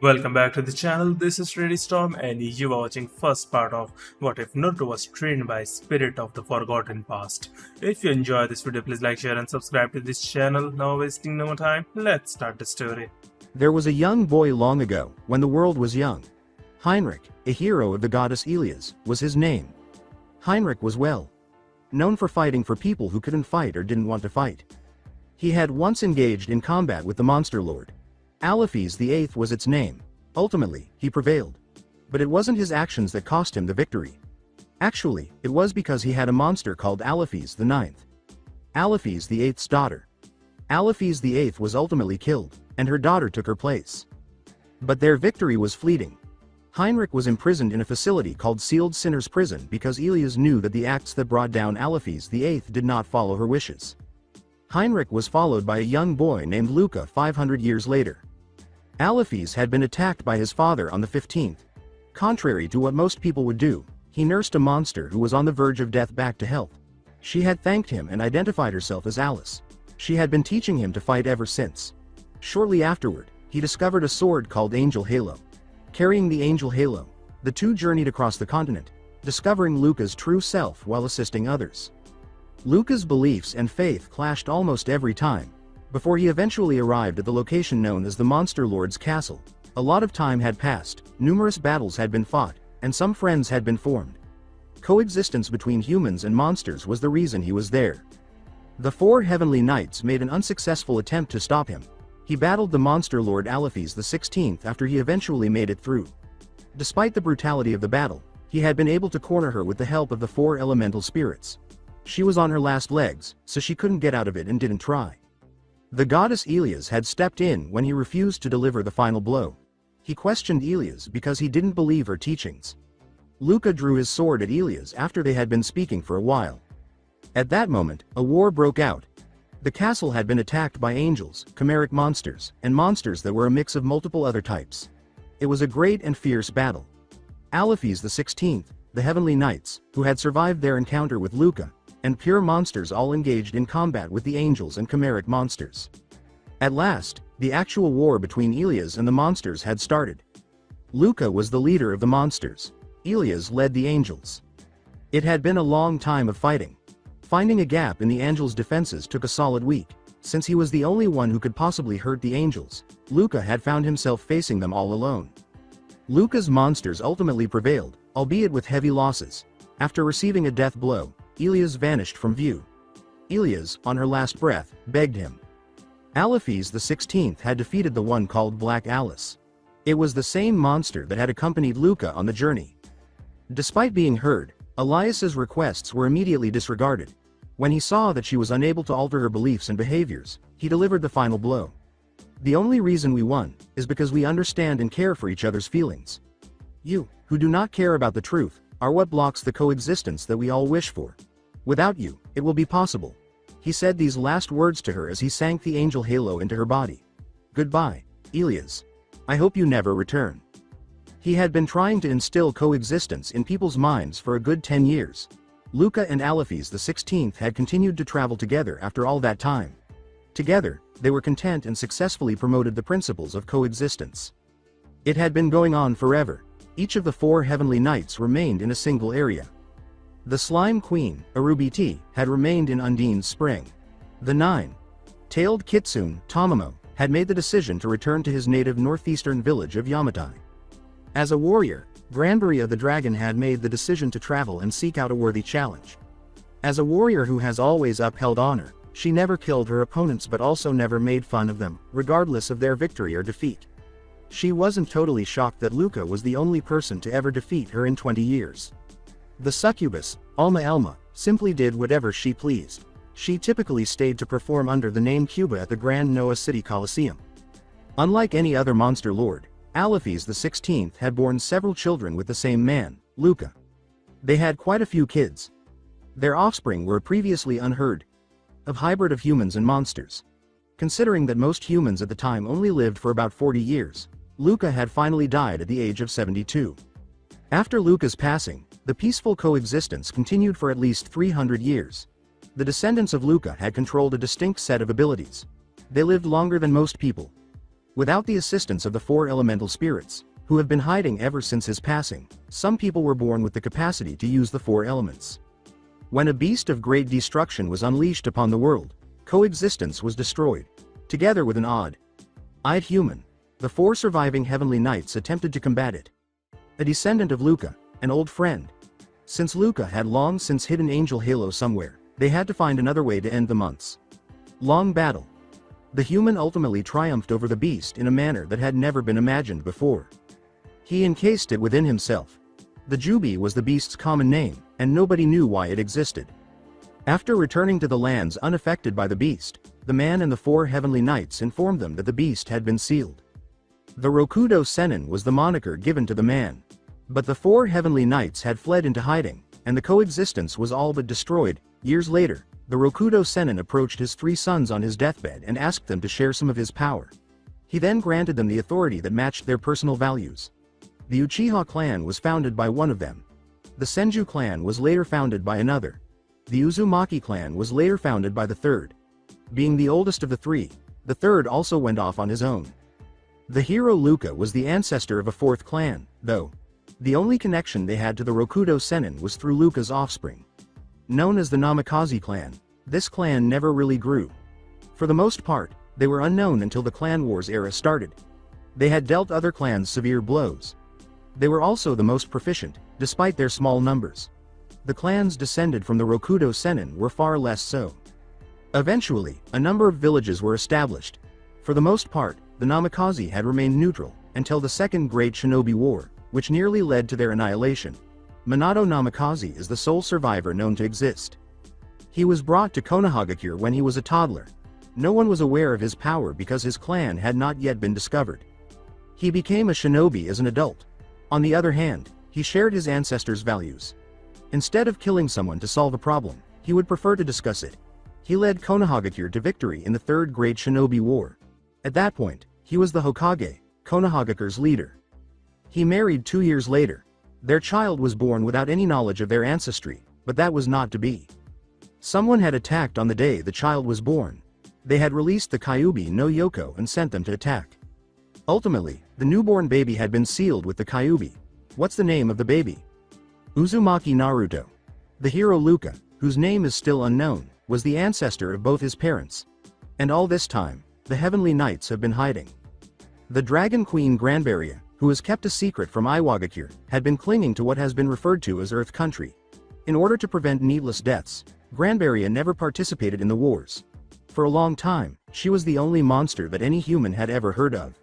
Welcome back to the channel. This is Ready Storm and you are watching first part of What If Naruto Was Trained by Spirit of the Forgotten Past. If you enjoy this video, please like, share and subscribe to this channel. Now wasting no more time, let's start the story. There was a young boy long ago, when the world was young. Heinrich, a hero of the goddess Elias, was his name. Heinrich was well known for fighting for people who couldn't fight or didn't want to fight. He had once engaged in combat with the monster lord. Aliphes VIII was its name. Ultimately, he prevailed. But it wasn't his actions that cost him the victory. Actually, it was because he had a monster called Aliphes IX. Aliphes VIII's daughter. Aliphes VIII was ultimately killed, and her daughter took her place. But their victory was fleeting. Heinrich was imprisoned in a facility called Sealed Sinner's Prison because Elias knew that the acts that brought down Aliphes VIII did not follow her wishes. Heinrich was followed by a young boy named Luca 500 years later. Aliphes had been attacked by his father on the 15th. Contrary to what most people would do, he nursed a monster who was on the verge of death back to health. She had thanked him and identified herself as Alice. She had been teaching him to fight ever since. Shortly afterward, he discovered a sword called Angel Halo. Carrying the Angel Halo, the two journeyed across the continent, discovering Luca's true self while assisting others. Luca's beliefs and faith clashed almost every time. Before he eventually arrived at the location known as the Monster Lord's Castle, a lot of time had passed, numerous battles had been fought, and some friends had been formed. Coexistence between humans and monsters was the reason he was there. The four Heavenly Knights made an unsuccessful attempt to stop him. He battled the Monster Lord Aliphes XVI after he eventually made it through. Despite the brutality of the battle, he had been able to corner her with the help of the four elemental spirits. She was on her last legs, so she couldn't get out of it and didn't try. The goddess Elias had stepped in when he refused to deliver the final blow. He questioned Elias because he didn't believe her teachings. Luca drew his sword at Elias after they had been speaking for a while. At that moment, a war broke out. The castle had been attacked by angels, chimeric monsters, and monsters that were a mix of multiple other types. It was a great and fierce battle. Aliphes XVI, the Heavenly Knights, who had survived their encounter with Luca, and pure monsters all engaged in combat with the angels and chimeric monsters. At last, the actual war between Elias and the monsters had started. Luca was the leader of the monsters. Elias led the angels. It had been a long time of fighting. Finding a gap in the angels' defenses took a solid week. Since he was the only one who could possibly hurt the angels, Luca had found himself facing them all alone. Luca's monsters ultimately prevailed, albeit with heavy losses. After receiving a death blow, Elias vanished from view. Elias, on her last breath, begged him. Aliphes XVI had defeated the one called Black Alice. It was the same monster that had accompanied Luca on the journey. Despite being heard, Elias's requests were immediately disregarded. When he saw that she was unable to alter her beliefs and behaviors, he delivered the final blow. The only reason we won is because we understand and care for each other's feelings. You, who do not care about the truth, are what blocks the coexistence that we all wish for. Without you, it will be possible. He said these last words to her as he sank the angel halo into her body. Goodbye, Elias. I hope you never return. He had been trying to instill coexistence in people's minds for a good 10 years. Luca and Aliphes XVI had continued to travel together after all that time. Together, they were content and successfully promoted the principles of coexistence. It had been going on forever. Each of the four Heavenly Knights remained in a single area. The Slime Queen, Arubiti, had remained in Undine's spring. The nine-tailed Kitsune, Tamamo, had made the decision to return to his native northeastern village of Yamatai. As a warrior, Granbury of the Dragon had made the decision to travel and seek out a worthy challenge. As a warrior who has always upheld honor, she never killed her opponents but also never made fun of them, regardless of their victory or defeat. She wasn't totally shocked that Luca was the only person to ever defeat her in 20 years. The succubus, Alma Elma, simply did whatever she pleased. She typically stayed to perform under the name Cuba at the Grand Noah City Coliseum. Unlike any other monster lord, Aliphes XVI had borne several children with the same man, Luca. They had quite a few kids. Their offspring were previously unheard of hybrid of humans and monsters. Considering that most humans at the time only lived for about 40 years, Luca had finally died at the age of 72. After Luca's passing, the peaceful coexistence continued for at least 300 years. The descendants of Luca had controlled a distinct set of abilities. They lived longer than most people. Without the assistance of the four elemental spirits, who have been hiding ever since his passing, some people were born with the capacity to use the four elements. When a beast of great destruction was unleashed upon the world, coexistence was destroyed. Together with an odd-eyed human, the four surviving heavenly knights attempted to combat it. A descendant of Luca, an old friend. Since Luca had long since hidden Angel Halo somewhere, they had to find another way to end the months-long battle. The human ultimately triumphed over the beast in a manner that had never been imagined before. He encased it within himself. The Jubi was the beast's common name, and nobody knew why it existed. After returning to the lands unaffected by the beast, the man and the four heavenly knights informed them that the beast had been sealed. The Rokudo Sennin was the moniker given to the man. But the four heavenly knights had fled into hiding, and the coexistence was all but destroyed. Years later, the Rokudo Sennin approached his three sons on his deathbed and asked them to share some of his power. He then granted them the authority that matched their personal values. The Uchiha clan was founded by one of them. The Senju clan was later founded by another. The Uzumaki clan was later founded by the third. Being the oldest of the three, the third also went off on his own. The hero Luca was the ancestor of a fourth clan, though. The only connection they had to the Rokudo Sennin was through Luca's offspring. Known as the Namikaze clan, this clan never really grew. For the most part, they were unknown until the Clan Wars era started. They had dealt other clans severe blows. They were also the most proficient, despite their small numbers. The clans descended from the Rokudo Sennin were far less so. Eventually, a number of villages were established. For the most part, the Namikaze had remained neutral, until the Second Great Shinobi War, which nearly led to their annihilation. Minato Namikaze is the sole survivor known to exist. He was brought to Konohagakure when he was a toddler. No one was aware of his power because his clan had not yet been discovered. He became a shinobi as an adult. On the other hand, he shared his ancestors' values. Instead of killing someone to solve a problem, he would prefer to discuss it. He led Konohagakure to victory in the Third Great Shinobi War. At that point, he was the Hokage, Konohagakure's leader. He married 2 years later. Their child was born without any knowledge of their ancestry, but that was not to be. Someone had attacked on the day the child was born. They had released the Kyuubi no Yoko and sent them to attack. Ultimately, the newborn baby had been sealed with the Kyuubi. What's the name of the baby? Uzumaki Naruto. The hero Luca, whose name is still unknown, was the ancestor of both his parents. And all this time, the Heavenly Knights have been hiding. The Dragon Queen Granberria, who has kept a secret from Iwagakure, had been clinging to what has been referred to as Earth Country. In order to prevent needless deaths, Granberria never participated in the wars. For a long time, she was the only monster that any human had ever heard of.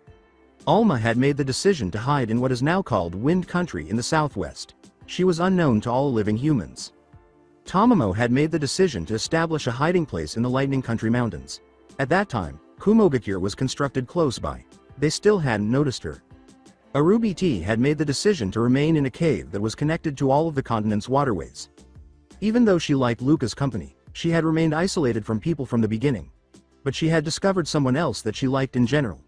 Alma had made the decision to hide in what is now called Wind Country in the southwest. She was unknown to all living humans. Tamamo had made the decision to establish a hiding place in the Lightning Country Mountains. At that time, Kumogakure was constructed close by. They still hadn't noticed her. Arubi T had made the decision to remain in a cave that was connected to all of the continent's waterways. Even though she liked Luca's company, she had remained isolated from people from the beginning. But she had discovered someone else that she liked in general.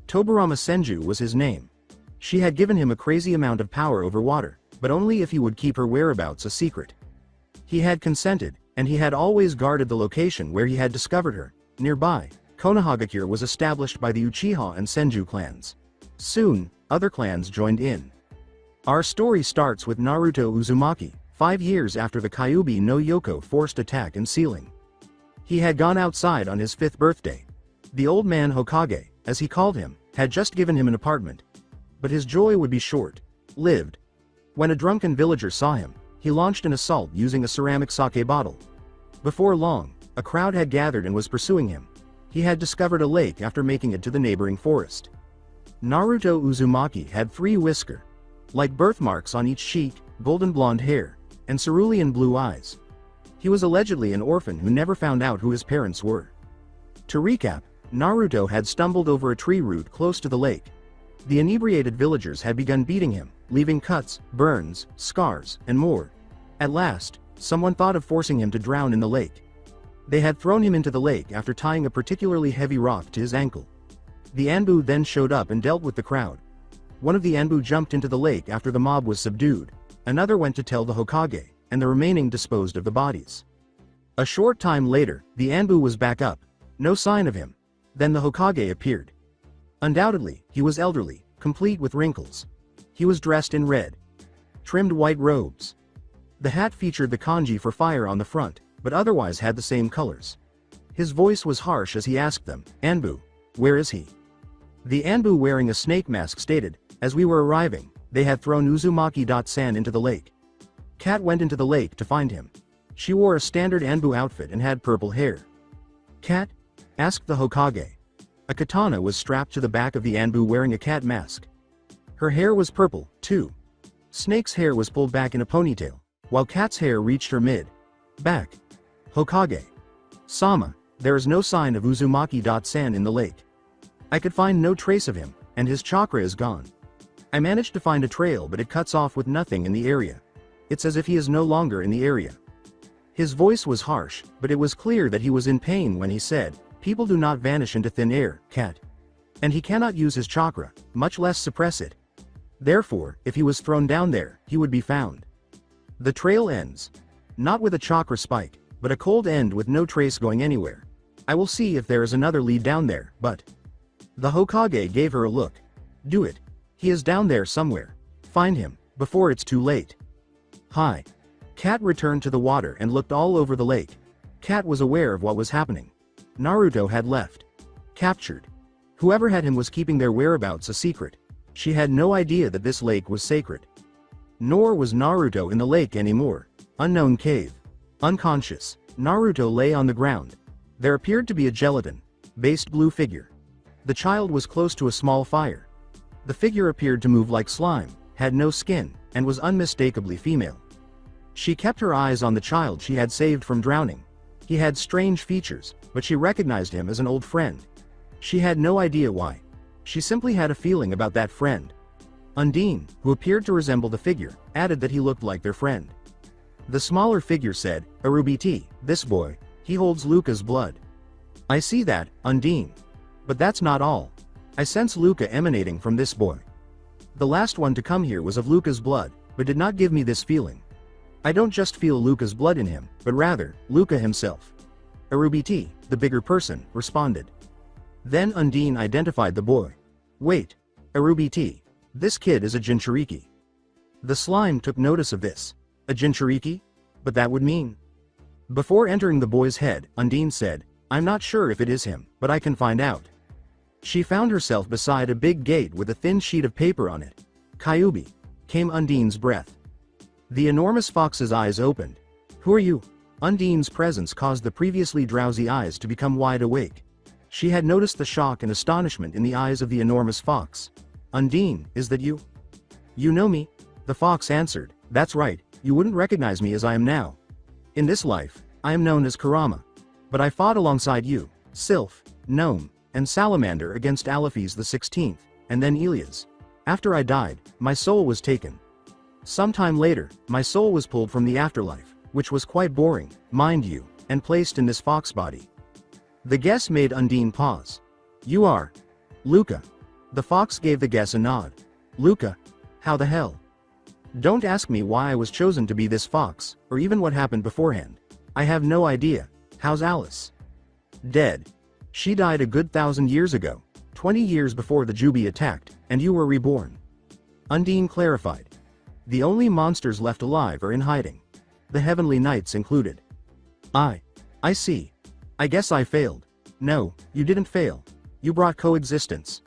Tobarama Senju was his name. She had given him a crazy amount of power over water, but only if he would keep her whereabouts a secret. He had consented, and he had always guarded the location where he had discovered her. Nearby, Konohagakure was established by the Uchiha and Senju clans. Soon, other clans joined in. Our story starts with Naruto Uzumaki, 5 years after the Kyuubi no Yoko forced attack and sealing. He had gone outside on his 5th birthday. The old man Hokage, as he called him, had just given him an apartment. But his joy would be short-lived. When a drunken villager saw him, he launched an assault using a ceramic sake bottle. Before long, a crowd had gathered and was pursuing him. He had discovered a lake after making it to the neighboring forest. Naruto Uzumaki had 3 whisker-like birthmarks on each cheek, golden blonde hair, and cerulean blue eyes. He was allegedly an orphan who never found out who his parents were. To recap, Naruto had stumbled over a tree root close to the lake. The inebriated villagers had begun beating him, leaving cuts, burns, scars, and more. At last, someone thought of forcing him to drown in the lake. They had thrown him into the lake after tying a particularly heavy rock to his ankle. The Anbu then showed up and dealt with the crowd. One of the Anbu jumped into the lake after the mob was subdued. Another went to tell the Hokage, and the remaining disposed of the bodies. A short time later, the Anbu was back up. No sign of him. Then the Hokage appeared. Undoubtedly, he was elderly, complete with wrinkles. He was dressed in red, trimmed white robes. The hat featured the kanji for fire on the front, but otherwise had the same colors. His voice was harsh as he asked them, "Anbu, where is he?" The Anbu wearing a snake mask stated, "As we were arriving, they had thrown Uzumaki-san into the lake." Kat went into the lake to find him. She wore a standard Anbu outfit and had purple hair. "Kat?" asked the Hokage. A katana was strapped to the back of the Anbu wearing a cat mask. Her hair was purple, too. Snake's hair was pulled back in a ponytail, while Kat's hair reached her mid-back. "Hokage Sama, there is no sign of Uzumaki-san in the lake. I could find no trace of him, and his chakra is gone. I managed to find a trail but it cuts off with nothing in the area. It's as if he is no longer in the area." His voice was harsh, but it was clear that he was in pain when he said, "People do not vanish into thin air, Kat. And he cannot use his chakra, much less suppress it. Therefore, if he was thrown down there, he would be found. The trail ends. Not with a chakra spike, but a cold end with no trace going anywhere. I will see if there is another lead down there, but..." The Hokage gave her a look. "Do it. He is down there somewhere. Find him, before it's too late." "Hi." Kat returned to the water and looked all over the lake. Kat was aware of what was happening. Naruto had left. Captured. Whoever had him was keeping their whereabouts a secret. She had no idea that this lake was sacred. Nor was Naruto in the lake anymore. Unknown cave. Unconscious, Naruto lay on the ground. There appeared to be a gelatin-based blue figure. The child was close to a small fire. The figure appeared to move like slime, had no skin, and was unmistakably female. She kept her eyes on the child she had saved from drowning. He had strange features, but she recognized him as an old friend. She had no idea why. She simply had a feeling about that friend. Undine, who appeared to resemble the figure, added that he looked like their friend. The smaller figure said, "Arubiti, this boy, he holds Luca's blood." "I see that, Undine. But that's not all. I sense Luca emanating from this boy. The last one to come here was of Luca's blood, but did not give me this feeling. I don't just feel Luca's blood in him, but rather, Luca himself." Arubiti, the bigger person, responded. Then Undine identified the boy. "Wait. Arubiti. This kid is a Jinchuriki." The slime took notice of this. A Jinchuriki? But that would mean... Before entering the boy's head, Undine said, "I'm not sure if it is him, but I can find out." She found herself beside a big gate with a thin sheet of paper on it. "Kyubi," came Undine's breath. The enormous fox's eyes opened. "Who are you?" Undine's presence caused the previously drowsy eyes to become wide awake. She had noticed the shock and astonishment in the eyes of the enormous fox. "Undine, is that you?" "You know me?" The fox answered, "That's right, you wouldn't recognize me as I am now. In this life, I am known as Kurama. But I fought alongside you, Sylph, Gnome, and Salamander against Aliphes the 16th, and then Elias. After I died, my soul was taken. Sometime later, my soul was pulled from the afterlife, which was quite boring, mind you, and placed in this fox body." The guess made Undine pause. "You are Luca." The fox gave the guess a nod. "Luca? How the hell?" "Don't ask me why I was chosen to be this fox, or even what happened beforehand. I have no idea. How's Alice?" "Dead. She died a good 1,000 years ago, 20 years before the Jubi attacked, and you were reborn." Undine clarified. "The only monsters left alive are in hiding. The Heavenly Knights included." I see. I guess I failed." "No, you didn't fail. You brought coexistence.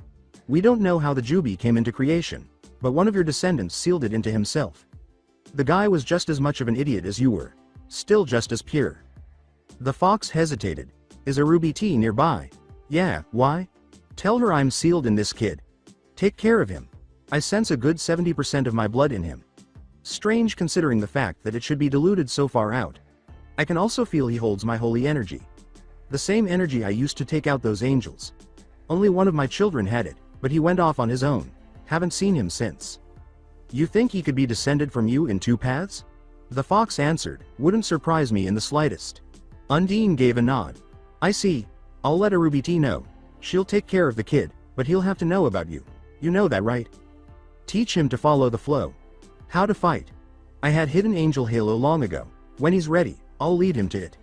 We don't know how the Jubi came into creation, but one of your descendants sealed it into himself. The guy was just as much of an idiot as you were. Still just as pure." The fox hesitated. "Is a Ruby Tea nearby?" "Yeah, why?" "Tell her I'm sealed in this kid. Take care of him. I sense a good 70% of my blood in him. Strange considering the fact that it should be diluted so far out. I can also feel he holds my holy energy. The same energy I used to take out those angels. Only one of my children had it, but he went off on his own. Haven't seen him since." "You think he could be descended from you in 2 paths?" The fox answered, "Wouldn't surprise me in the slightest." Undine gave a nod. "I see. I'll let Arubiti know. She'll take care of the kid, but he'll have to know about you. You know that, right? Teach him to follow the flow. How to fight. I had Hidden Angel Halo long ago. When he's ready, I'll lead him to it."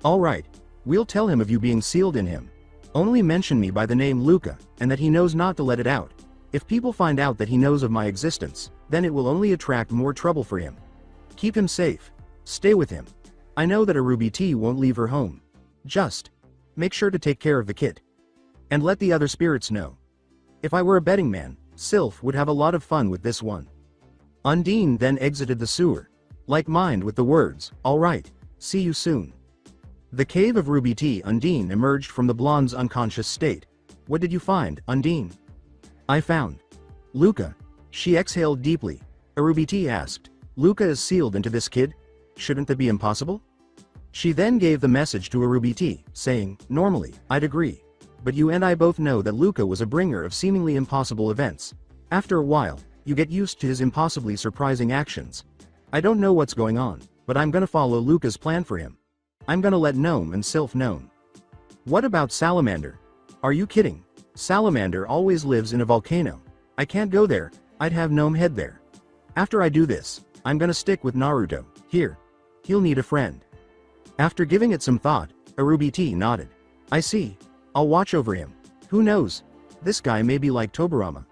"All right. We'll tell him of you being sealed in him." Only mention me by the name Luca, and that he knows not to let it out. If people find out that he knows of my existence, then it will only attract more trouble for him. Keep him safe. Stay with him. I know that a Ruby T won't leave her home. Just make sure to take care of the kid. And let the other spirits know. If I were a betting man, Sylph would have a lot of fun with this one. Undine then exited the sewer, like-minded with the words, "All right, see you soon." The cave of Ruby T. Undine emerged from the blonde's unconscious state. "What did you find, Undine?" "I found Luca." She exhaled deeply. A Ruby T asked, "Luca is sealed into this kid? Shouldn't that be impossible?" She then gave the message to a Ruby T, saying, "Normally, I'd agree. But you and I both know that Luca was a bringer of seemingly impossible events. After a while, you get used to his impossibly surprising actions. I don't know what's going on, but I'm gonna follow Luca's plan for him. I'm gonna let Gnome and Sylph know." "What about Salamander? Are you kidding? Salamander always lives in a volcano. I can't go there, I'd have Gnome head there. After I do this, I'm gonna stick with Naruto. Here. He'll need a friend." After giving it some thought, a Ruby T nodded. "I see. I'll watch over him. Who knows? This guy may be like Tobirama."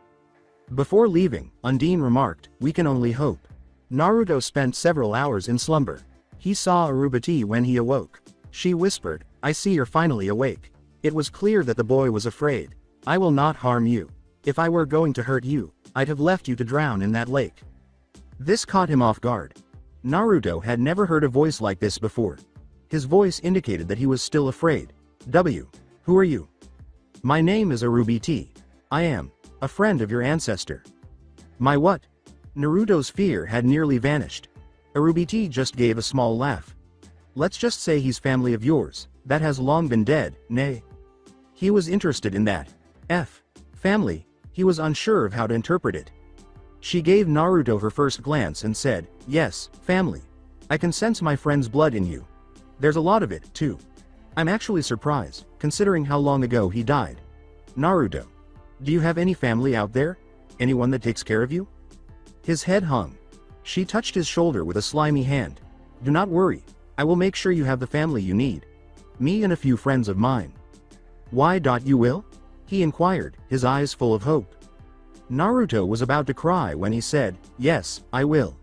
Before leaving, Undine remarked, "We can only hope." Naruto spent several hours in slumber. He saw a Ruby T when he awoke. She whispered, "I see you're finally awake." It was clear that the boy was afraid. "I will not harm you. If I were going to hurt you, I'd have left you to drown in that lake." This caught him off guard. Naruto had never heard a voice like this before. His voice indicated that he was still afraid. Who are you?" "My name is a Ruby T. I am a friend of your ancestor." "My what?" Naruto's fear had nearly vanished. A Ruby T just gave a small laugh. "Let's just say he's family of yours, that has long been dead, nay." He was interested in that. Family, he was unsure of how to interpret it. She gave Naruto her first glance and said, "Yes, family. I can sense my friend's blood in you. There's a lot of it, too. I'm actually surprised, considering how long ago he died." "Naruto, do you have any family out there? Anyone that takes care of you?" His head hung. She touched his shoulder with a slimy hand. "Do not worry, I will make sure you have the family you need. Me and a few friends of mine." "Why, you will?" he inquired, his eyes full of hope. Naruto was about to cry when he said, "Yes, I will.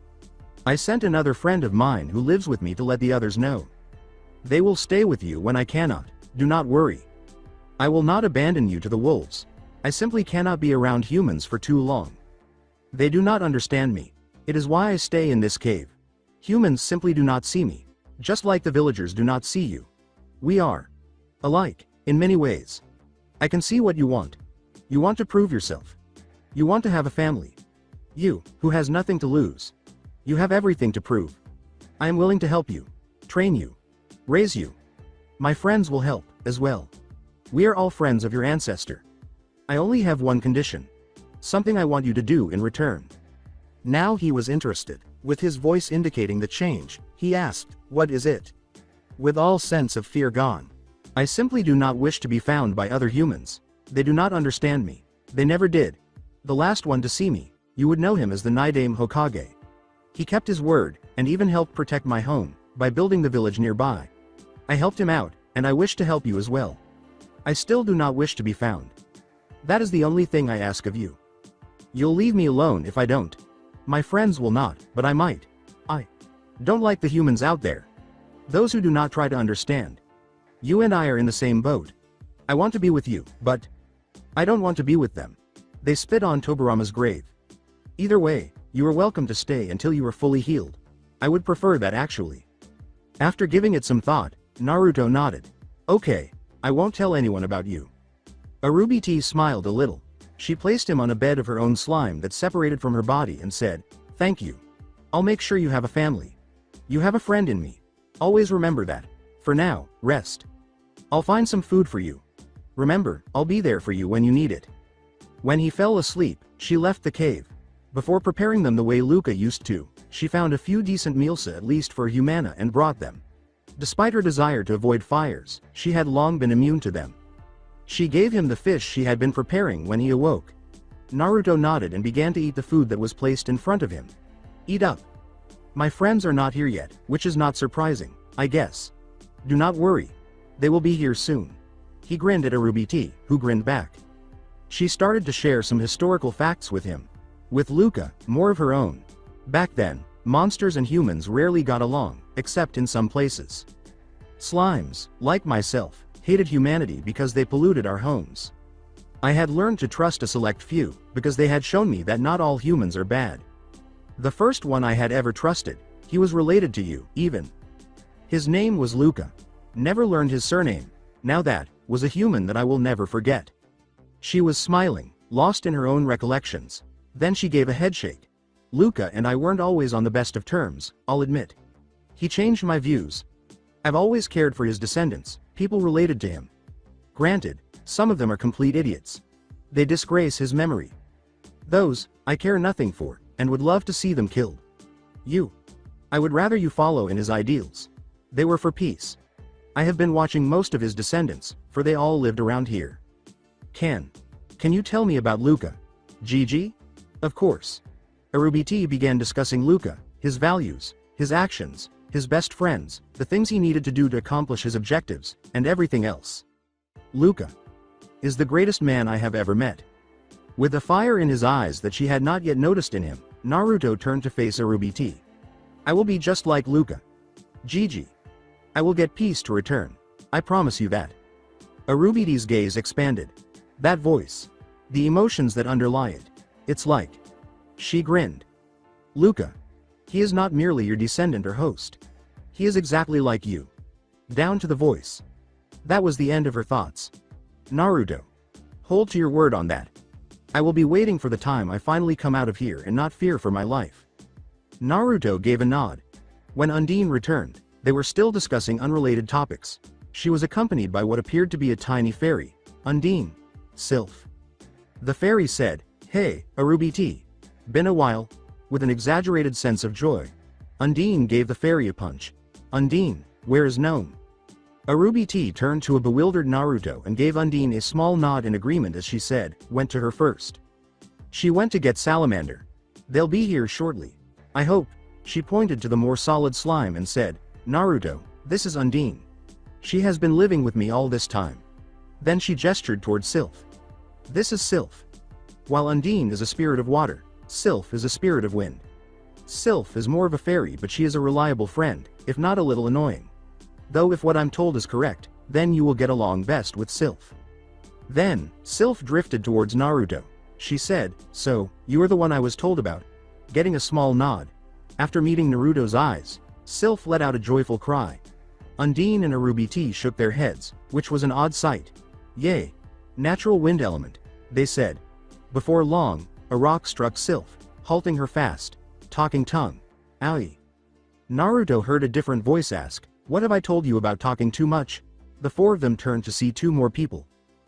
I sent another friend of mine who lives with me to let the others know. They will stay with you when I cannot, do not worry. I will not abandon you to the wolves. I simply cannot be around humans for too long. They do not understand me. It is why I stay in this cave. Humans simply do not see me, just like the villagers do not see you. We are alike, in many ways. I can see what you want. You want to prove yourself. You want to have a family. You, who has nothing to lose. You have everything to prove. I am willing to help you, train you, raise you. My friends will help, as well. We are all friends of your ancestor. I only have one condition. Something I want you to do in return." Now he was interested. With his voice indicating the change, he asked, "What is it?" With all sense of fear gone. "I simply do not wish to be found by other humans. They do not understand me. They never did. The last one to see me, you would know him as the Nidaime Hokage. He kept his word, and even helped protect my home, by building the village nearby. I helped him out, and I wish to help you as well. I still do not wish to be found. That is the only thing I ask of you. You'll leave me alone if I don't. My friends will not, but I might. I don't like the humans out there. Those who do not try to understand. You and I are in the same boat. I want to be with you, but I don't want to be with them. They spit on Tobirama's grave. Either way, you are welcome to stay until you are fully healed. I would prefer that actually." After giving it some thought, Naruto nodded. "Okay, I won't tell anyone about you." A Ruby T smiled a little. She placed him on a bed of her own slime that separated from her body and said, "Thank you. I'll make sure you have a family. You have a friend in me. Always remember that. For now, rest. I'll find some food for you. Remember, I'll be there for you when you need it." When he fell asleep, she left the cave. Before preparing them the way Luca used to, she found a few decent meals at least for Humana and brought them. Despite her desire to avoid fires, she had long been immune to them. She gave him the fish she had been preparing when he awoke. Naruto nodded and began to eat the food that was placed in front of him. "Eat up. My friends are not here yet, which is not surprising, I guess. Do not worry. They will be here soon." He grinned at Arubiti, who grinned back. She started to share some historical facts with him. With Luca, more of her own. Back then, monsters and humans rarely got along, except in some places. Slimes, like myself, hated humanity because they polluted our homes. I had learned to trust a select few, because they had shown me that not all humans are bad. The first one I had ever trusted, he was related to you, even. His name was Luca. Never learned his surname. Now that, was a human that I will never forget. She was smiling, lost in her own recollections. Then she gave a headshake. Luca and I weren't always on the best of terms, I'll admit. He changed my views. I've always cared for his descendants, people related to him. Granted, some of them are complete idiots. They disgrace his memory. Those, I care nothing for, and would love to see them killed. You. I would rather you follow in his ideals. They were for peace. I have been watching most of his descendants, for they all lived around here. Can you tell me about Luca? Gigi? Of course. Arubiti began discussing Luca, his values, his actions, his best friends, the things he needed to do to accomplish his objectives, and everything else. Luca is the greatest man I have ever met. With a fire in his eyes that she had not yet noticed in him, Naruto turned to face Arubiti. I will be just like Luca. Gigi. I will get peace to return. I promise you that. Arubiti's gaze expanded. That voice. The emotions that underlie it. It's like. She grinned. Luca. He is not merely your descendant or host. He is exactly like you. Down to the voice. That was the end of her thoughts. Naruto. Hold to your word on that. I will be waiting for the time I finally come out of here and not fear for my life. Naruto gave a nod. When Undine returned, they were still discussing unrelated topics. She was accompanied by what appeared to be a tiny fairy. Undine. Sylph. The fairy said, "Hey, Arubiti. Been a while." With an exaggerated sense of joy. Undine gave the fairy a punch. Undine, where is Gnome? Arubiti turned to a bewildered Naruto and gave Undine a small nod in agreement as she said, went to her first. She went to get Salamander. They'll be here shortly. I hope. She pointed to the more solid slime and said, Naruto, this is Undine. She has been living with me all this time. Then she gestured towards Sylph. This is Sylph. While Undine is a spirit of water, Sylph is a spirit of wind. Sylph is more of a fairy, but she is a reliable friend, if not a little annoying. Though if what I'm told is correct, then you will get along best with Sylph. Then, Sylph drifted towards Naruto. She said, so, you are the one I was told about. Getting a small nod. After meeting Naruto's eyes, Sylph let out a joyful cry. Undine and Arubiti shook their heads, which was an odd sight. Yay. Natural wind element, they said. Before long, a rock struck Sylph, halting her fast. Talking tongue. Owie. Naruto heard a different voice ask, what have I told you about talking too much? The four of them turned to see two more people.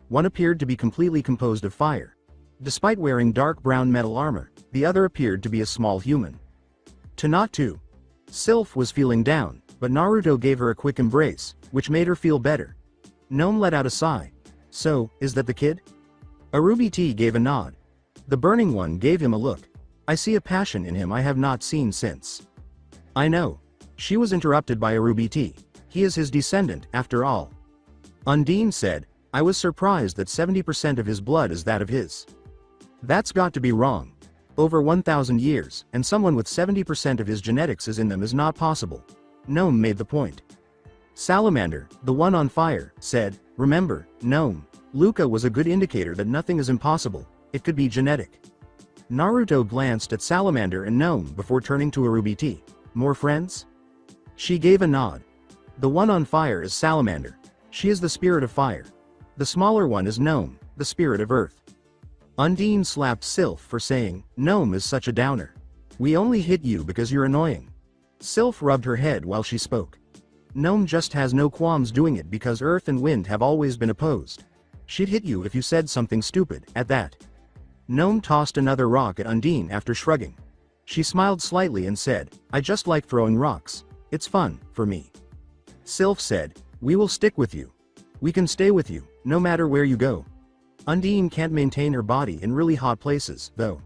One appeared to be completely composed of fire. Despite wearing dark brown metal armor, the other appeared to be a small human. To not to. Sylph was feeling down, but Naruto gave her a quick embrace, which made her feel better. Gnome let out a sigh. So, is that the kid? Arubiti gave a nod. The burning one gave him a look. I see a passion in him I have not seen since. I know. She was interrupted by Arubiti. He is his descendant, after all. Undine said, I was surprised that 70% of his blood is that of his. That's got to be wrong. Over 1,000 years, and someone with 70% of his genetics is in them is not possible. Gnome made the point. Salamander, the one on fire, said, remember, Gnome, Luca was a good indicator that nothing is impossible, it could be genetic. Naruto glanced at Salamander and Gnome before turning to Arubiti. More friends? She gave a nod. The one on fire is Salamander. She is the spirit of fire. The smaller one is Gnome, the spirit of earth. Undine slapped Sylph for saying, Gnome is such a downer. We only hit you because you're annoying. Sylph rubbed her head while she spoke. Gnome just has no qualms doing it because earth and wind have always been opposed. She'd hit you if you said something stupid, at that. Gnome tossed another rock at Undine after shrugging. She smiled slightly and said, I just like throwing rocks. It's fun, for me. Sylph said, we will stick with you. We can stay with you, no matter where you go. Undine can't maintain her body in really hot places, though.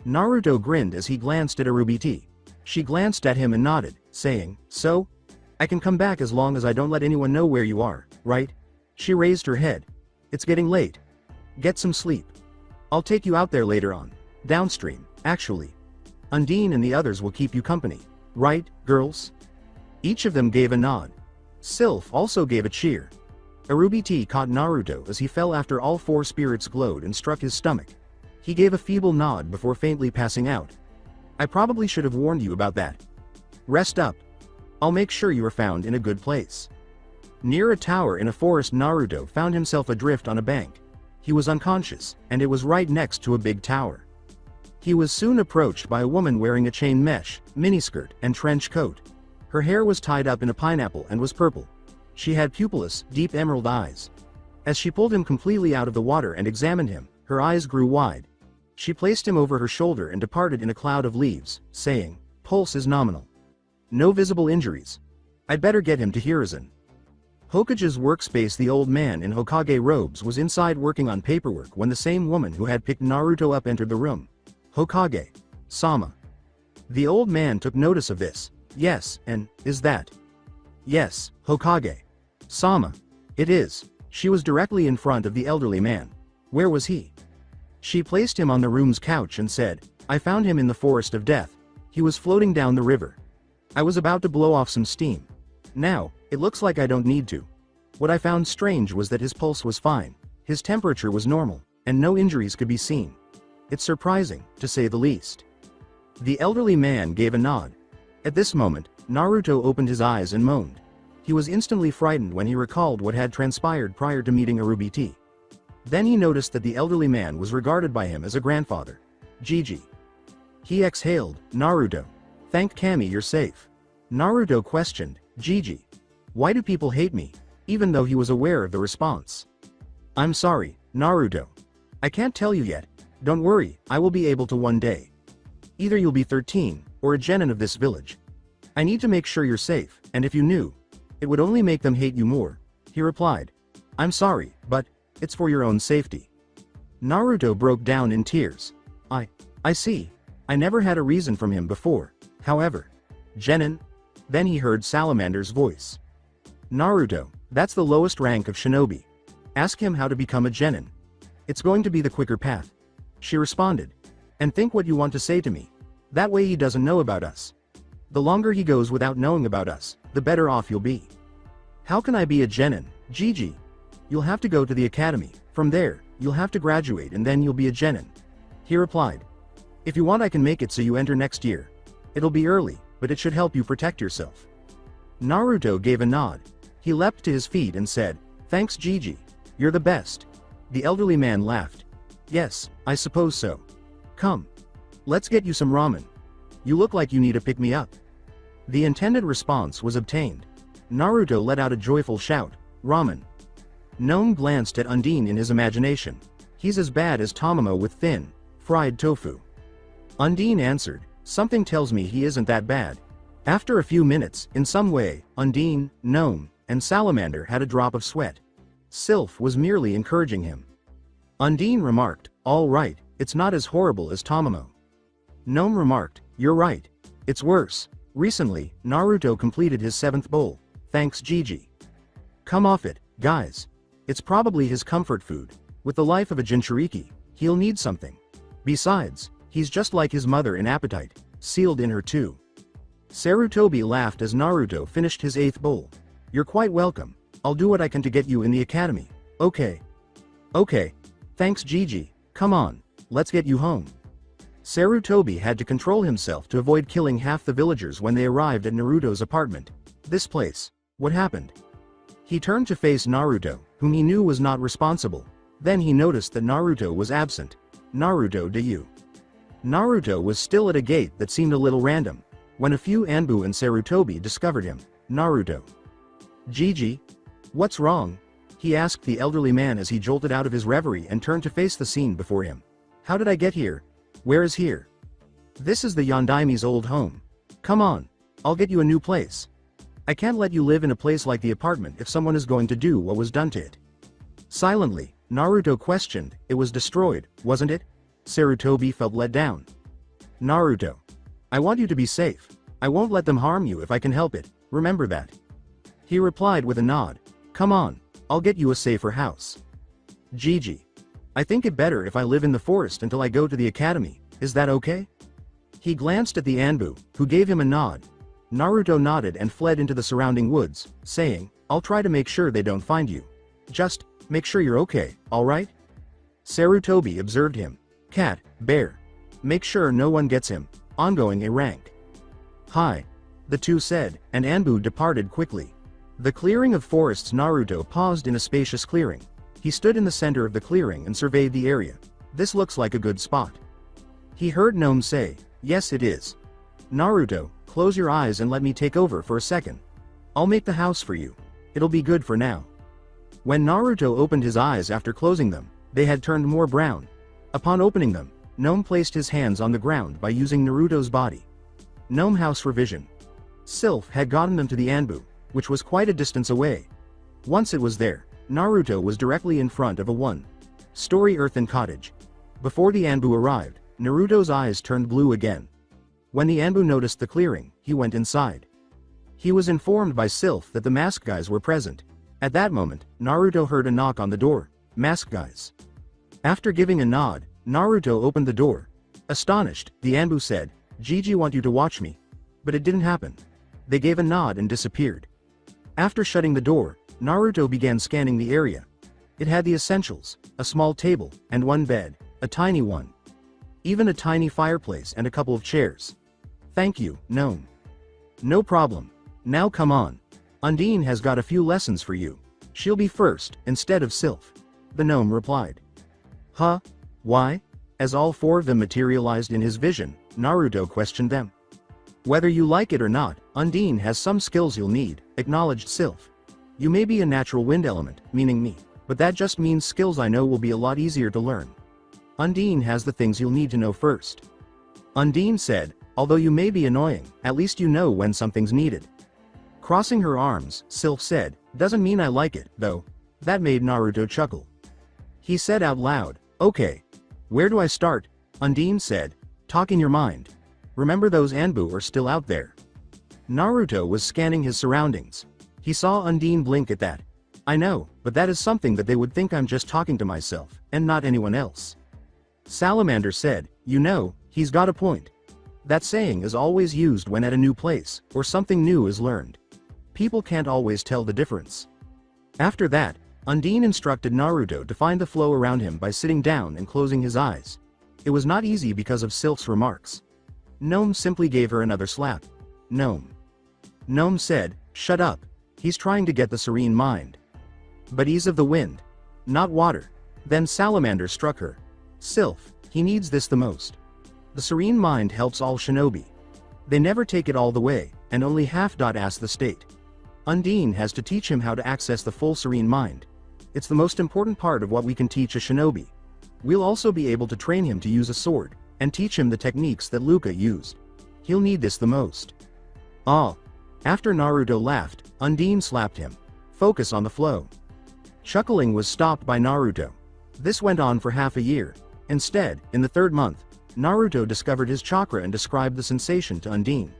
Naruto grinned as he glanced at Arubiti. She glanced at him and nodded, saying, so? I can come back as long as I don't let anyone know where you are, right? She raised her head. It's getting late. Get some sleep. I'll take you out there later on. Downstream, actually. Undine and the others will keep you company. Right, girls? Each of them gave a nod. Sylph also gave a cheer. Arubiti caught Naruto as he fell after all four spirits glowed and struck his stomach. He gave a feeble nod before faintly passing out. I probably should have warned you about that. Rest up. I'll make sure you are found in a good place. Near a tower in a forest, Naruto found himself adrift on a bank. He was unconscious, and it was right next to a big tower. He was soon approached by a woman wearing a chain mesh, miniskirt, and trench coat. Her hair was tied up in a pineapple and was purple. She had pupilless, deep emerald eyes. As she pulled him completely out of the water and examined him, her eyes grew wide. She placed him over her shoulder and departed in a cloud of leaves, saying, "Pulse is nominal. No visible injuries. I'd better get him to Hiruzen." Hokage's workspace. The old man in Hokage robes was inside working on paperwork when the same woman who had picked Naruto up entered the room. "Hokage. Sama." The old man took notice of this. "Yes, and is that?" "Yes, Hokage. Sama. It is." She was directly in front of the elderly man. "Where was he?" She placed him on the room's couch and said, "I found him in the forest of death. He was floating down the river. I was about to blow off some steam. Now, it looks like I don't need to. What I found strange was that his pulse was fine, his temperature was normal, and no injuries could be seen. It's surprising, to say the least." The elderly man gave a nod. At this moment, Naruto opened his eyes and moaned. He was instantly frightened when he recalled what had transpired prior to meeting Arubiti. Then he noticed that the elderly man was regarded by him as a grandfather. "Gigi." He exhaled. "Naruto. Thank Kami you're safe." Naruto questioned, "Gigi. Why do people hate me?" even though he was aware of the response. "I'm sorry, Naruto. I can't tell you yet. Don't worry, I will be able to one day. Either you'll be 13, or a genin of this village. I need to make sure you're safe, and if you knew, it would only make them hate you more," he replied. "I'm sorry, but it's for your own safety." Naruto broke down in tears. I see. I never had a reason from him before. However, genin?" Then he heard Salamander's voice. "Naruto, that's the lowest rank of shinobi. Ask him how to become a genin. It's going to be the quicker path." She responded. "And think what you want to say to me. That way he doesn't know about us. The longer he goes without knowing about us, the better off you'll be." "How can I be a genin, Gigi?" "You'll have to go to the academy. From there, you'll have to graduate and then you'll be a genin," he replied. "If you want I can make it so you enter next year. It'll be early, but it should help you protect yourself." Naruto gave a nod. He leapt to his feet and said, "Thanks Gigi. You're the best." The elderly man laughed. "Yes, I suppose so. Come. Let's get you some ramen. You look like you need a pick-me-up." The intended response was obtained. Naruto let out a joyful shout, "Ramen." Gnome glanced at Undine in his imagination. "He's as bad as Tamamo with thin, fried tofu." Undine answered, "Something tells me he isn't that bad." After a few minutes, in some way, Undine, Gnome, and Salamander had a drop of sweat. Sylph was merely encouraging him. Undine remarked, "All right, it's not as horrible as Tamamo." Gnome remarked, "You're right. It's worse. Recently, Naruto completed his 7th bowl. Thanks Gigi. Come off it, guys. It's probably his comfort food. With the life of a Jinchuriki, he'll need something. Besides, he's just like his mother in appetite, sealed in her too." Sarutobi laughed as Naruto finished his 8th bowl. "You're quite welcome. I'll do what I can to get you in the academy. Okay. Okay. Thanks Gigi. Come on, let's get you home." Sarutobi had to control himself to avoid killing half the villagers when they arrived at Naruto's apartment. This place. What happened? He turned to face Naruto, whom he knew was not responsible. Then he noticed that Naruto was absent. "Naruto, do you?" Naruto was still at a gate that seemed a little random, when a few Anbu and Sarutobi discovered him. "Naruto." "Gigi? What's wrong?" he asked the elderly man as he jolted out of his reverie and turned to face the scene before him. "How did I get here? Where is here?" "This is the Yondaime's old home. Come on, I'll get you a new place. I can't let you live in a place like the apartment if someone is going to do what was done to it." Silently, Naruto questioned, "It was destroyed, wasn't it?" Sarutobi felt let down. "Naruto. I want you to be safe. I won't let them harm you if I can help it, remember that." He replied with a nod. "Come on, I'll get you a safer house. Gigi. I think it better if I live in the forest until I go to the academy, is that okay? He glanced at the Anbu, who gave him a nod. Naruto nodded and fled into the surrounding woods, saying, I'll try to make sure they don't find you. Just, make sure you're okay, alright? Sarutobi observed him. Cat, bear. Make sure no one gets him. Ongoing a rank. Hi. The two said, and Anbu departed quickly. The clearing of forests. Naruto paused in a spacious clearing. He stood in the center of the clearing and surveyed the area. This looks like a good spot. He heard Gnome say, yes it is. Naruto, close your eyes and let me take over for a second. I'll make the house for you. It'll be good for now. When Naruto opened his eyes after closing them, they had turned more brown. Upon opening them, Gnome placed his hands on the ground by using Naruto's body. Gnome house revision. Sylph had gotten them to the Anbu, which was quite a distance away. Once it was there, Naruto was directly in front of a one-story earthen cottage. Before the Anbu arrived, Naruto's eyes turned blue again. When the Anbu noticed the clearing, he went inside. He was informed by Sylph that the masked guys were present. At that moment, Naruto heard a knock on the door. Masked guys. After giving a nod, Naruto opened the door. Astonished, the Anbu said, Gigi want you to watch me. But it didn't happen. They gave a nod and disappeared. After shutting the door, Naruto began scanning the area. It had the essentials, a small table, and one bed, a tiny one. Even a tiny fireplace and a couple of chairs. Thank you, Gnome. No problem. Now come on. Undine has got a few lessons for you. She'll be first, instead of Sylph. The Gnome replied. Huh? Why? As all four of them materialized in his vision, Naruto questioned them. Whether you like it or not, Undine has some skills you'll need, acknowledged Sylph. You may be a natural wind element, meaning me, but that just means skills I know will be a lot easier to learn. Undine has the things you'll need to know first. Undine said, although you may be annoying, at least you know when something's needed. Crossing her arms, Sylph said, doesn't mean I like it, though. That made Naruto chuckle. He said out loud, okay. Where do I start? Undine said, talk in your mind. Remember those Anbu are still out there. Naruto was scanning his surroundings. He saw Undine blink at that. I know, but that is something that they would think I'm just talking to myself, and not anyone else. Salamander said, you know, he's got a point. That saying is always used when at a new place, or something new is learned. People can't always tell the difference. After that, Undine instructed Naruto to find the flow around him by sitting down and closing his eyes. It was not easy because of Sylph's remarks. Gnome simply gave her another slap. Gnome. Gnome said, shut up. He's trying to get the serene mind. But ease of the wind. Not water. Then Salamander struck her. Sylph, he needs this the most. The serene mind helps all shinobi. They never take it all the way, and only half-ass the state. Undine has to teach him how to access the full serene mind. It's the most important part of what we can teach a shinobi. We'll also be able to train him to use a sword, and teach him the techniques that Luca used. He'll need this the most. Ah. After Naruto laughed, Undine slapped him. Focus on the flow. Chuckling was stopped by Naruto. This went on for half a year. Instead, in the third month, Naruto discovered his chakra and described the sensation to Undine.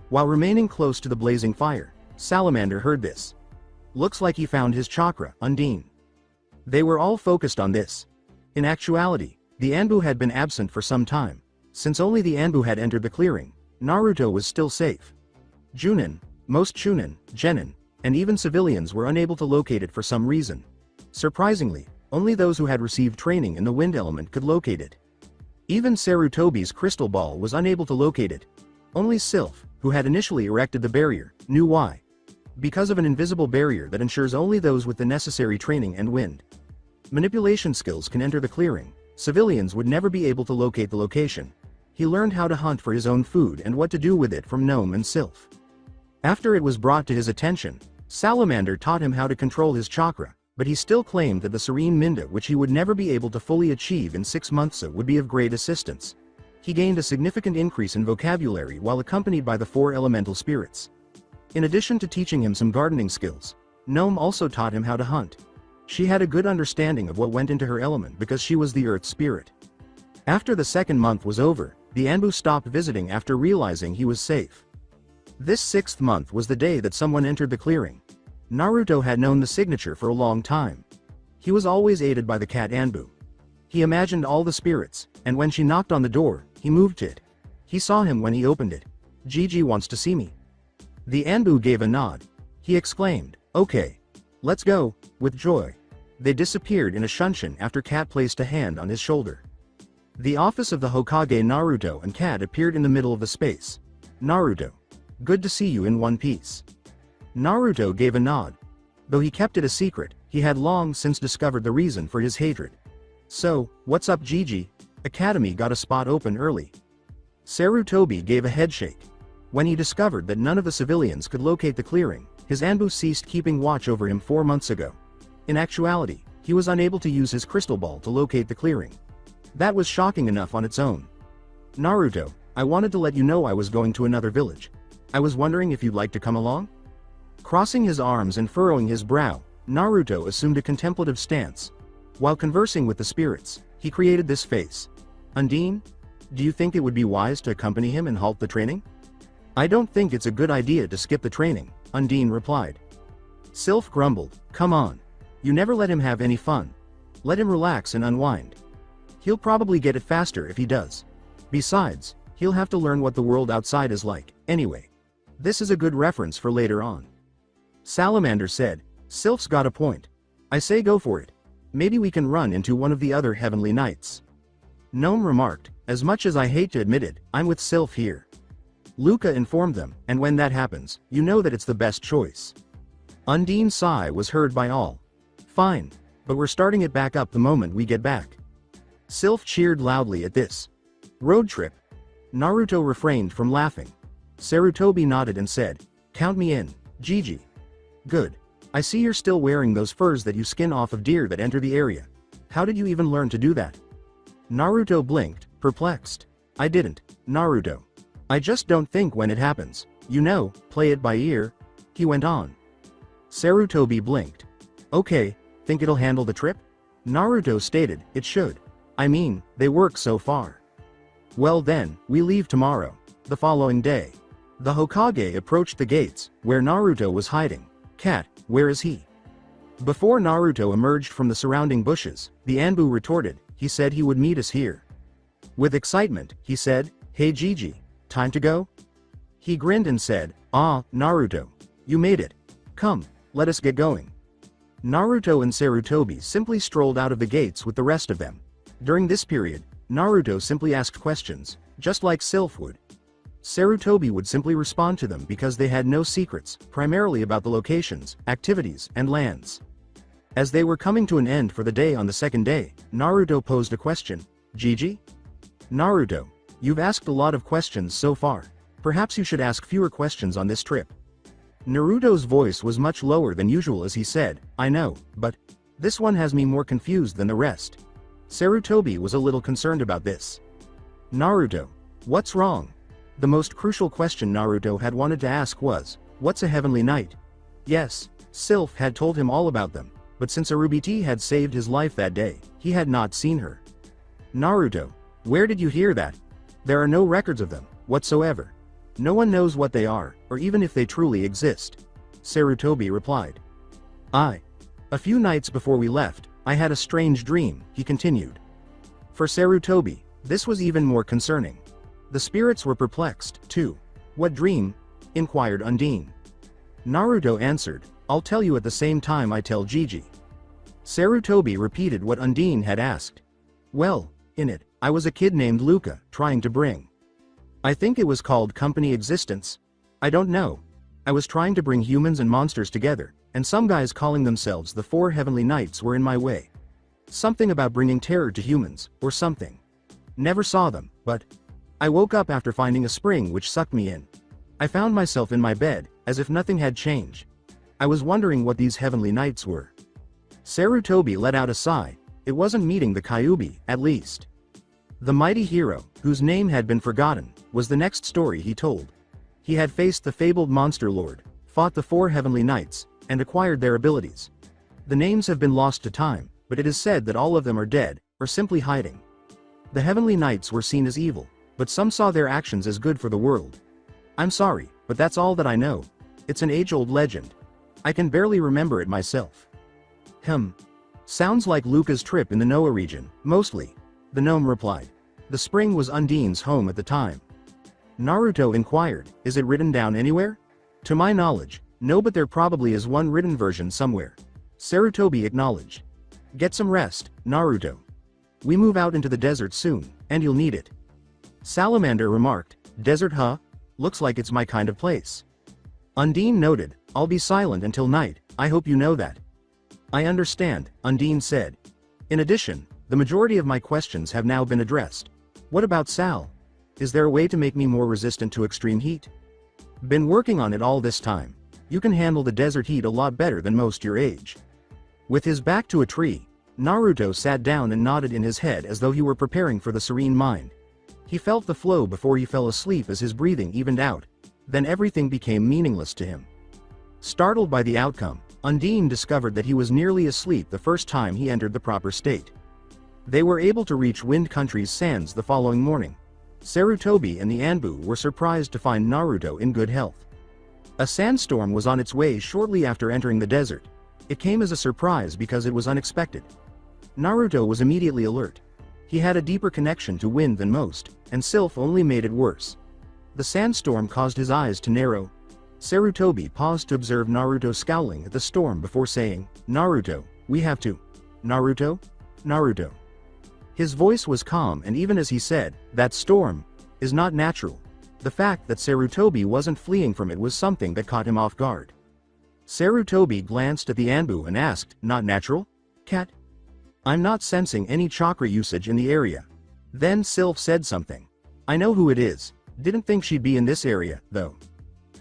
While remaining close to the blazing fire, Salamander heard this. Looks like he found his chakra, Undine. They were all focused on this. In actuality, the Anbu had been absent for some time. Since only the Anbu had entered the clearing, Naruto was still safe. Junin, most Chunin, Genin, and even civilians were unable to locate it for some reason. Surprisingly, only those who had received training in the wind element could locate it. Even Sarutobi's crystal ball was unable to locate it. Only Sylph, who had initially erected the barrier, knew why. Because of an invisible barrier that ensures only those with the necessary training and wind manipulation skills can enter the clearing, civilians would never be able to locate the location. He learned how to hunt for his own food and what to do with it from Gnome and Sylph. After it was brought to his attention, Salamander taught him how to control his chakra, but he still claimed that the serene Minda, which he would never be able to fully achieve in 6 months, would be of great assistance. He gained a significant increase in vocabulary while accompanied by the 4 elemental spirits. In addition to teaching him some gardening skills, Gnome also taught him how to hunt. She had a good understanding of what went into her element because she was the earth spirit. After the 2nd month was over, the Anbu stopped visiting after realizing he was safe. This 6th month was the day that someone entered the clearing. Naruto had known the signature for a long time. He was always aided by the cat Anbu. He imagined all the spirits, and when she knocked on the door, he moved it. He saw him when he opened it. Gigi wants to see me. The Anbu gave a nod. He exclaimed, "Okay. Let's go," with joy. They disappeared in a shunshin after Cat placed a hand on his shoulder. The office of the Hokage Naruto and Cat appeared in the middle of the space. "Naruto. Good to see you in one piece." Naruto gave a nod. Though he kept it a secret, he had long since discovered the reason for his hatred. "So, what's up, Gigi? Academy got a spot open early." Sarutobi gave a headshake. When he discovered that none of the civilians could locate the clearing, his Anbu ceased keeping watch over him 4 months ago. In actuality, he was unable to use his crystal ball to locate the clearing. That was shocking enough on its own. "Naruto, I wanted to let you know I was going to another village. I was wondering if you'd like to come along?" Crossing his arms and furrowing his brow, Naruto assumed a contemplative stance. While conversing with the spirits, he created this face. "Undine? Do you think it would be wise to accompany him and halt the training?" "I don't think it's a good idea to skip the training," Undine replied. Sylph grumbled, "Come on. You never let him have any fun. Let him relax and unwind. He'll probably get it faster if he does. Besides, he'll have to learn what the world outside is like, anyway. This is a good reference for later on." Salamander said, "Sylph's got a point. I say go for it. Maybe we can run into one of the other Heavenly Knights." Gnome remarked, "As much as I hate to admit it, I'm with Sylph here." Luca informed them, "And when that happens, you know that it's the best choice." Undine's sigh was heard by all. "Fine. But we're starting it back up the moment we get back." Sylph cheered loudly at this. "Road trip." Naruto refrained from laughing. Sarutobi nodded and said, "Count me in, Gigi." "Good. I see you're still wearing those furs that you skin off of deer that enter the area. How did you even learn to do that?" Naruto blinked, perplexed. "I didn't, Naruto. I just don't think when it happens. You know, play it by ear," he went on. Sarutobi blinked. "Okay, think it'll handle the trip?" Naruto stated, "It should. I mean, they work so far." "Well then, we leave tomorrow." The following day, the Hokage approached the gates, where Naruto was hiding. "Cat, where is he?" Before Naruto emerged from the surrounding bushes, the Anbu retorted, "He said he would meet us here." With excitement, he said, "Hey Gigi, time to go?" He grinned and said, "Ah, Naruto. You made it. Come, let us get going." Naruto and Sarutobi simply strolled out of the gates with the rest of them. During this period, Naruto simply asked questions, just like Sylph would. Sarutobi would simply respond to them because they had no secrets, primarily about the locations, activities, and lands. As they were coming to an end for the day on the second day, Naruto posed a question. "Gigi? Naruto, you've asked a lot of questions so far. Perhaps you should ask fewer questions on this trip." Naruto's voice was much lower than usual as he said, "I know, but this one has me more confused than the rest." Sarutobi was a little concerned about this. "Naruto, what's wrong?" The most crucial question Naruto had wanted to ask was, "What's a Heavenly Knight?" Yes, Sylph had told him all about them, but since Arubiti had saved his life that day, he had not seen her. "Naruto, where did you hear that? There are no records of them, whatsoever. No one knows what they are, or even if they truly exist." Sarutobi replied. A few nights before we left, I had a strange dream," he continued. For Sarutobi, this was even more concerning. The spirits were perplexed, too. "What dream?" inquired Undine. Naruto answered, "I'll tell you at the same time I tell Gigi." Sarutobi repeated what Undine had asked. "Well, in it, I was a kid named Luca, trying to bring. I think it was called company existence. I don't know. I was trying to bring humans and monsters together, and some guys calling themselves the Four Heavenly Knights were in my way. Something about bringing terror to humans, or something. Never saw them, but I woke up after finding a spring which sucked me in. I found myself in my bed, as if nothing had changed. I was wondering what these Heavenly Knights were." Sarutobi let out a sigh. It wasn't meeting the Kyuubi, at least. The mighty hero, whose name had been forgotten, was the next story he told. He had faced the fabled Monster Lord, fought the Four Heavenly Knights, and acquired their abilities. The names have been lost to time, but it is said that all of them are dead, or simply hiding. The Heavenly Knights were seen as evil, but some saw their actions as good for the world. I'm sorry, but that's all that I know. It's an age-old legend. I can barely remember it myself. Sounds like Luca's trip in the Noah region, mostly. The gnome replied. The spring was Undine's home at the time. Naruto inquired, is it written down anywhere? To my knowledge, no, but there probably is one written version somewhere. Sarutobi acknowledged. Get some rest, Naruto. We move out into the desert soon, and you'll need it. Salamander remarked, desert huh? Looks like it's my kind of place. Undine noted, I'll be silent until night, I hope you know that. I understand, Undine said. In addition, the majority of my questions have now been addressed. What about Sal? Is there a way to make me more resistant to extreme heat? Been working on it all this time. You can handle the desert heat a lot better than most your age. With his back to a tree, Naruto sat down and nodded in his head as though he were preparing for the serene mind. He felt the flow before he fell asleep as his breathing evened out. Then everything became meaningless to him. Startled by the outcome, Undine discovered that he was nearly asleep the first time he entered the proper state. They were able to reach Wind Country's sands the following morning. Sarutobi and the Anbu were surprised to find Naruto in good health. A sandstorm was on its way shortly after entering the desert. It came as a surprise because it was unexpected. Naruto was immediately alert. He had a deeper connection to wind than most, and Sylph only made it worse. The sandstorm caused his eyes to narrow. Sarutobi paused to observe Naruto scowling at the storm before saying, Naruto, we have to. Naruto? Naruto. His voice was calm, and even as he said, that storm is not natural. The fact that Sarutobi wasn't fleeing from it was something that caught him off guard. Sarutobi glanced at the Anbu and asked, not natural? Cat? I'm not sensing any chakra usage in the area. Then Sylph said something. I know who it is. Didn't think she'd be in this area, though.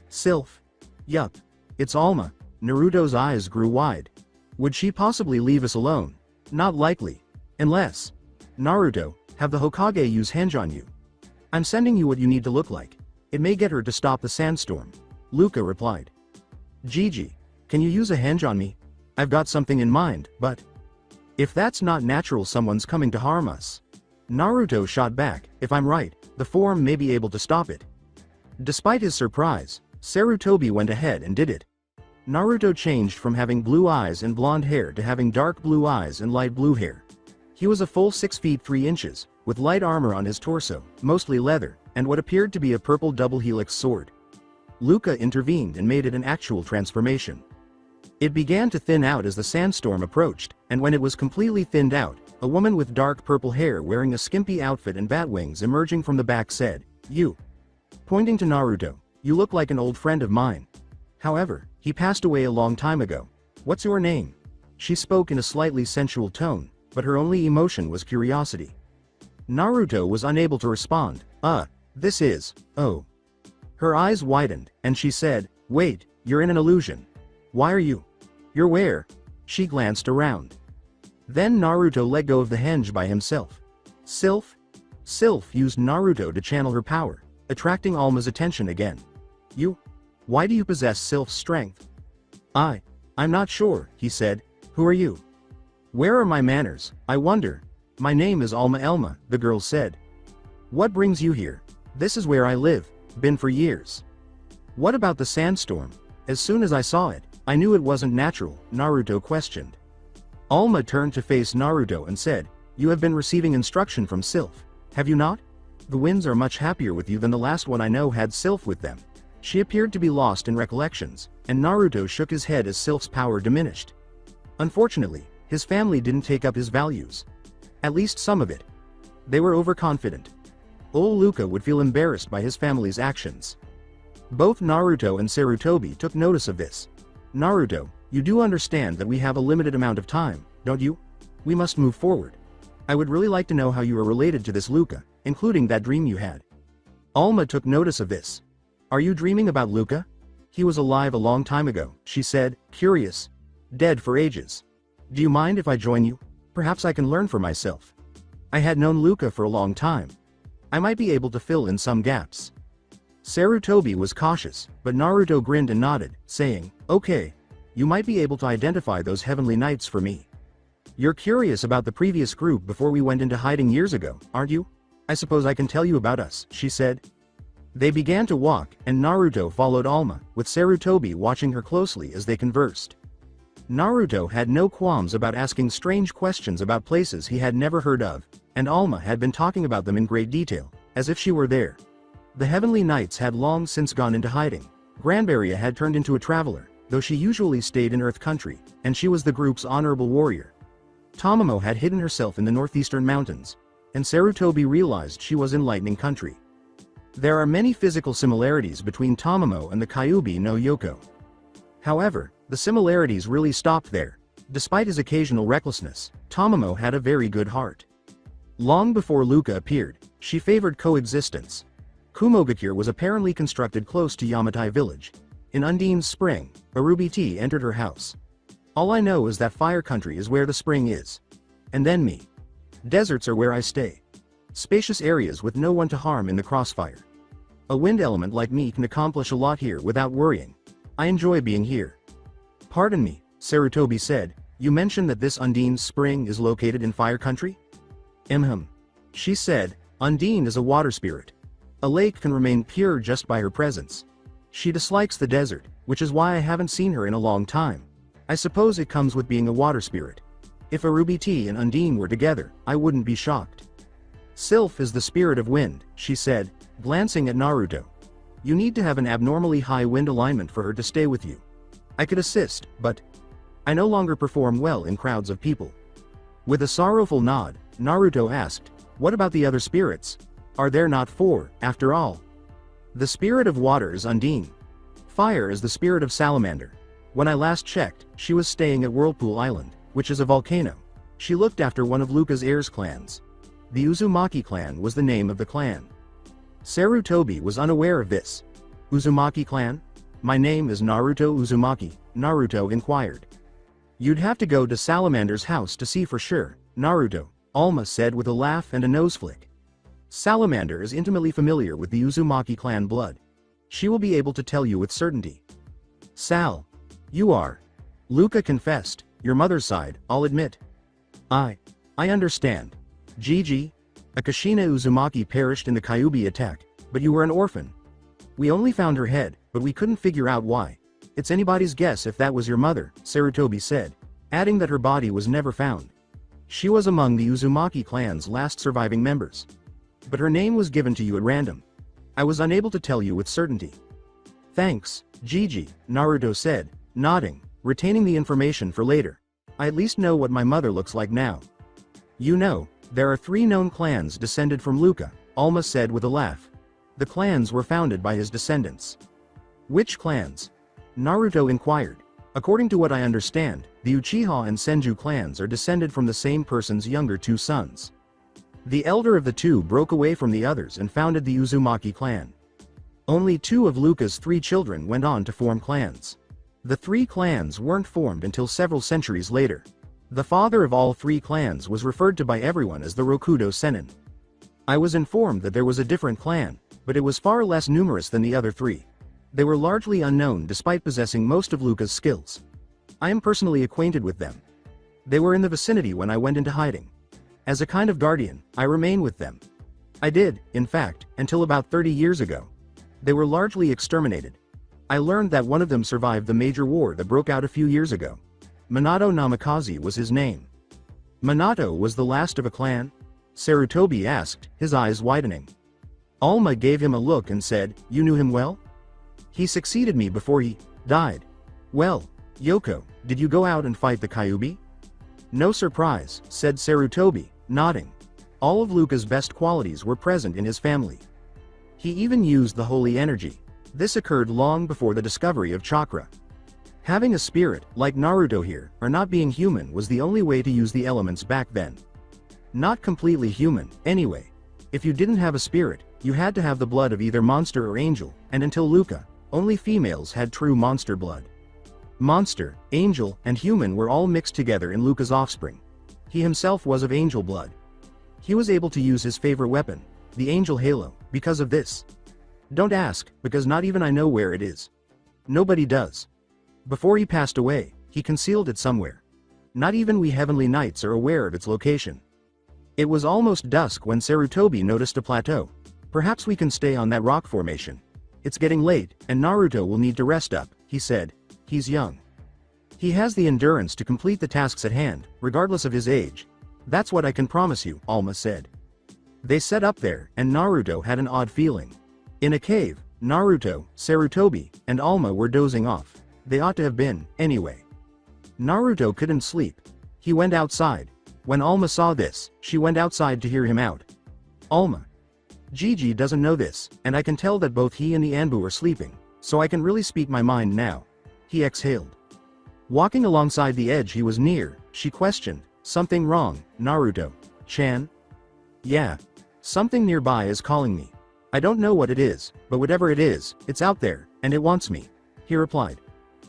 Sylph. Yup. It's Alma. Naruto's eyes grew wide. Would she possibly leave us alone? Not likely. Unless. Naruto, have the Hokage use henge on you. I'm sending you what you need to look like. It may get her to stop the sandstorm. Luca replied. Gigi, can you use a henge on me? I've got something in mind, but. If that's not natural, someone's coming to harm us. Naruto shot back, if I'm right, the form may be able to stop it. Despite his surprise, Sarutobi went ahead and did it. Naruto changed from having blue eyes and blonde hair to having dark blue eyes and light blue hair. He was a full 6 feet 3 inches, with light armor on his torso, mostly leather, and what appeared to be a purple double helix sword. Luca intervened and made it an actual transformation. It began to thin out as the sandstorm approached, and when it was completely thinned out, a woman with dark purple hair wearing a skimpy outfit and bat wings emerging from the back said, You. Pointing to Naruto, you look like an old friend of mine. However, he passed away a long time ago. What's your name? She spoke in a slightly sensual tone, but her only emotion was curiosity. Naruto was unable to respond. This is, oh. Her eyes widened, and she said, Wait, you're in an illusion. Why are you? You're where? She glanced around. Then Naruto let go of the henge by himself. Sylph? Sylph used Naruto to channel her power, attracting Alma's attention again. You? Why do you possess Sylph's strength? I'm not sure, he said. Who are you? Where are my manners, I wonder? My name is Alma Elma, the girl said. What brings you here? This is where I live, been for years. What about the sandstorm? As soon as I saw it, I knew it wasn't natural, Naruto questioned. Alma turned to face Naruto and said, You have been receiving instruction from Sylph, have you not? The winds are much happier with you than the last one I know had Sylph with them. She appeared to be lost in recollections, and Naruto shook his head as Sylph's power diminished. Unfortunately, his family didn't take up his values. At least some of it. They were overconfident. Old Luca would feel embarrassed by his family's actions. Both Naruto and Sarutobi took notice of this. Naruto, you do understand that we have a limited amount of time, don't you? We must move forward. I would really like to know how you are related to this Luca, including that dream you had. Alma took notice of this. Are you dreaming about Luca? He was alive a long time ago, she said, curious. Dead for ages. Do you mind if I join you? Perhaps I can learn for myself. I had known Luca for a long time. I might be able to fill in some gaps. Sarutobi was cautious, but Naruto grinned and nodded, saying, Okay, you might be able to identify those heavenly knights for me. You're curious about the previous group before we went into hiding years ago, aren't you? I suppose I can tell you about us, she said. They began to walk, and Naruto followed Alma, with Sarutobi watching her closely as they conversed. Naruto had no qualms about asking strange questions about places he had never heard of, and Alma had been talking about them in great detail, as if she were there. The Heavenly Knights had long since gone into hiding. Granbaria had turned into a traveler, though she usually stayed in Earth Country, and she was the group's honorable warrior. Tamamo had hidden herself in the northeastern mountains, and Sarutobi realized she was in Lightning Country. There are many physical similarities between Tamamo and the Kyuubi no Yoko. However, the similarities really stopped there. Despite his occasional recklessness, Tamamo had a very good heart. Long before Luca appeared, she favored coexistence. Kumogakure was apparently constructed close to Yamatai village. In Undine's spring, a ruby tea entered her house. All I know is that Fire Country is where the spring is. And then me. Deserts are where I stay. Spacious areas with no one to harm in the crossfire. A wind element like me can accomplish a lot here without worrying. I enjoy being here. Pardon me, Sarutobi said, you mentioned that this Undine's spring is located in Fire Country? She said, Undine is a water spirit. A lake can remain pure just by her presence. She dislikes the desert, which is why I haven't seen her in a long time. I suppose it comes with being a water spirit. If a Ruby Tea and Undine were together, I wouldn't be shocked. Sylph is the spirit of wind, she said, glancing at Naruto. You need to have an abnormally high wind alignment for her to stay with you. I could assist, but I no longer perform well in crowds of people. With a sorrowful nod, Naruto asked, what about the other spirits? Are there not four, after all? The spirit of water is Undine. Fire is the spirit of Salamander. When I last checked, she was staying at Whirlpool Island, which is a volcano. She looked after one of Luca's heirs' clans. The Uzumaki clan was the name of the clan. Sarutobi was unaware of this. Uzumaki clan? My name is Naruto Uzumaki, Naruto inquired. You'd have to go to Salamander's house to see for sure, Naruto, Alma said with a laugh and a nose flick. Salamander is intimately familiar with the Uzumaki clan blood. She will be able to tell you with certainty. Sal. You are. Luca confessed, your mother's side, I'll admit. I understand. Gigi. Akashina Uzumaki perished in the Kyuubi attack, but you were an orphan. We only found her head, but we couldn't figure out why. It's anybody's guess if that was your mother, Sarutobi said, adding that her body was never found. She was among the Uzumaki clan's last surviving members. But her name was given to you at random. I was unable to tell you with certainty. Thanks, Gigi, Naruto said, nodding, retaining the information for later. I at least know what my mother looks like now. You know, there are 3 known clans descended from Luca, Alma said with a laugh. The clans were founded by his descendants. Which clans? Naruto inquired. According to what I understand, the Uchiha and Senju clans are descended from the same person's younger 2 sons. The elder of the 2 broke away from the others and founded the Uzumaki clan. Only 2 of Luca's 3 children went on to form clans. The 3 clans weren't formed until several centuries later. The father of all 3 clans was referred to by everyone as the Rokudo Sennin. I was informed that there was a different clan, but it was far less numerous than the other 3. They were largely unknown despite possessing most of Luca's skills. I am personally acquainted with them. They were in the vicinity when I went into hiding. As a kind of guardian, I remain with them. I did, in fact, until about 30 years ago. They were largely exterminated. I learned that one of them survived the major war that broke out a few years ago. Minato Namikaze was his name. Minato was the last of a clan? Sarutobi asked, his eyes widening. Alma gave him a look and said, you knew him well? He succeeded me before he died. Well, Yoko, did you go out and fight the Kyuubi? No surprise, said Sarutobi, nodding. All of Luca's best qualities were present in his family. He even used the holy energy. This occurred long before the discovery of chakra. Having a spirit, like Naruto here, or not being human was the only way to use the elements back then. Not completely human, anyway. If you didn't have a spirit, you had to have the blood of either monster or angel, and until Luca, only females had true monster blood. Monster, angel, and human were all mixed together in Luca's offspring. He himself was of angel blood. He was able to use his favorite weapon, the angel halo, because of this. Don't ask, because not even I know where it is. Nobody does. Before he passed away, he concealed it somewhere. Not even we Heavenly Knights are aware of its location. It was almost dusk when Sarutobi noticed a plateau. Perhaps we can stay on that rock formation. It's getting late, and Naruto will need to rest up, he said. He's young. He has the endurance to complete the tasks at hand, regardless of his age. That's what I can promise you, Alma said. They set up there, and Naruto had an odd feeling. In a cave, Naruto, Sarutobi, and Alma were dozing off. They ought to have been, anyway. Naruto couldn't sleep. He went outside. When Alma saw this, she went outside to hear him out. Alma. Gigi doesn't know this, and I can tell that both he and the Anbu are sleeping, so I can really speak my mind now. He exhaled. Walking alongside the edge he was near, she questioned, something wrong, Naruto-chan? Yeah. Something nearby is calling me. I don't know what it is, but whatever it is, it's out there, and it wants me. He replied.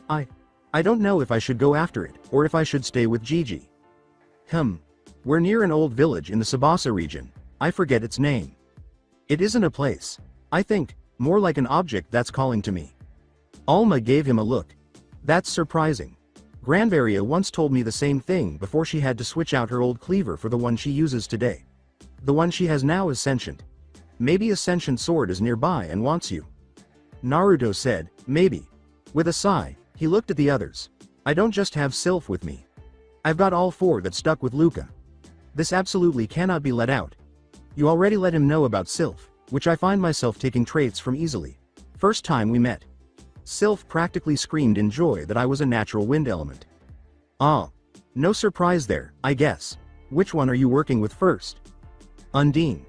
I don't know if I should go after it, or if I should stay with Gigi. We're near an old village in the Tsubasa region. I forget its name. It isn't a place. I think, more like an object that's calling to me. Alma gave him a look. That's surprising. Granvaria once told me the same thing before she had to switch out her old cleaver for the one she uses today. The one she has now is sentient. Maybe a sentient sword is nearby and wants you. Naruto said, maybe. With a sigh, he looked at the others. I don't just have Sylph with me. I've got all four that stuck with Luca. This absolutely cannot be let out. You already let him know about Sylph, which I find myself taking traits from easily. First time we met. Sylph practically screamed in joy that I was a natural wind element. Ah. No surprise there, I guess. Which one are you working with first? Undine.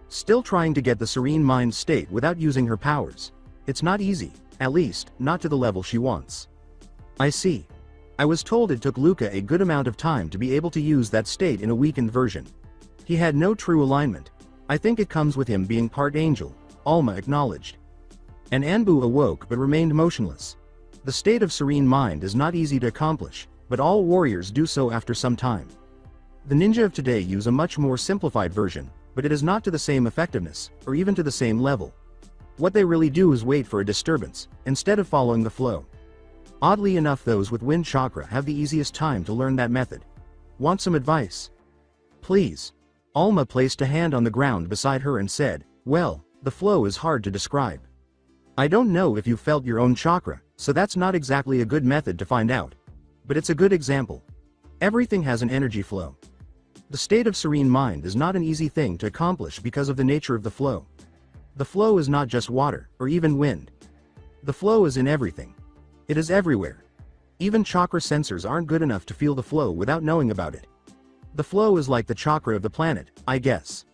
Still trying to get the serene mind state without using her powers. It's not easy, at least, not to the level she wants. I see. I was told it took Luca a good amount of time to be able to use that state in a weakened version. He had no true alignment. I think it comes with him being part angel, Alma acknowledged. An Anbu awoke but remained motionless. The state of serene mind is not easy to accomplish, but all warriors do so after some time. The ninja of today use a much more simplified version, but it is not to the same effectiveness, or even to the same level. What they really do is wait for a disturbance, instead of following the flow. Oddly enough, those with wind chakra have the easiest time to learn that method. Want some advice? Please. Alma placed a hand on the ground beside her and said, well, the flow is hard to describe. I don't know if you felt your own chakra, so that's not exactly a good method to find out. But it's a good example. Everything has an energy flow. The state of serene mind is not an easy thing to accomplish because of the nature of the flow. The flow is not just water, or even wind. The flow is in everything. It is everywhere. Even chakra sensors aren't good enough to feel the flow without knowing about it. The flow is like the chakra of the planet, I guess.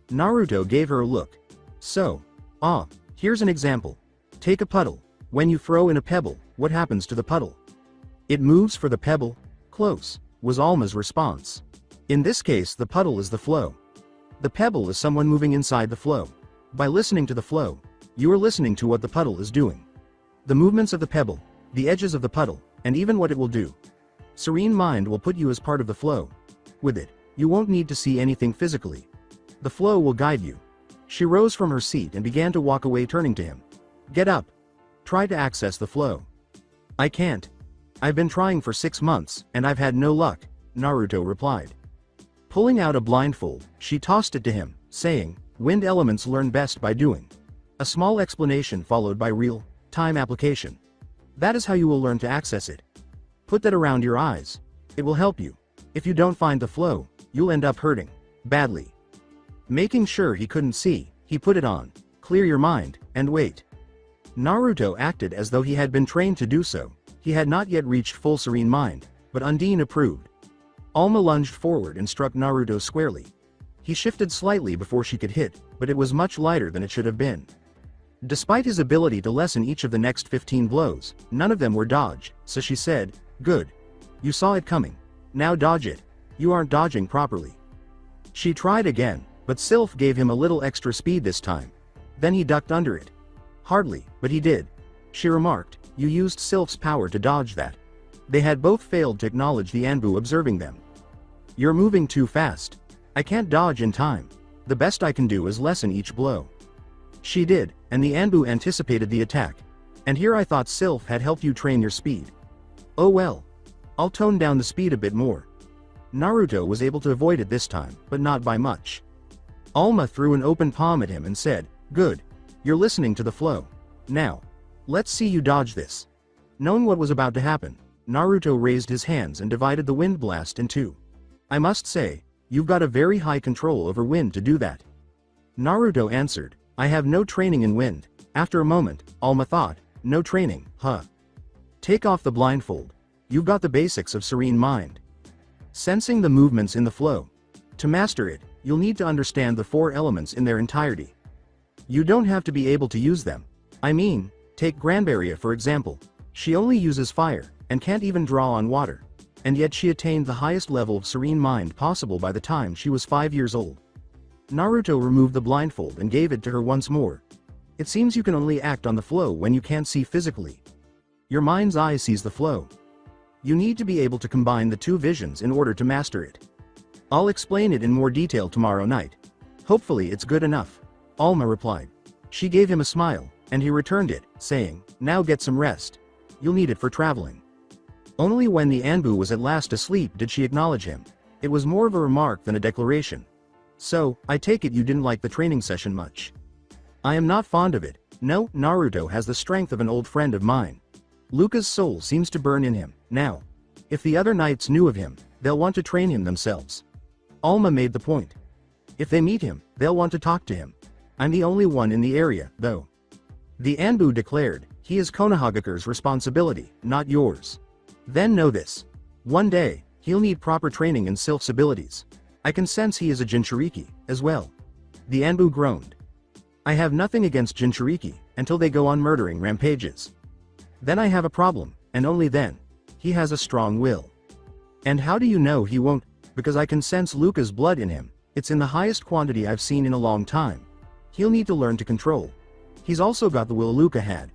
Naruto gave her a look. So, here's an example. Take a puddle. When you throw in a pebble, what happens to the puddle? It moves for the pebble. Close, was Alma's response. In this case, the puddle is the flow. The pebble is someone moving inside the flow. By listening to the flow, you are listening to what the puddle is doing. The movements of the pebble, the edges of the puddle, and even what it will do. Serene mind will put you as part of the flow. With it, you won't need to see anything physically. The flow will guide you. She rose from her seat and began to walk away, turning to him. Get up. Try to access the flow. I can't. I've been trying for 6 months, and I've had no luck, Naruto replied. Pulling out a blindfold, she tossed it to him, saying, wind elements learn best by doing. A small explanation followed by real-time application. That is how you will learn to access it. Put that around your eyes. It will help you. If you don't find the flow, you'll end up hurting badly. Making sure he couldn't see, he put it on. Clear your mind, and wait. Naruto acted as though he had been trained to do so. He had not yet reached full serene mind, but Undine approved. Alma lunged forward and struck Naruto squarely. He shifted slightly before she could hit, but it was much lighter than it should have been. Despite his ability to lessen each of the next 15 blows, none of them were dodged, so she said, good. You saw it coming. Now dodge it. You aren't dodging properly. She tried again, but Sylph gave him a little extra speed this time. Then he ducked under it. Hardly, but he did. She remarked, you used Sylph's power to dodge that. They had both failed to acknowledge the Anbu observing them. You're moving too fast. I can't dodge in time. The best I can do is lessen each blow. She did, and the Anbu anticipated the attack. And here I thought Sylph had helped you train your speed. Oh well. I'll tone down the speed a bit more. Naruto was able to avoid it this time, but not by much. Alma threw an open palm at him and said, "Good. You're listening to the flow. Now, let's see you dodge this." Knowing what was about to happen, Naruto raised his hands and divided the wind blast in two. "I must say, you've got a very high control over wind to do that." Naruto answered, "I have no training in wind." After a moment, Alma thought, "No training, huh? Take off the blindfold. You've got the basics of serene mind. Sensing the movements in the flow. To master it, you'll need to understand the four elements in their entirety. You don't have to be able to use them. I mean, take Granberria for example. She only uses fire, and can't even draw on water. And yet she attained the highest level of serene mind possible by the time she was 5 years old." Naruto removed the blindfold and gave it to her once more. "It seems you can only act on the flow when you can't see physically. Your mind's eye sees the flow. You need to be able to combine the two visions in order to master it. I'll explain it in more detail tomorrow night. Hopefully it's good enough," Alma replied. She gave him a smile, and he returned it, saying, "Now get some rest. You'll need it for traveling." Only when the Anbu was at last asleep did she acknowledge him. It was more of a remark than a declaration. "So, I take it you didn't like the training session much." "I am not fond of it. No, Naruto has the strength of an old friend of mine. Luca's soul seems to burn in him. Now, if the other knights knew of him, they'll want to train him themselves." Alma made the point. "If they meet him, they'll want to talk to him. I'm the only one in the area, though." The Anbu declared, "He is Konohagakure's responsibility, not yours. Then know this. One day, he'll need proper training in Sylph's abilities. I can sense he is a Jinchuriki, as well." The Anbu groaned. "I have nothing against Jinchuriki, until they go on murdering rampages. Then I have a problem, and only then. He has a strong will." "And how do you know he won't?" "Because I can sense Luca's blood in him. It's in the highest quantity I've seen in a long time. He'll need to learn to control. He's also got the will Luca had.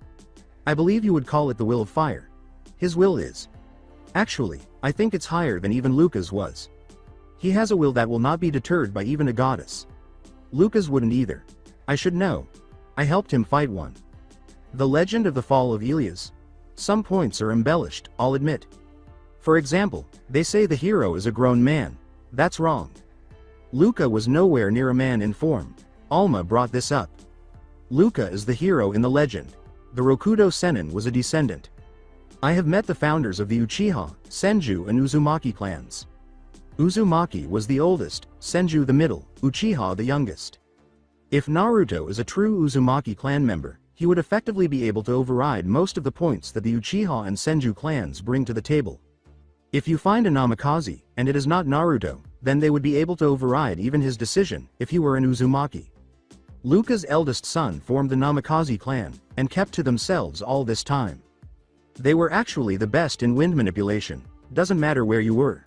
I believe you would call it the will of fire. His will is. Actually, I think it's higher than even Luca's was. He has a will that will not be deterred by even a goddess. Luca's wouldn't either. I should know. I helped him fight one." The legend of the fall of Ilias. Some points are embellished, I'll admit. For example, they say the hero is a grown man. That's wrong. Luca was nowhere near a man in form. Alma brought this up. Luca is the hero in the legend. The Rokudo Sennin was a descendant. I have met the founders of the Uchiha, Senju and Uzumaki clans. Uzumaki was the oldest, Senju the middle, Uchiha the youngest. If Naruto is a true Uzumaki clan member, he would effectively be able to override most of the points that the Uchiha and Senju clans bring to the table. If you find a Namikaze, and it is not Naruto, then they would be able to override even his decision, if he were an Uzumaki. Luca's eldest son formed the Namikaze clan, and kept to themselves all this time. They were actually the best in wind manipulation, doesn't matter where you were.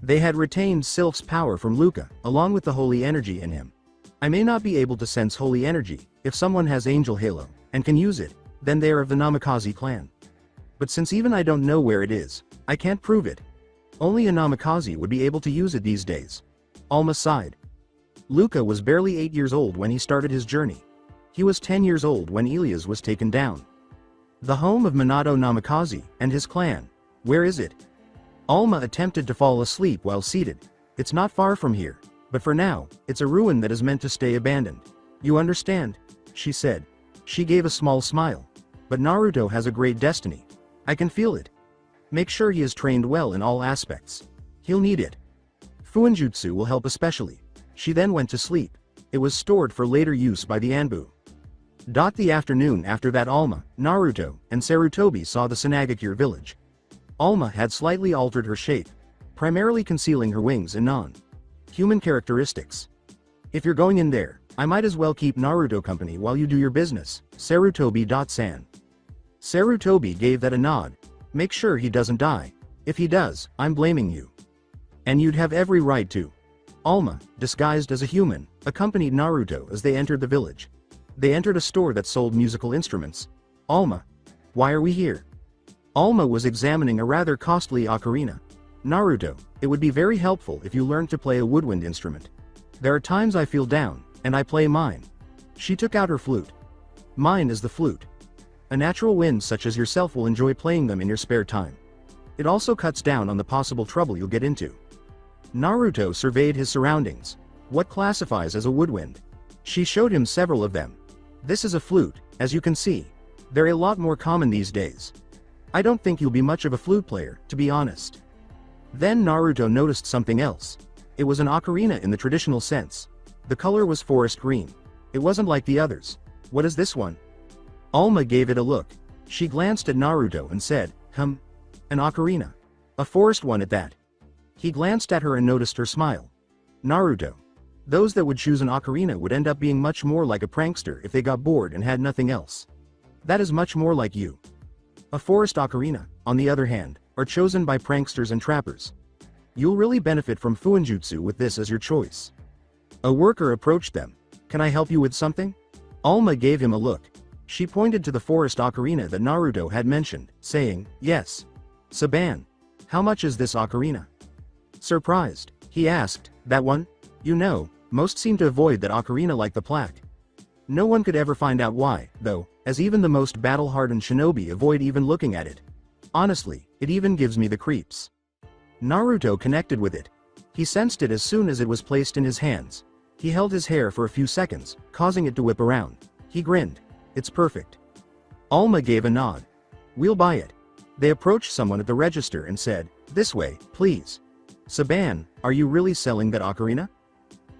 They had retained Sylph's power from Luca, along with the holy energy in him. I may not be able to sense holy energy. If someone has Angel Halo, and can use it, then they are of the Namikaze clan. But since even I don't know where it is, I can't prove it. Only a Namikaze would be able to use it these days." Alma sighed. Luca was barely 8 years old when he started his journey. He was 10 years old when Ilias was taken down. The home of Minato Namikaze, and his clan. Where is it? Alma attempted to fall asleep while seated. "It's not far from here, but for now, it's a ruin that is meant to stay abandoned. You understand?" she said. She gave a small smile. "But Naruto has a great destiny. I can feel it. Make sure he is trained well in all aspects. He'll need it. Fuinjutsu will help especially." She then went to sleep. It was stored for later use by the Anbu. The afternoon after that, Alma, Naruto, and Sarutobi saw the Sanagakure village. Alma had slightly altered her shape, primarily concealing her wings and non-human characteristics. "If you're going in there, I might as well keep Naruto company while you do your business," Sarutobi-san. Sarutobi gave that a nod. "Make sure he doesn't die. If he does, I'm blaming you. And you'd have every right to." Alma, disguised as a human, accompanied Naruto as they entered the village. They entered a store that sold musical instruments. "Alma, why are we here?" Alma was examining a rather costly ocarina. "Naruto, it would be very helpful if you learned to play a woodwind instrument. There are times I feel down, and I play mine." She took out her flute. "Mine is the flute. A natural wind such as yourself will enjoy playing them in your spare time. It also cuts down on the possible trouble you'll get into." Naruto surveyed his surroundings. What classifies as a woodwind? She showed him several of them. This is a flute, as you can see. They're a lot more common these days. I don't think you'll be much of a flute player, to be honest. Then Naruto noticed something else. It was an ocarina in the traditional sense. The color was forest green. It wasn't like the others. What is this one? Alma gave it a look. She glanced at Naruto and said, an ocarina. A forest one at that. He glanced at her and noticed her smile. Naruto. Those that would choose an ocarina would end up being much more like a prankster if they got bored and had nothing else. That is much more like you. A forest ocarina, on the other hand, are chosen by pranksters and trappers. You'll really benefit from Fuinjutsu with this as your choice. A worker approached them. Can I help you with something? Alma gave him a look. She pointed to the forest ocarina that Naruto had mentioned, saying, yes. Saban. How much is this ocarina? Surprised, he asked, that one? You know, most seem to avoid that ocarina like the plaque. No one could ever find out why, though, as even the most battle-hardened shinobi avoid even looking at it. Honestly, it even gives me the creeps. Naruto connected with it. He sensed it as soon as it was placed in his hands. He held his hair for a few seconds, causing it to whip around. He grinned. It's perfect. Alma gave a nod. We'll buy it. They approached someone at the register and said, this way, please. Saban, are you really selling that ocarina?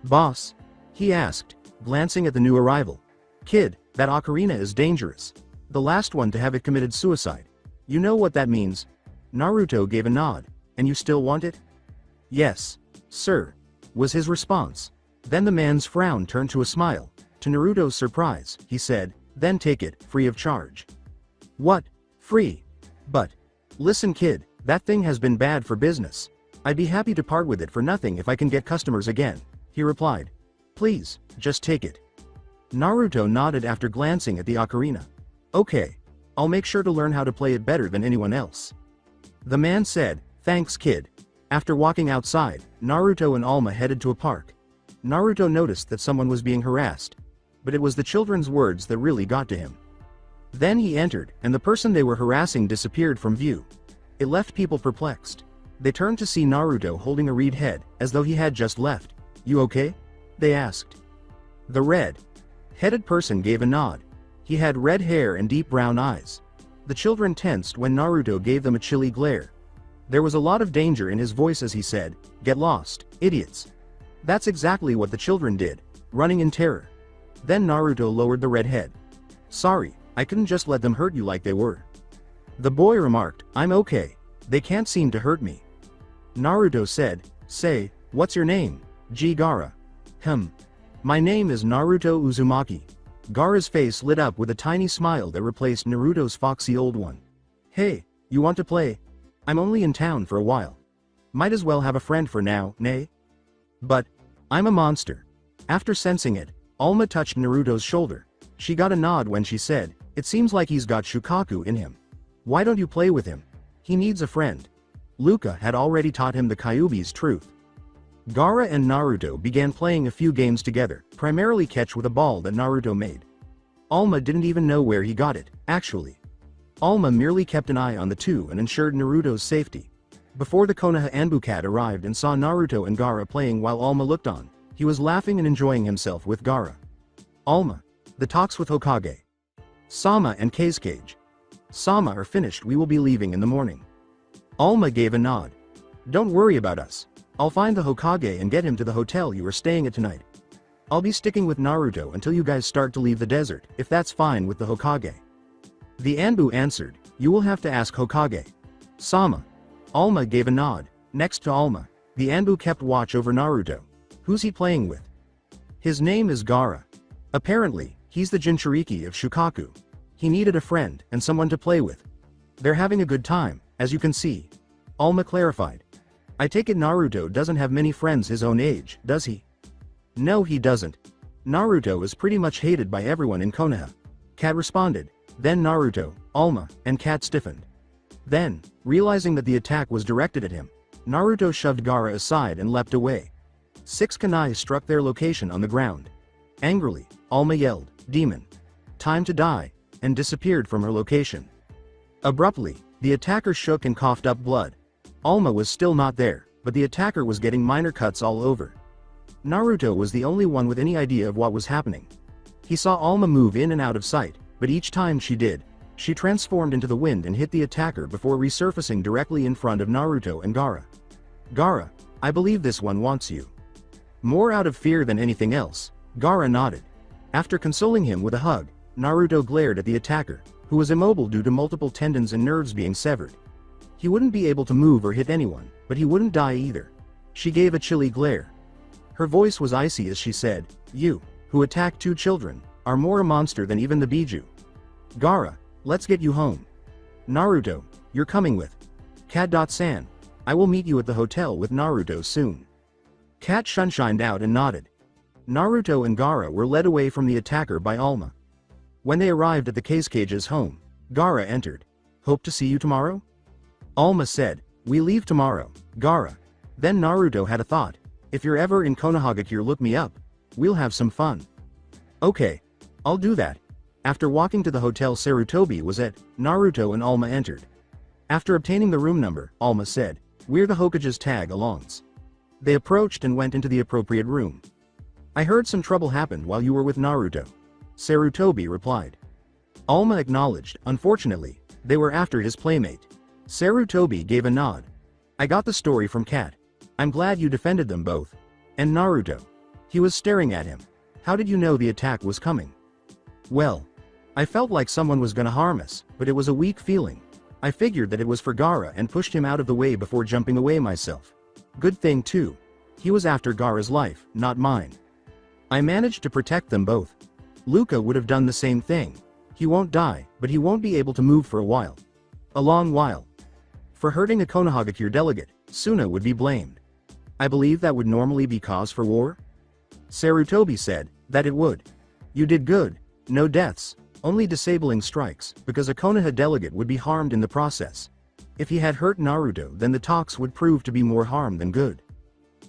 Boss? He asked, glancing at the new arrival. Kid, that ocarina is dangerous. The last one to have it committed suicide. You know what that means? Naruto gave a nod. And you still want it? Yes, sir, was his response. Then the man's frown turned to a smile. To Naruto's surprise, he said, then take it, free of charge. What? Free? But, listen kid, that thing has been bad for business. I'd be happy to part with it for nothing if I can get customers again, he replied. Please, just take it. Naruto nodded after glancing at the ocarina. Okay, I'll make sure to learn how to play it better than anyone else. The man said, thanks kid. After walking outside, Naruto and Alma headed to a park. Naruto noticed that someone was being harassed. But it was the children's words that really got to him. Then he entered, and the person they were harassing disappeared from view. It left people perplexed. They turned to see Naruto holding a reed head, as though he had just left. You okay? They asked. The red-headed person gave a nod. He had red hair and deep brown eyes. The children tensed when Naruto gave them a chilly glare. There was a lot of danger in his voice as he said, get lost, idiots. That's exactly what the children did, running in terror. Then Naruto lowered the red head. Sorry, I couldn't just let them hurt you like they were. The boy remarked, I'm okay. They can't seem to hurt me. Naruto said, say, what's your name? Gaara. My name is Naruto Uzumaki. Gaara's face lit up with a tiny smile that replaced Naruto's foxy old one. Hey, you want to play? I'm only in town for a while. Might as well have a friend for now, nay? But, I'm a monster. After sensing it, Alma touched Naruto's shoulder. She got a nod when she said, it seems like he's got Shukaku in him. Why don't you play with him? He needs a friend. Luca had already taught him the Kyuubi's truth. Gaara and Naruto began playing a few games together, primarily catch with a ball that Naruto made. Alma didn't even know where he got it, actually. Alma merely kept an eye on the two and ensured Naruto's safety. Before the Konoha Anbu-cat arrived and saw Naruto and Gaara playing while Alma looked on, he was laughing and enjoying himself with Gaara. Alma. The talks with Hokage. Sama and Kei's cage. Sama are finished, we will be leaving in the morning. Alma gave a nod. Don't worry about us. I'll find the Hokage and get him to the hotel you are staying at tonight. I'll be sticking with Naruto until you guys start to leave the desert, if that's fine with the Hokage. The Anbu answered, you will have to ask Hokage. Sama. Alma gave a nod. Next to Alma, the Anbu kept watch over Naruto. Who's he playing with? His name is Gaara. Apparently, he's the Jinchuriki of Shukaku. He needed a friend and someone to play with. They're having a good time, as you can see. Alma clarified. I take it Naruto doesn't have many friends his own age, does he? No, he doesn't. Naruto is pretty much hated by everyone in Konoha. Kat responded. Then Naruto, Alma, and Kat stiffened. Then, realizing that the attack was directed at him, Naruto shoved Gaara aside and leapt away. 6 kunai struck their location on the ground. Angrily, Alma yelled, Demon! Time to die, and disappeared from her location. Abruptly, the attacker shook and coughed up blood. Alma was still not there, but the attacker was getting minor cuts all over. Naruto was the only one with any idea of what was happening. He saw Alma move in and out of sight, but each time she did, she transformed into the wind and hit the attacker before resurfacing directly in front of Naruto and Gaara. Gaara, I believe this one wants you. More out of fear than anything else, Gaara nodded. After consoling him with a hug, Naruto glared at the attacker, who was immobile due to multiple tendons and nerves being severed. He wouldn't be able to move or hit anyone, but he wouldn't die either. She gave a chilly glare. Her voice was icy as she said, "You, who attacked 2 children, are more a monster than even the Biju. Gaara, let's get you home. Naruto, you're coming with Cat.san. I will meet you at the hotel with Naruto soon." Cat sunshined out and nodded. Naruto and Gaara were led away from the attacker by Alma. When they arrived at the Cage's home, Gaara entered. "Hope to see you tomorrow?" Alma said, "We leave tomorrow, Gaara." Then Naruto had a thought. "If you're ever in Konohagakure, look me up. We'll have some fun." "Okay. I'll do that." After walking to the hotel Sarutobi was at, Naruto and Alma entered. After obtaining the room number, Alma said, "We're the Hokage's tag-alongs." They approached and went into the appropriate room. "I heard some trouble happened while you were with Naruto," Sarutobi replied. Alma acknowledged. Unfortunately, they were after his playmate. Sarutobi gave a nod. "I got the story from Cat. I'm glad you defended them both. And Naruto." He was staring at him. "How did you know the attack was coming?" "Well, I felt like someone was gonna harm us, but it was a weak feeling. I figured that it was for Gaara and pushed him out of the way before jumping away myself. Good thing too. He was after Gaara's life, not mine. I managed to protect them both. Luca would have done the same thing. He won't die, but he won't be able to move for a while. A long while. For hurting a Konohagakure delegate, Suna would be blamed. I believe that would normally be cause for war?" Sarutobi said, "That it would. You did good. No deaths, only disabling strikes, because a Konoha delegate would be harmed in the process. If he had hurt Naruto, then the talks would prove to be more harm than good."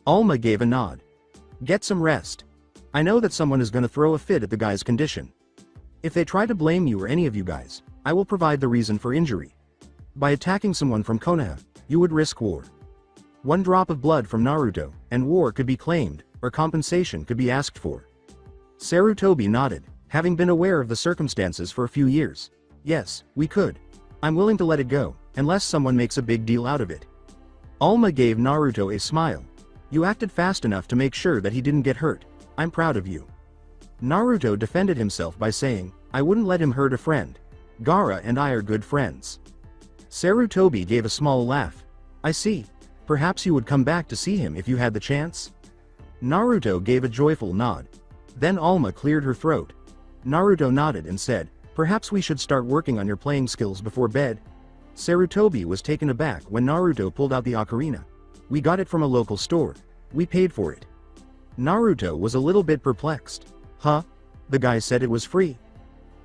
Alma gave a nod. "Get some rest. I know that someone is gonna throw a fit at the guy's condition. If they try to blame you or any of you guys, I will provide the reason for injury. By attacking someone from Konoha, you would risk war. 1 drop of blood from Naruto, and war could be claimed, or compensation could be asked for." Sarutobi nodded, having been aware of the circumstances for a few years. "Yes, we could. I'm willing to let it go, unless someone makes a big deal out of it." Alma gave Naruto a smile. "You acted fast enough to make sure that he didn't get hurt. I'm proud of you." Naruto defended himself by saying, "I wouldn't let him hurt a friend. Gaara and I are good friends." Sarutobi gave a small laugh. "I see. Perhaps you would come back to see him if you had the chance?" Naruto gave a joyful nod. Then Alma cleared her throat. Naruto nodded and said, "Perhaps we should start working on your playing skills before bed." Sarutobi was taken aback when Naruto pulled out the ocarina. "We got it from a local store. We paid for it." Naruto was a little bit perplexed. "Huh? The guy said it was free."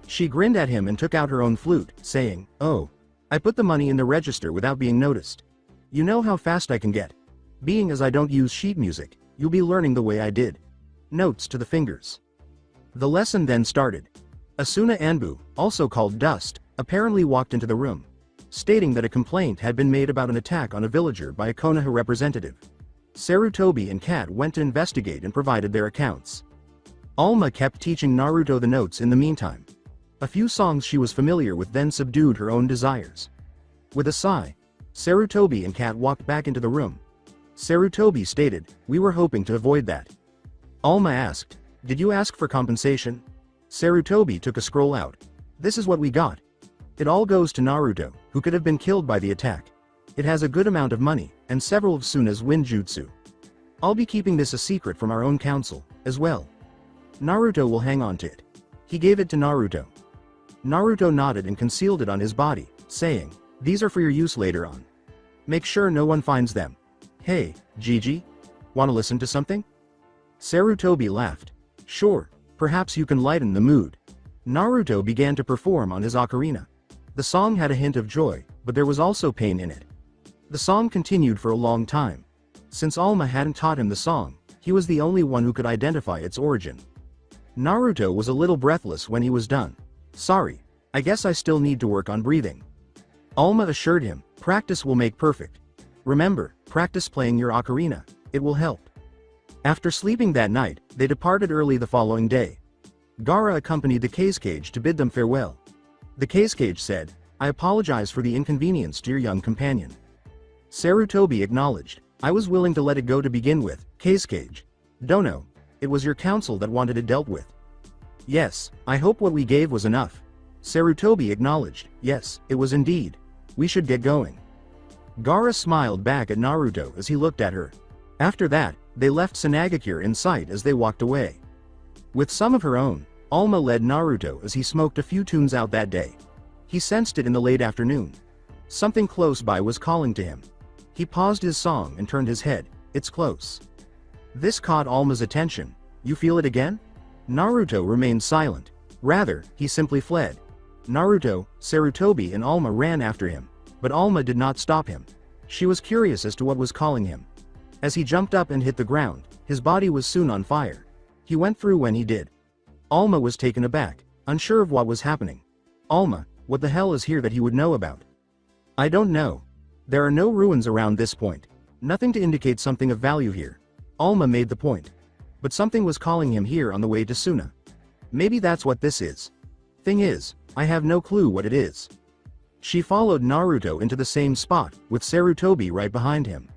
She grinned at him and took out her own flute, saying, "Oh. I put the money in the register without being noticed. You know how fast I can get. Being as I don't use sheet music, you'll be learning the way I did. Notes to the fingers." The lesson then started. Asuna Anbu, also called Dust, apparently walked into the room, stating that a complaint had been made about an attack on a villager by a Konoha representative. Sarutobi and Cat went to investigate and provided their accounts. Alma kept teaching Naruto the notes in the meantime. A few songs she was familiar with then subdued her own desires. With a sigh, Sarutobi and Cat walked back into the room. Sarutobi stated, "We were hoping to avoid that." Alma asked, "Did you ask for compensation?" Sarutobi took a scroll out. "This is what we got. It all goes to Naruto, who could have been killed by the attack. It has a good amount of money, and several of Suna's winjutsu. I'll be keeping this a secret from our own council, as well. Naruto will hang on to it." He gave it to Naruto. Naruto nodded and concealed it on his body, saying, "These are for your use later on. Make sure no one finds them. Hey, Gigi? Wanna listen to something?" Sarutobi laughed. "Sure, perhaps you can lighten the mood." Naruto began to perform on his ocarina. The song had a hint of joy, but there was also pain in it. The song continued for a long time. Since Alma hadn't taught him the song, he was the only one who could identify its origin. Naruto was a little breathless when he was done. "Sorry, I guess I still need to work on breathing." Alma assured him, "Practice will make perfect. Remember, practice playing your ocarina, it will help." After sleeping that night, they departed early the following day. Gaara accompanied the Kazekage to bid them farewell. The Kazekage said, "I apologize for the inconvenience to your young companion." Sarutobi acknowledged, "I was willing to let it go to begin with, Kazekage. Dono. It was your council that wanted it dealt with." "Yes, I hope what we gave was enough." Sarutobi acknowledged, "Yes, it was indeed. We should get going." Gaara smiled back at Naruto as he looked at her. After that, they left Sanagakure in sight as they walked away. With some of her own, Alma led Naruto as he smoked a few tunes out that day. He sensed it in the late afternoon. Something close by was calling to him. He paused his song and turned his head. "It's close." This caught Alma's attention. "You feel it again?" Naruto remained silent. Rather, he simply fled. Naruto, Sarutobi and Alma ran after him, but Alma did not stop him. She was curious as to what was calling him. As he jumped up and hit the ground, his body was soon on fire. He went through when he did. Alma was taken aback, unsure of what was happening. "Alma, what the hell is here that he would know about?" "I don't know. There are no ruins around this point. Nothing to indicate something of value here." Alma made the point. But something was calling him here on the way to Suna. "Maybe that's what this is. Thing is, I have no clue what it is." She followed Naruto into the same spot, with Sarutobi right behind him.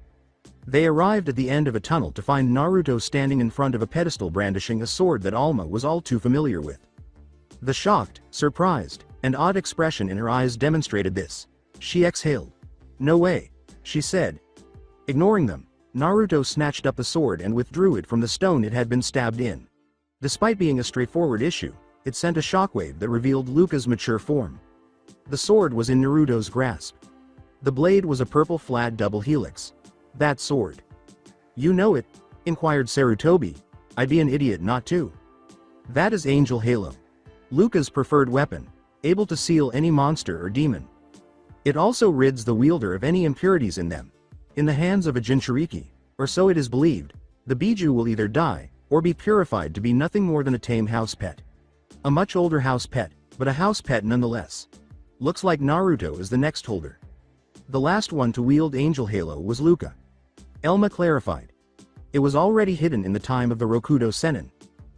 They arrived at the end of a tunnel to find Naruto standing in front of a pedestal brandishing a sword that Alma was all too familiar with. The shocked, surprised, and odd expression in her eyes demonstrated this. She exhaled. "No way," she said. Ignoring them, Naruto snatched up the sword and withdrew it from the stone it had been stabbed in. Despite being a straightforward issue, it sent a shockwave that revealed Luca's mature form. The sword was in Naruto's grasp. The blade was a purple flat double helix. "That sword. You know it?" inquired Sarutobi. "I'd be an idiot not to." "That is Angel Halo. Luca's preferred weapon, able to seal any monster or demon. It also rids the wielder of any impurities in them. In the hands of a Jinchuriki, or so it is believed, the Biju will either die, or be purified to be nothing more than a tame house pet. A much older house pet, but a house pet nonetheless. Looks like Naruto is the next holder. The last one to wield Angel Halo was Luca." Elma clarified. "It was already hidden in the time of the Rokudo Sennin.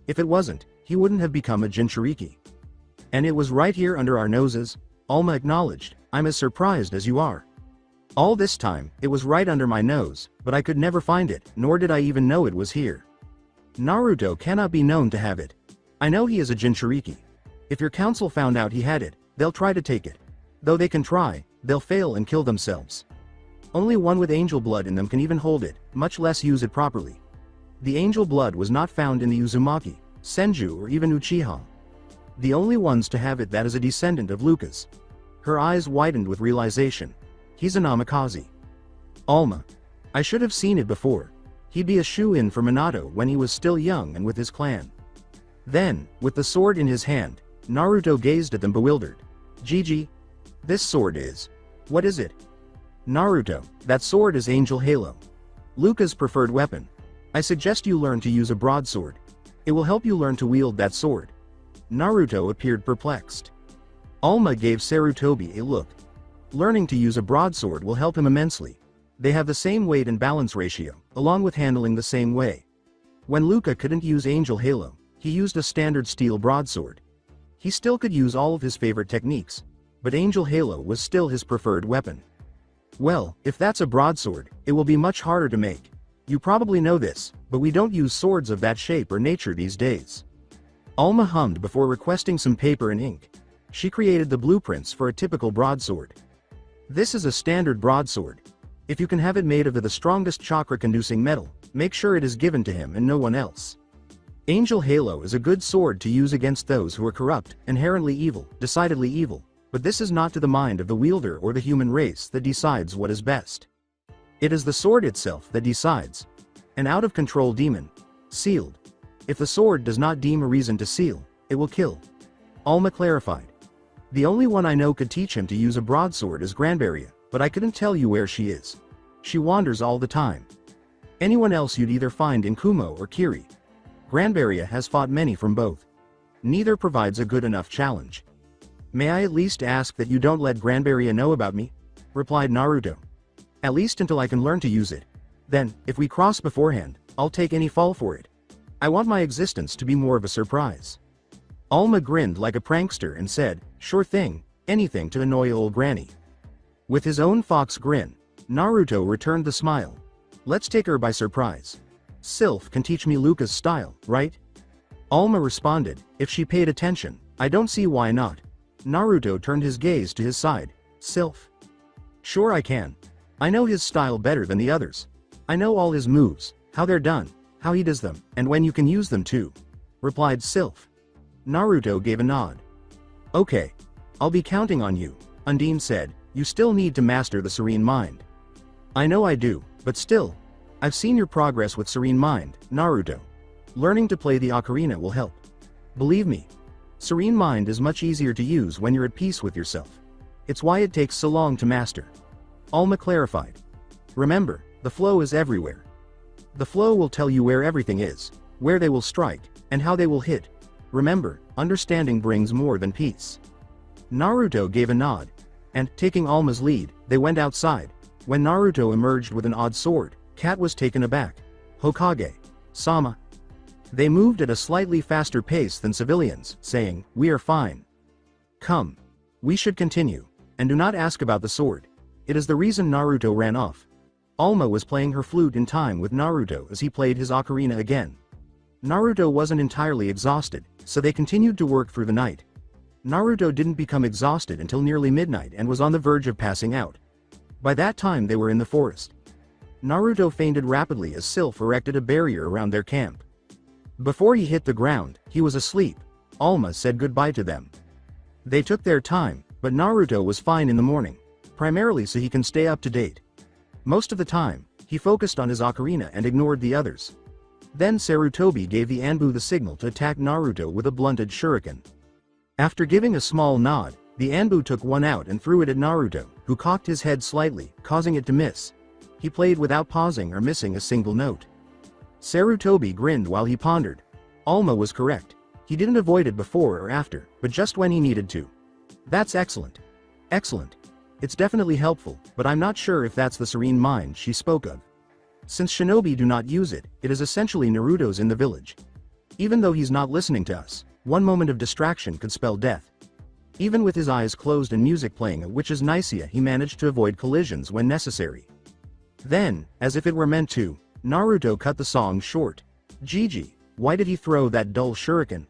If it wasn't, he wouldn't have become a Jinchuriki." "And it was right here under our noses," Alma acknowledged. "I'm as surprised as you are. All this time, it was right under my nose, but I could never find it, nor did I even know it was here. Naruto cannot be known to have it. I know he is a Jinchuriki. If your council found out he had it, they'll try to take it. Though they can try, they'll fail and kill themselves. Only one with angel blood in them can even hold it, much less use it properly. The angel blood was not found in the Uzumaki, Senju or even Uchiha. The only ones to have it that is a descendant of Luca's." Her eyes widened with realization. "He's a Namikaze." "Alma. I should have seen it before. He'd be a shoe-in for Minato when he was still young and with his clan." Then, with the sword in his hand, Naruto gazed at them bewildered. "Gigi. This sword is. What is it?" "Naruto, that sword is Angel Halo. Luca's preferred weapon. I suggest you learn to use a broadsword. It will help you learn to wield that sword." Naruto appeared perplexed. Alma gave Sarutobi a look. Learning to use a broadsword will help him immensely. They have the same weight and balance ratio, along with handling the same way. When Luca couldn't use Angel Halo, he used a standard steel broadsword. He still could use all of his favorite techniques, but Angel Halo was still his preferred weapon. "Well, if that's a broadsword, it will be much harder to make. You probably know this, but we don't use swords of that shape or nature these days." Alma hummed before requesting some paper and ink. She created the blueprints for a typical broadsword. "This is a standard broadsword. If you can have it made of the strongest chakra-conducing metal, make sure it is given to him and no one else. Angel Halo is a good sword to use against those who are corrupt, inherently evil, decidedly evil, but this is not to the mind of the wielder or the human race that decides what is best. It is the sword itself that decides. An out-of-control demon. Sealed. If the sword does not deem a reason to seal, it will kill." Alma clarified. "The only one I know could teach him to use a broadsword is Granbaria, but I couldn't tell you where she is. She wanders all the time. Anyone else you'd either find in Kumo or Kiri. Granbaria has fought many from both. Neither provides a good enough challenge." "May I at least ask that you don't let Granbaria know about me?" replied Naruto. "At least until I can learn to use it. Then, if we cross beforehand, I'll take any fall for it. I want my existence to be more of a surprise. Alma grinned like a prankster and said, sure thing, anything to annoy old granny. With his own fox grin, Naruto returned the smile. Let's take her by surprise. Sylph can teach me Luca's style, right? Alma responded, if she paid attention, I don't see why not. Naruto turned his gaze to his side. Sylph? Sure I can. I know his style better than the others. I know all his moves, how they're done, how he does them, and when you can use them too, replied Sylph. Naruto gave a nod. Okay. I'll be counting on you, Undine said. You still need to master the Serene Mind. I know I do, but still. I've seen your progress with Serene Mind, Naruto. Learning to play the ocarina will help. Believe me. Serene Mind is much easier to use when you're at peace with yourself. It's why it takes so long to master. Alma clarified. Remember, the flow is everywhere. The flow will tell you where everything is, where they will strike, and how they will hit. Remember, understanding brings more than peace. Naruto gave a nod. And, taking Alma's lead, they went outside. When Naruto emerged with an odd sword, Kat was taken aback. Hokage. Sama. They moved at a slightly faster pace than civilians, saying, we are fine. Come. We should continue. And do not ask about the sword. It is the reason Naruto ran off. Alma was playing her flute in time with Naruto as he played his ocarina again. Naruto wasn't entirely exhausted, so they continued to work through the night. Naruto didn't become exhausted until nearly midnight and was on the verge of passing out. By that time they were in the forest. Naruto fainted rapidly as Sylph erected a barrier around their camp. Before he hit the ground, he was asleep. Alma said goodbye to them. They took their time, but Naruto was fine in the morning, primarily so he can stay up to date. Most of the time, he focused on his ocarina and ignored the others. Then Sarutobi gave the Anbu the signal to attack Naruto with a blunted shuriken. After giving a small nod, the Anbu took one out and threw it at Naruto, who cocked his head slightly, causing it to miss. He played without pausing or missing a single note. Sarutobi grinned while he pondered. Alma was correct. He didn't avoid it before or after, but just when he needed to. That's excellent. Excellent. It's definitely helpful, but I'm not sure if that's the Serene Mind she spoke of. Since shinobi do not use it, it is essentially Naruto's in the village. Even though he's not listening to us, one moment of distraction could spell death. Even with his eyes closed and music playing at Witch's Nicaea, he managed to avoid collisions when necessary. Then, as if it were meant to, Naruto cut the song short. Gigi, why did he throw that dull shuriken?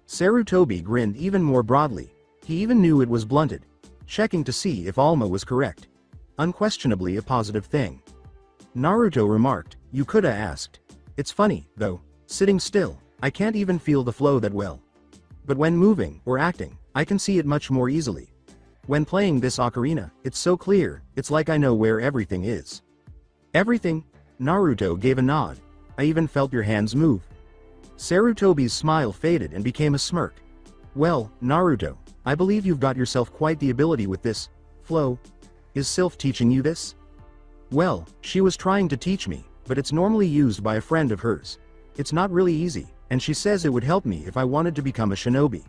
Sarutobi grinned even more broadly. He even knew it was blunted, checking to see if Alma was correct. Unquestionably a positive thing. Naruto remarked, you coulda asked. It's funny, though, sitting still, I can't even feel the flow that well. But when moving, or acting, I can see it much more easily. When playing this ocarina, it's so clear, it's like I know where everything is. Everything? Naruto gave a nod. I even felt your hands move. Sarutobi's smile faded and became a smirk. Well, Naruto, I believe you've got yourself quite the ability with this flow. Is Sylph teaching you this? Well, she was trying to teach me, but it's normally used by a friend of hers. It's not really easy, and she says it would help me if I wanted to become a shinobi.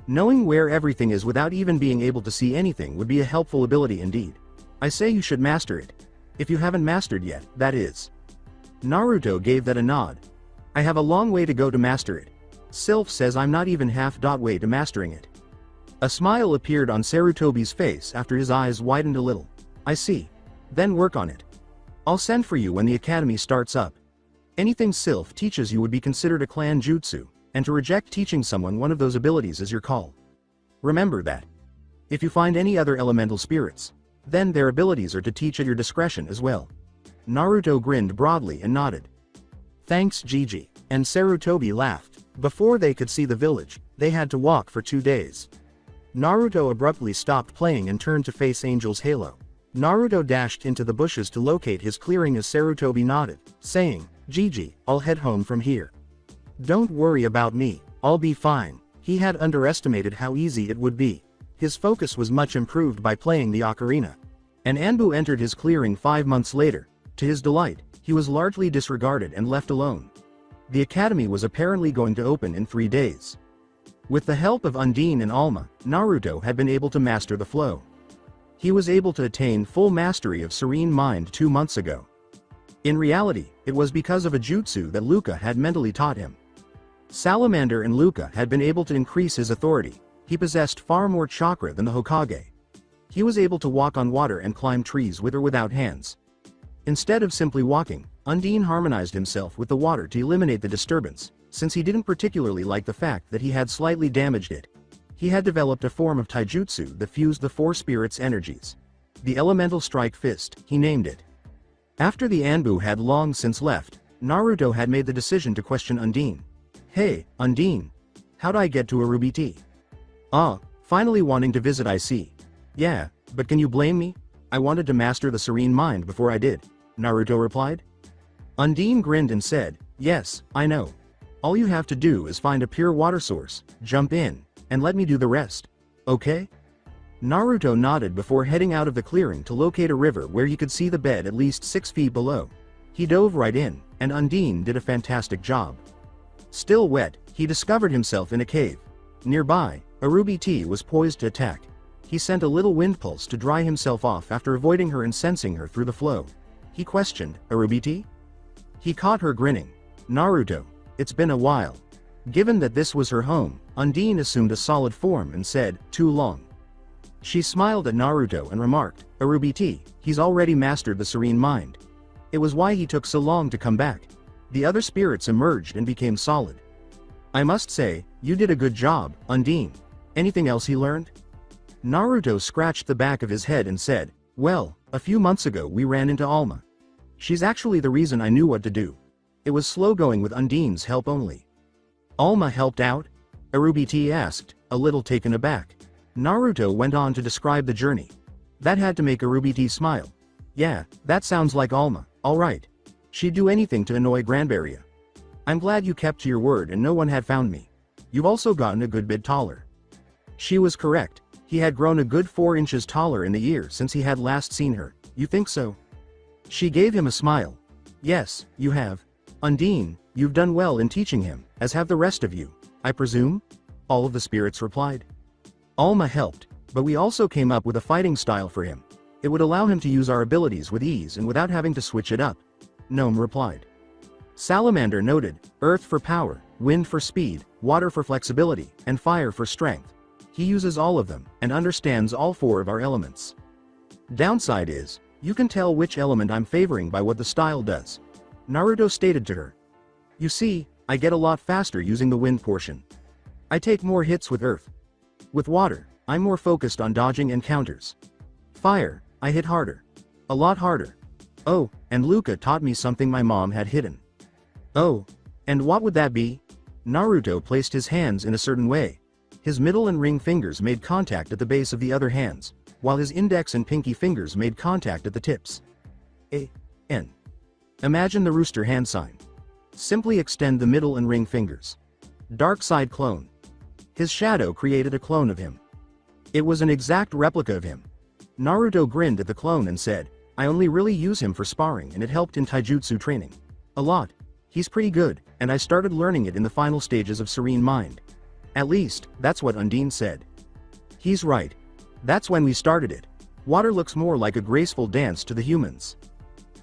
Knowing where everything is without even being able to see anything would be a helpful ability indeed. I say you should master it. If you haven't mastered yet, that is. Naruto gave that a nod. I have a long way to go to master it. Sylph says I'm not even half-way to mastering it. A smile appeared on Sarutobi's face after his eyes widened a little. I see. Then work on it. I'll send for you when the academy starts up. Anything Sylph teaches you would be considered a clan jutsu, and to reject teaching someone one of those abilities is your call. Remember that. If you find any other elemental spirits, then their abilities are to teach at your discretion as well. Naruto grinned broadly and nodded. Thanks Gigi, and Sarutobi laughed. Before they could see the village, they had to walk for 2 days. Naruto abruptly stopped playing and turned to face Angel's halo. Naruto dashed into the bushes to locate his clearing as Sarutobi nodded, saying, Gigi, I'll head home from here. Don't worry about me, I'll be fine. He had underestimated how easy it would be. His focus was much improved by playing the ocarina. An Anbu entered his clearing 5 months later. To his delight, he was largely disregarded and left alone. The academy was apparently going to open in 3 days. With the help of Undine and Alma, Naruto had been able to master the flow. He was able to attain full mastery of Serene Mind 2 months ago. In reality, it was because of a jutsu that Luca had mentally taught him. Salamander and Luca had been able to increase his authority. He possessed far more chakra than the Hokage. He was able to walk on water and climb trees with or without hands. Instead of simply walking, Undine harmonized himself with the water to eliminate the disturbance, since he didn't particularly like the fact that he had slightly damaged it. He had developed a form of taijutsu that fused the four spirits' energies. The Elemental Strike Fist, he named it. After the Anbu had long since left, Naruto had made the decision to question Undine. "Hey, Undine. How'd I get to a Ruby Tea?" "Ah, finally wanting to visit I see. Yeah, but can you blame me? I wanted to master the Serene Mind before I did," Naruto replied. Undine grinned and said, "Yes, I know. All you have to do is find a pure water source, jump in, and let me do the rest. Okay?" Naruto nodded before heading out of the clearing to locate a river where he could see the bed at least 6 feet below. He dove right in, and Undine did a fantastic job. Still wet, he discovered himself in a cave. Nearby, a Ruby Tea was poised to attack. He sent a little wind pulse to dry himself off after avoiding her and sensing her through the flow. He questioned, "A Ruby Tea?" He caught her grinning. "Naruto, it's been a while." Given that this was her home, Undine assumed a solid form and said, "Too long." She smiled at Naruto and remarked, "A Ruby Tea, he's already mastered the Serene Mind. It was why he took so long to come back." The other spirits emerged and became solid. "I must say, you did a good job, Undine. Anything else he learned?" Naruto scratched the back of his head and said, "Well, a few months ago we ran into Alma. She's actually the reason I knew what to do. It was slow going with Undine's help only." "Alma helped out?" Arubi T asked, a little taken aback. Naruto went on to describe the journey. That had to make Arubi T smile. "Yeah, that sounds like Alma, alright. She'd do anything to annoy Granberria. I'm glad you kept to your word and no one had found me. You've also gotten a good bit taller." She was correct. He had grown a good 4 inches taller in the year since he had last seen her. "You think so?" She gave him a smile. "Yes, you have. Undine, you've done well in teaching him, as have the rest of you, I presume?" All of the spirits replied. "Alma helped, but we also came up with a fighting style for him. It would allow him to use our abilities with ease and without having to switch it up," Gnome replied. Salamander noted, "Earth for power, wind for speed, water for flexibility, and fire for strength. He uses all of them, and understands all 4 of our elements. Downside is, you can tell which element I'm favoring by what the style does," Naruto stated to her. "You see, I get a lot faster using the wind portion. I take more hits with earth. With water, I'm more focused on dodging and counters. Fire, I hit harder. A lot harder. Oh, and Luca taught me something my mom had hidden." "Oh, and what would that be?" Naruto placed his hands in a certain way. His middle and ring fingers made contact at the base of the other hands, while his index and pinky fingers made contact at the tips. A-N. Imagine the rooster hand sign. Simply extend the middle and ring fingers. Dark side clone. His shadow created a clone of him. It was an exact replica of him. Naruto grinned at the clone and said, "I only really use him for sparring and it helped in taijutsu training. A lot. He's pretty good, and I started learning it in the final stages of Serene Mind. At least, that's what Undine said." "He's right. That's when we started it. Water looks more like a graceful dance to the humans."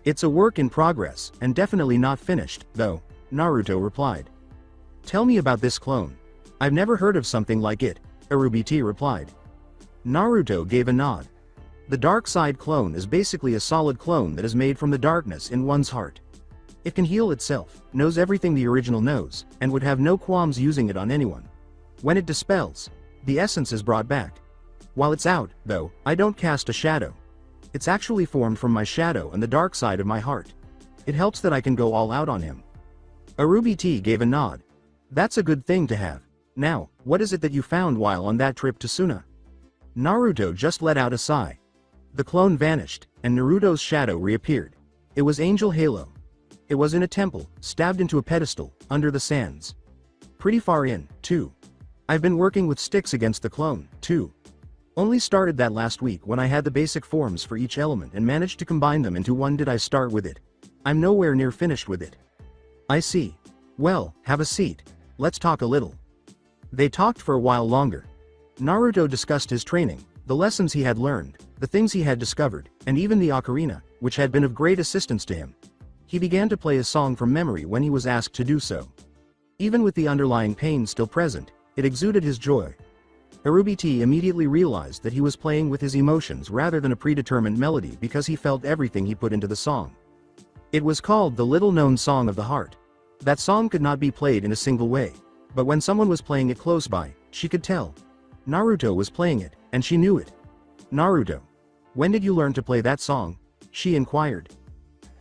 "It's a work in progress, and definitely not finished, though," Naruto replied. "Tell me about this clone. I've never heard of something like it," Arubi T replied. Naruto gave a nod. The dark side clone is basically a solid clone that is made from the darkness in one's heart. It can heal itself, knows everything the original knows, and would have no qualms using it on anyone. When it dispels, the essence is brought back. While it's out, though, I don't cast a shadow. It's actually formed from my shadow and the dark side of my heart. It helps that I can go all out on him." Arubi T gave a nod. "That's a good thing to have. Now, what is it that you found while on that trip to Suna?" Naruto just let out a sigh. The clone vanished, and Naruto's shadow reappeared. It was Angel Halo. It was in a temple, stabbed into a pedestal, under the sands. Pretty far in, too. I've been working with sticks against the clone, too. Only started that last week when I had the basic forms for each element and managed to combine them into one. Did I start with it? I'm nowhere near finished with it." "I see. Well, have a seat. Let's talk a little." They talked for a while longer. Naruto discussed his training, the lessons he had learned, the things he had discovered, and even the ocarina, which had been of great assistance to him. He began to play a song from memory when he was asked to do so. Even with the underlying pain still present, it exuded his joy. Arubiti immediately realized that he was playing with his emotions rather than a predetermined melody because he felt everything he put into the song. It was called the little-known Song of the Heart. That song could not be played in a single way, but when someone was playing it close by, she could tell. Naruto was playing it, and she knew it. "Naruto, when did you learn to play that song?" she inquired.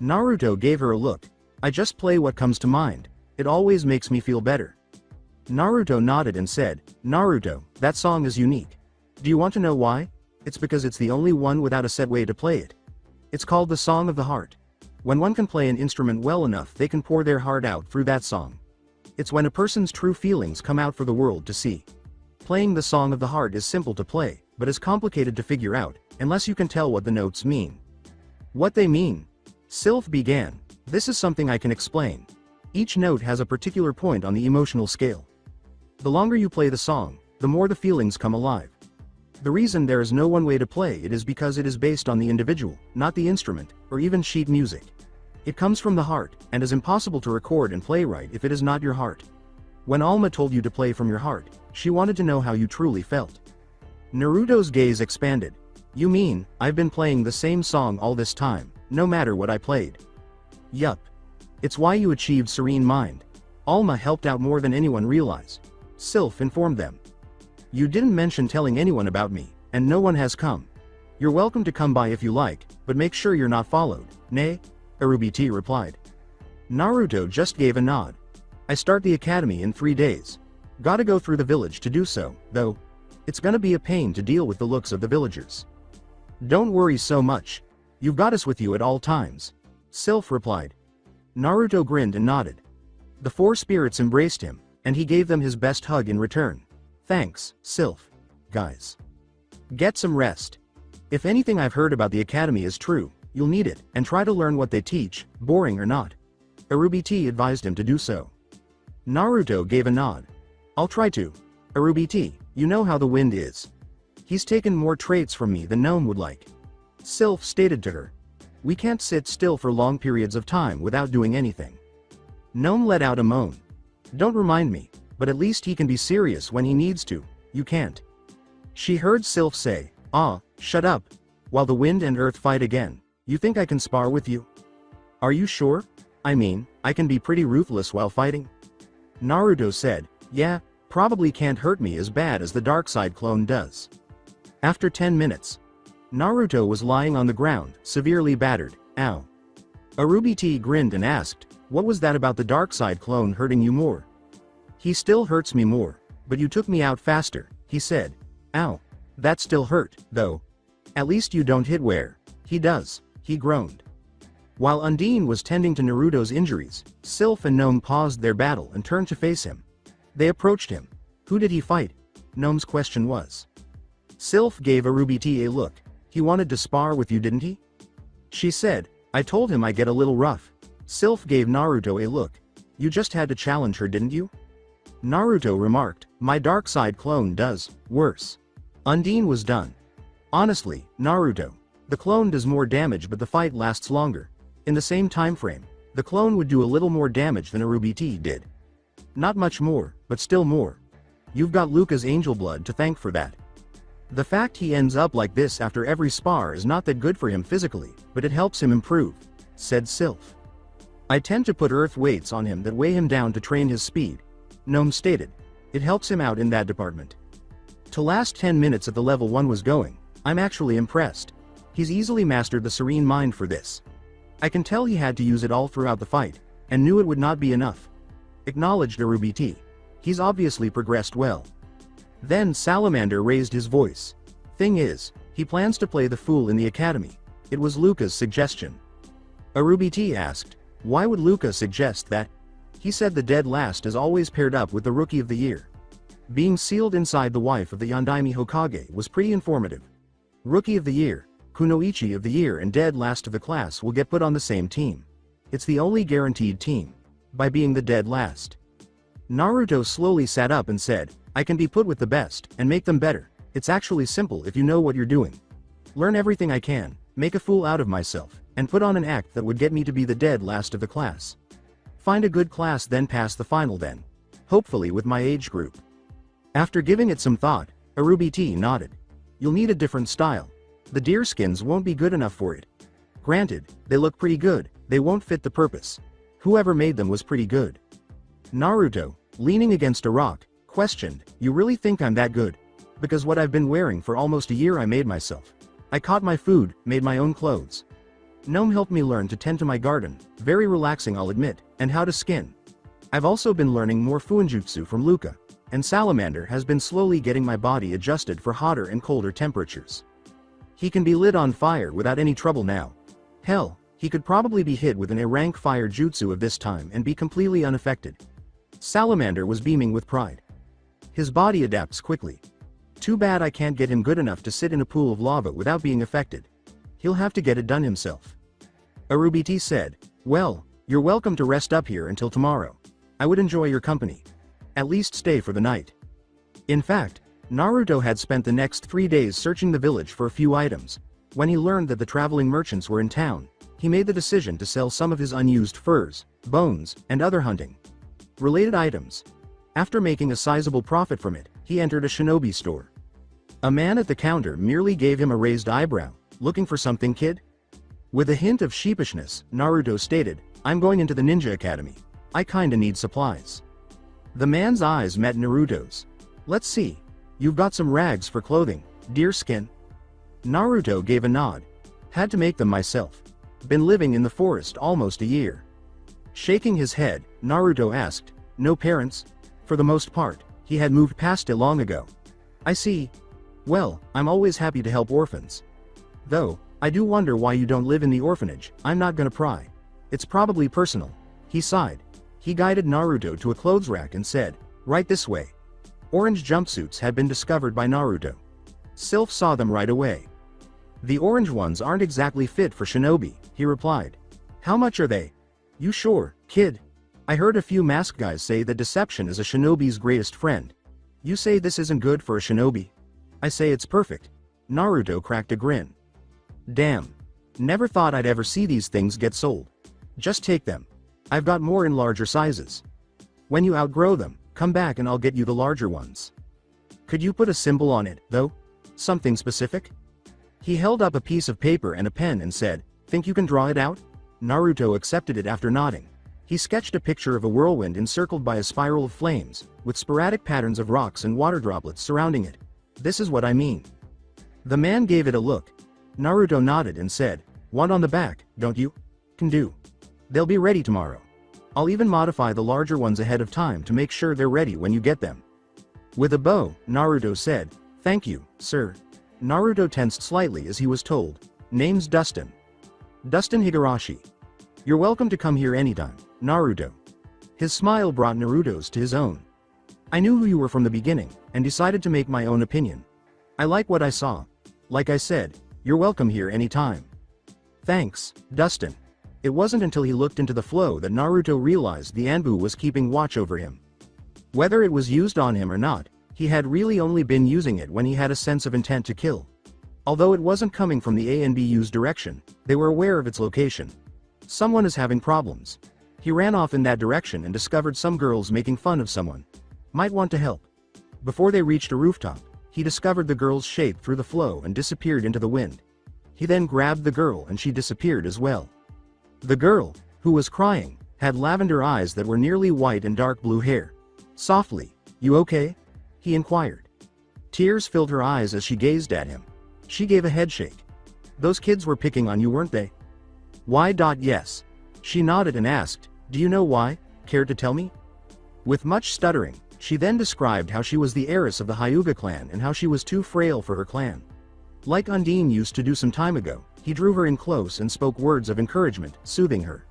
Naruto gave her a look. "I just play what comes to mind. It always makes me feel better." Naruto nodded and said, "Naruto, that song is unique. Do you want to know why? It's because it's the only one without a set way to play it. It's called the Song of the Heart. When one can play an instrument well enough, they can pour their heart out through that song. It's when a person's true feelings come out for the world to see. Playing the Song of the Heart is simple to play, but is complicated to figure out, unless you can tell what the notes mean." "What they mean?" Sylph began. "This is something I can explain. Each note has a particular point on the emotional scale. The longer you play the song, the more the feelings come alive. The reason there is no one way to play it is because it is based on the individual, not the instrument, or even sheet music. It comes from the heart, and is impossible to record and play right if it is not your heart. When Alma told you to play from your heart, she wanted to know how you truly felt." Naruto's gaze expanded. "You mean, I've been playing the same song all this time, no matter what I played?" "Yup. It's why you achieved serene mind. Alma helped out more than anyone realized," Sylph informed them. "You didn't mention telling anyone about me, and no one has come. You're welcome to come by if you like, but make sure you're not followed." "Nay," Arubiti replied. Naruto just gave a nod. "I start the academy in 3 days. Gotta go through the village to do so, though. It's gonna be a pain to deal with the looks of the villagers." "Don't worry so much. You've got us with you at all times," Sylph replied. Naruto grinned and nodded. The 4 spirits embraced him, and he gave them his best hug in return. "Thanks, Sylph. Guys, get some rest. If anything I've heard about the academy is true, you'll need it, and try to learn what they teach, boring or not." Arubiti advised him to do so. Naruto gave a nod. "I'll try to. Arubiti, you know how the wind is. He's taken more traits from me than Gnome would like," Sylph stated to her. "We can't sit still for long periods of time without doing anything." Gnome let out a moan. "Don't remind me, but at least he can be serious when he needs to. You can't." She heard Sylph say, "Ah, shut up. While the wind and earth fight again, you think I can spar with you? Are you sure? I mean, I can be pretty ruthless while fighting." Naruto said, "Yeah, probably can't hurt me as bad as the dark side clone does." After 10 minutes, Naruto was lying on the ground, severely battered. "Ow." Arubiti grinned and asked, "What was that about the dark side clone hurting you more?" "He still hurts me more, but you took me out faster," he said. "Ow. That still hurt, though. At least you don't hit where he does," he groaned. While Undine was tending to Naruto's injuries, Sylph and Gnome paused their battle and turned to face him. They approached him. "Who did he fight?" Gnome's question was. Sylph gave Arubiti a look. "He wanted to spar with you, didn't he?" She said, "I told him I get a little rough." Sylph gave Naruto a look. "You just had to challenge her, didn't you?" Naruto remarked, "My dark side clone does worse." Undine was done. "Honestly, Naruto, the clone does more damage but the fight lasts longer. In the same time frame, the clone would do a little more damage than Arubiti did. Not much more, but still more. You've got Luca's angel blood to thank for that. The fact he ends up like this after every spar is not that good for him physically, but it helps him improve," said Sylph. "I tend to put earth weights on him that weigh him down to train his speed," Gnome stated. "It helps him out in that department. To last 10 minutes at the level 1 was going, I'm actually impressed. He's easily mastered the serene mind for this. I can tell he had to use it all throughout the fight, and knew it would not be enough," acknowledged Arubiti. "He's obviously progressed well." Then Salamander raised his voice. "Thing is, he plans to play the fool in the academy. It was Luca's suggestion." Arubiti asked, "Why would Luca suggest that?" "He said the dead last is always paired up with the rookie of the year. Being sealed inside the wife of the Yondaime Hokage was pretty informative. Rookie of the year, Kunoichi of the year and dead last of the class will get put on the same team. It's the only guaranteed team. By being the dead last." Naruto slowly sat up and said, "I can be put with the best, and make them better. It's actually simple if you know what you're doing. Learn everything I can, make a fool out of myself, and put on an act that would get me to be the dead last of the class. Find a good class, then pass the final then. Hopefully with my age group. After giving it some thought, Arubiti nodded. You'll need a different style. The deer skins won't be good enough for it. Granted, they look pretty good, they won't fit the purpose. Whoever made them was pretty good. Naruto, leaning against a rock, questioned, you really think I'm that good? Because what I've been wearing for almost a year I made myself. I caught my food, made my own clothes. Gnome helped me learn to tend to my garden, very relaxing I'll admit, and how to skin. I've also been learning more Fuinjutsu from Luca, and Salamander has been slowly getting my body adjusted for hotter and colder temperatures. He can be lit on fire without any trouble now. Hell, he could probably be hit with an A-rank fire jutsu of this time and be completely unaffected. Salamander was beaming with pride. His body adapts quickly. Too bad I can't get him good enough to sit in a pool of lava without being affected. He'll have to get it done himself. Arubiti said, well, you're welcome to rest up here until tomorrow. I would enjoy your company. At least stay for the night. In fact, Naruto had spent the next 3 days searching the village for a few items. When he learned that the traveling merchants were in town, he made the decision to sell some of his unused furs, bones, and other hunting related items. After making a sizable profit from it, he entered a shinobi store. A man at the counter merely gave him a raised eyebrow. Looking for something, kid? With a hint of sheepishness, Naruto stated, I'm going into the ninja academy. I kinda need supplies. The man's eyes met Naruto's. Let's see. You've got some rags for clothing, deer skin. Naruto gave a nod. Had to make them myself. Been living in the forest almost a year. Shaking his head, Naruto asked, no parents? For the most part, he had moved past it long ago. I see. Well, I'm always happy to help orphans. Though, I do wonder why you don't live in the orphanage. I'm not gonna pry. It's probably personal. He sighed. He guided Naruto to a clothes rack and said, right this way. Orange jumpsuits had been discovered by Naruto. Sylph saw them right away. The orange ones aren't exactly fit for shinobi, he replied. How much are they? You sure, kid? I heard a few masked guys say that deception is a shinobi's greatest friend. You say this isn't good for a shinobi? I say it's perfect. Naruto cracked a grin. Damn. Never thought I'd ever see these things get sold. Just take them. I've got more in larger sizes. When you outgrow them, come back and I'll get you the larger ones. Could you put a symbol on it, though? Something specific? He held up a piece of paper and a pen and said, think you can draw it out? Naruto accepted it after nodding. He sketched a picture of a whirlwind encircled by a spiral of flames, with sporadic patterns of rocks and water droplets surrounding it. This is what I mean. The man gave it a look. Naruto nodded and said, one on the back, don't you? Can do. They'll be ready tomorrow. I'll even modify the larger ones ahead of time to make sure they're ready when you get them. With a bow, Naruto said, thank you, sir. Naruto tensed slightly as he was told, name's Dustin. Dustin Higurashi. You're welcome to come here anytime, Naruto. His smile brought Naruto's to his own. I knew who you were from the beginning, and decided to make my own opinion. I like what I saw. Like I said, you're welcome here anytime. Thanks, Dustin. It wasn't until he looked into the flow that Naruto realized the Anbu was keeping watch over him. Whether it was used on him or not, he had really only been using it when he had a sense of intent to kill. Although it wasn't coming from the ANBU's direction, they were aware of its location. Someone is having problems. He ran off in that direction and discovered some girls making fun of someone. Might want to help. Before they reached a rooftop, he discovered the girl's shape through the flow and disappeared into the wind. He then grabbed the girl and she disappeared as well. The girl, who was crying, had lavender eyes that were nearly white and dark blue hair. Softly, you okay? He inquired. Tears filled her eyes as she gazed at him. She gave a headshake. Those kids were picking on you, weren't they? Why? Yes. She nodded and asked, do you know why? Care to tell me? With much stuttering, she then described how she was the heiress of the Hyuga clan and how she was too frail for her clan. Like Undine used to do some time ago, he drew her in close and spoke words of encouragement, soothing her.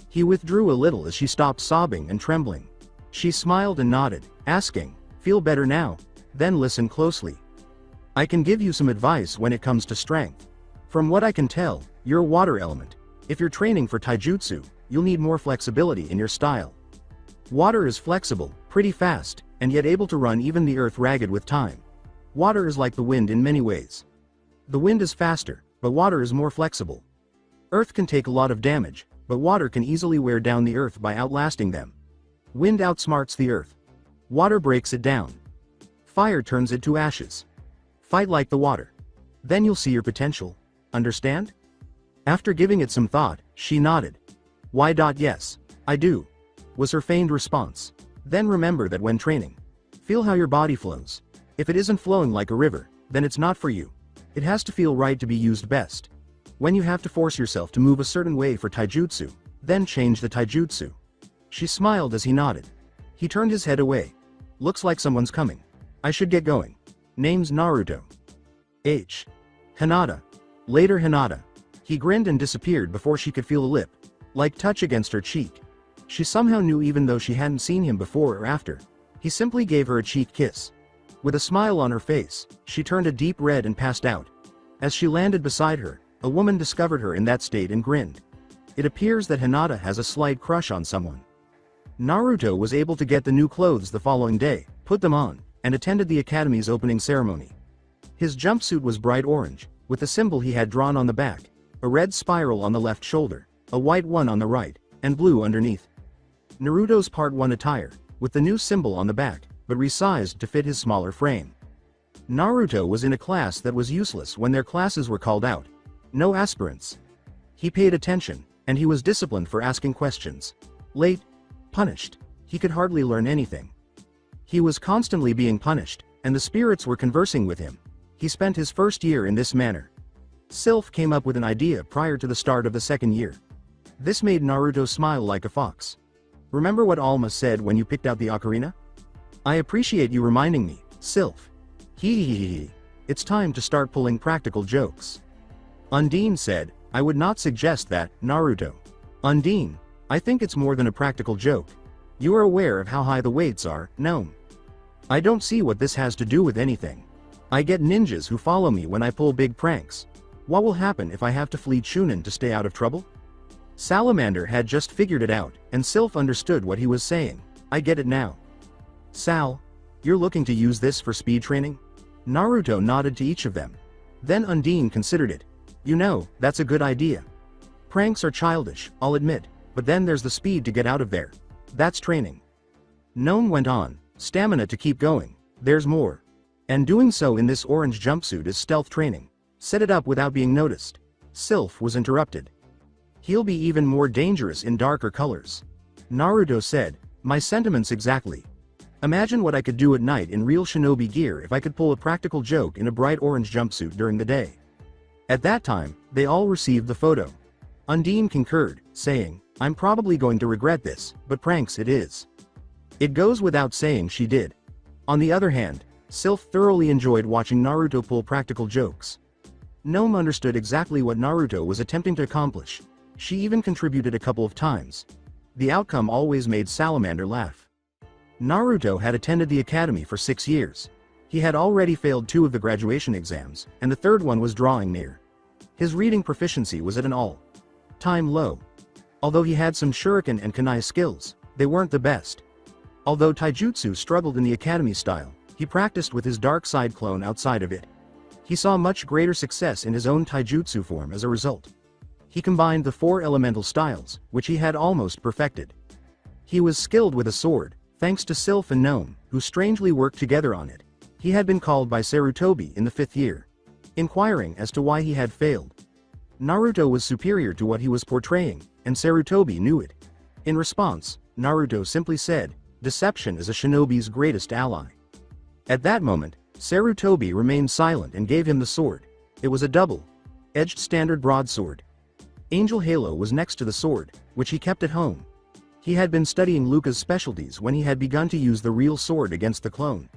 He withdrew a little as she stopped sobbing and trembling. She smiled and nodded, asking, feel better now? Then listen closely. I can give you some advice when it comes to strength. From what I can tell, you're a water element. If you're training for taijutsu, you'll need more flexibility in your style. Water is flexible, pretty fast, and yet able to run even the earth ragged with time. Water is like the wind in many ways. The wind is faster, but water is more flexible. Earth can take a lot of damage, but water can easily wear down the earth by outlasting them. Wind outsmarts the earth. Water breaks it down. Fire turns it to ashes. Fight like the water. Then you'll see your potential. Understand? After giving it some thought, she nodded. Yes, I do, was her feigned response. Then remember that when training, feel how your body flows. If it isn't flowing like a river, then it's not for you. It has to feel right to be used best. When you have to force yourself to move a certain way for taijutsu, then change the taijutsu. She smiled as he nodded. He turned his head away. Looks like someone's coming. I should get going. Name's Naruto. Hinata. Later Hinata. He grinned and disappeared before she could feel a lip, like touch against her cheek. She somehow knew even though she hadn't seen him before or after. He simply gave her a cheek kiss. With a smile on her face, she turned a deep red and passed out. As she landed beside her, a woman discovered her in that state and grinned. It appears that Hinata has a slight crush on someone. Naruto was able to get the new clothes the following day, put them on, and attended the academy's opening ceremony. His jumpsuit was bright orange, with the symbol he had drawn on the back, a red spiral on the left shoulder, a white one on the right, and blue underneath. Naruto's Part 1 attire, with the new symbol on the back, but resized to fit his smaller frame. Naruto was in a class that was useless when their classes were called out. No aspirants. He paid attention, and he was disciplined for asking questions. Late. Punished. He could hardly learn anything. He was constantly being punished, and the spirits were conversing with him. He spent his first year in this manner. Sylph came up with an idea prior to the start of the second year. This made Naruto smile like a fox. Remember what Alma said when you picked out the ocarina? I appreciate you reminding me, Sylph. Hee. It's time to start pulling practical jokes. Undine said, I would not suggest that, Naruto. Undine, I think it's more than a practical joke. You are aware of how high the weights are, gnome. I don't see what this has to do with anything. I get ninjas who follow me when I pull big pranks. What will happen if I have to flee Chunin to stay out of trouble? Salamander had just figured it out, and Sylph understood what he was saying. I get it now. Sal, you're looking to use this for speed training? Naruto nodded to each of them. Then Undine considered it. You know, that's a good idea. Pranks are childish, I'll admit, but then there's the speed to get out of there. That's training. Gnome went on, stamina to keep going, there's more. And doing so in this orange jumpsuit is stealth training. Set it up without being noticed. Sylph was interrupted. He'll be even more dangerous in darker colors. Naruto said, my sentiments exactly. Imagine what I could do at night in real shinobi gear if I could pull a practical joke in a bright orange jumpsuit during the day. At that time, they all received the photo. Undine concurred, saying, I'm probably going to regret this, but pranks it is. It goes without saying she did. On the other hand, Sylph thoroughly enjoyed watching Naruto pull practical jokes. Gnome understood exactly what Naruto was attempting to accomplish. She even contributed a couple of times. The outcome always made Salamander laugh. Naruto had attended the academy for 6 years. He had already failed 2 of the graduation exams, and the third one was drawing near. His reading proficiency was at an all-time low. Although he had some shuriken and kunai skills, they weren't the best. Although taijutsu struggled in the academy style, he practiced with his dark side clone outside of it. He saw much greater success in his own taijutsu form as a result. He combined the 4 elemental styles, which he had almost perfected. He was skilled with a sword, thanks to Sylph and Gnome, who strangely worked together on it. He had been called by Sarutobi in the 5th year, inquiring as to why he had failed. Naruto was superior to what he was portraying, and Sarutobi knew it. In response, Naruto simply said, deception is a shinobi's greatest ally. At that moment, Sarutobi remained silent and gave him the sword. It was a double-edged standard broadsword. Angel Halo was next to the sword, which he kept at home. He had been studying Luca's specialties when he had begun to use the real sword against the clone.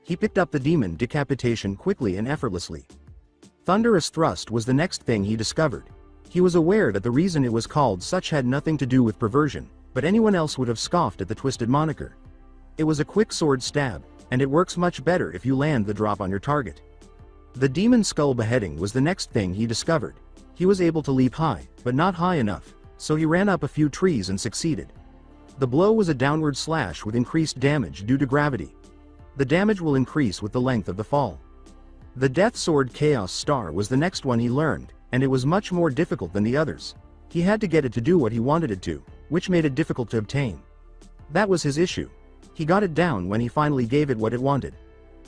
He picked up the demon decapitation quickly and effortlessly. Thunderous Thrust was the next thing he discovered. He was aware that the reason it was called such had nothing to do with perversion, but anyone else would have scoffed at the twisted moniker. It was a quick sword stab, and it works much better if you land the drop on your target. The demon skull beheading was the next thing he discovered. He was able to leap high, but not high enough, so he ran up a few trees and succeeded. The blow was a downward slash with increased damage due to gravity. The damage will increase with the length of the fall. The Death Sword Chaos Star was the next one he learned. and it was much more difficult than the others. He had to get it to do what he wanted it to, which made it difficult to obtain. That was his issue. He got it down when he finally gave it what it wanted.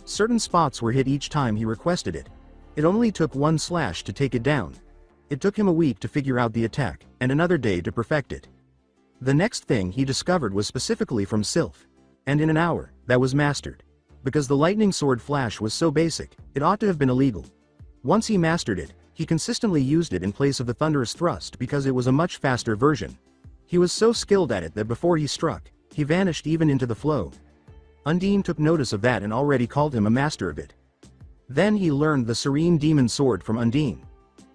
Certain spots were hit each time he requested it. It only took one slash to take it down. It took him a week to figure out the attack, and another day to perfect it. The next thing he discovered was specifically from Sylph. And in an hour, that was mastered. Because the lightning sword flash was so basic, it ought to have been illegal. Once he mastered it, he consistently used it in place of the thunderous thrust because it was a much faster version. He was so skilled at it that before he struck, he vanished even into the flow. Undine took notice of that and already called him a master of it. Then he learned the Serene Demon Sword from Undine.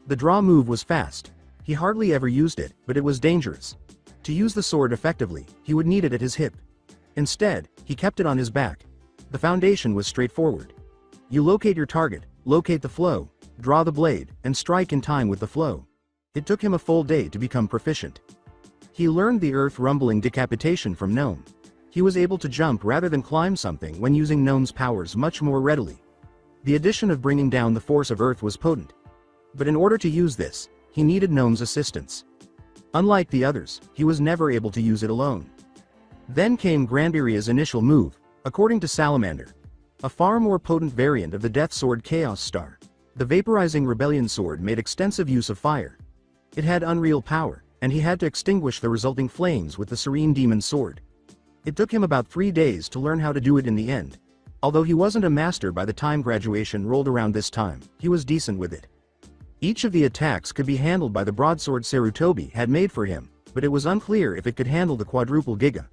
The draw move was fast. He hardly ever used it, but it was dangerous. To use the sword effectively, he would need it at his hip. Instead, he kept it on his back. The foundation was straightforward. You locate your target, locate the flow, draw the blade, and strike in time with the flow. It took him a full day to become proficient. He learned the earth rumbling decapitation from Gnome. He was able to jump rather than climb something when using Gnome's powers much more readily. The addition of bringing down the force of earth was potent. But in order to use this, he needed Gnome's assistance. Unlike the others, he was never able to use it alone. Then came Grandiria's initial move, according to Salamander. A far more potent variant of the Death Sword Chaos Star. The Vaporizing Rebellion Sword made extensive use of fire. It had unreal power, and he had to extinguish the resulting flames with the Serene Demon Sword. It took him about 3 days to learn how to do it in the end. Although he wasn't a master by the time graduation rolled around this time, he was decent with it. Each of the attacks could be handled by the broadsword Sarutobi had made for him, but it was unclear if it could handle the quadruple Giga.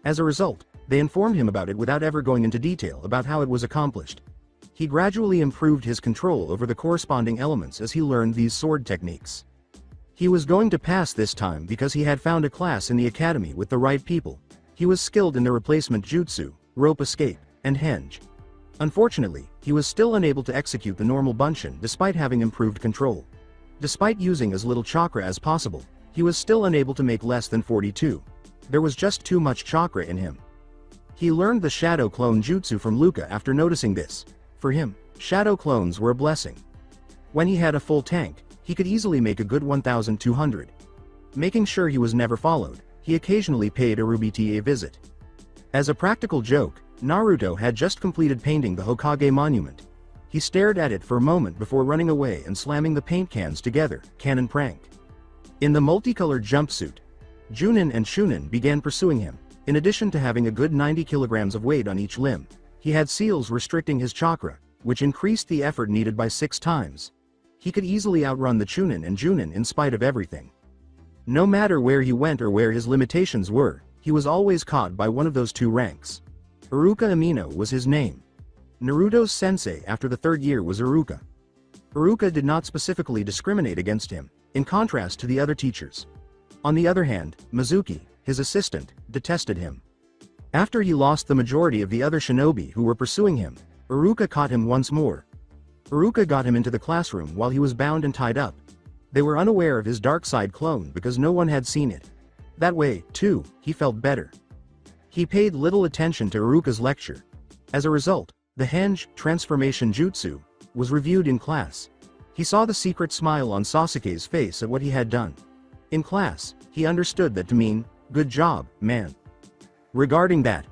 As a result, they informed him about it without ever going into detail about how it was accomplished. He gradually improved his control over the corresponding elements as he learned these sword techniques. He was going to pass this time because he had found a class in the academy with the right people. He was skilled in the replacement jutsu, rope escape, and henge. Unfortunately, he was still unable to execute the normal bunshin despite having improved control. Despite using as little chakra as possible, he was still unable to make less than 42. There was just too much chakra in him. He learned the shadow clone jutsu from Luca after noticing this. For him, shadow clones were a blessing. When he had a full tank, he could easily make a good 1,200. Making sure he was never followed, he occasionally paid a Rubita a visit. As a practical joke, Naruto had just completed painting the Hokage monument. He stared at it for a moment before running away and slamming the paint cans together, cannon prank. In the multicolored jumpsuit, Junin and Shunin began pursuing him. In addition to having a good 90 kilograms of weight on each limb, he had seals restricting his chakra, which increased the effort needed by 6 times. He could easily outrun the Chunin and Junin in spite of everything. No matter where he went or where his limitations were, he was always caught by one of those 2 ranks. Iruka Amino was his name. Naruto's sensei after the 3rd year was Iruka. Iruka did not specifically discriminate against him, in contrast to the other teachers. On the other hand, Mizuki, his assistant, detested him. After he lost the majority of the other shinobi who were pursuing him, Iruka caught him once more. Iruka got him into the classroom while he was bound and tied up. They were unaware of his dark side clone because no one had seen it. That way, too, he felt better. He paid little attention to Iruka's lecture. As a result, the henge transformation jutsu was reviewed in class. He saw the secret smile on Sasuke's face at what he had done. In class, he understood that to mean, "Good job, man." Regarding that,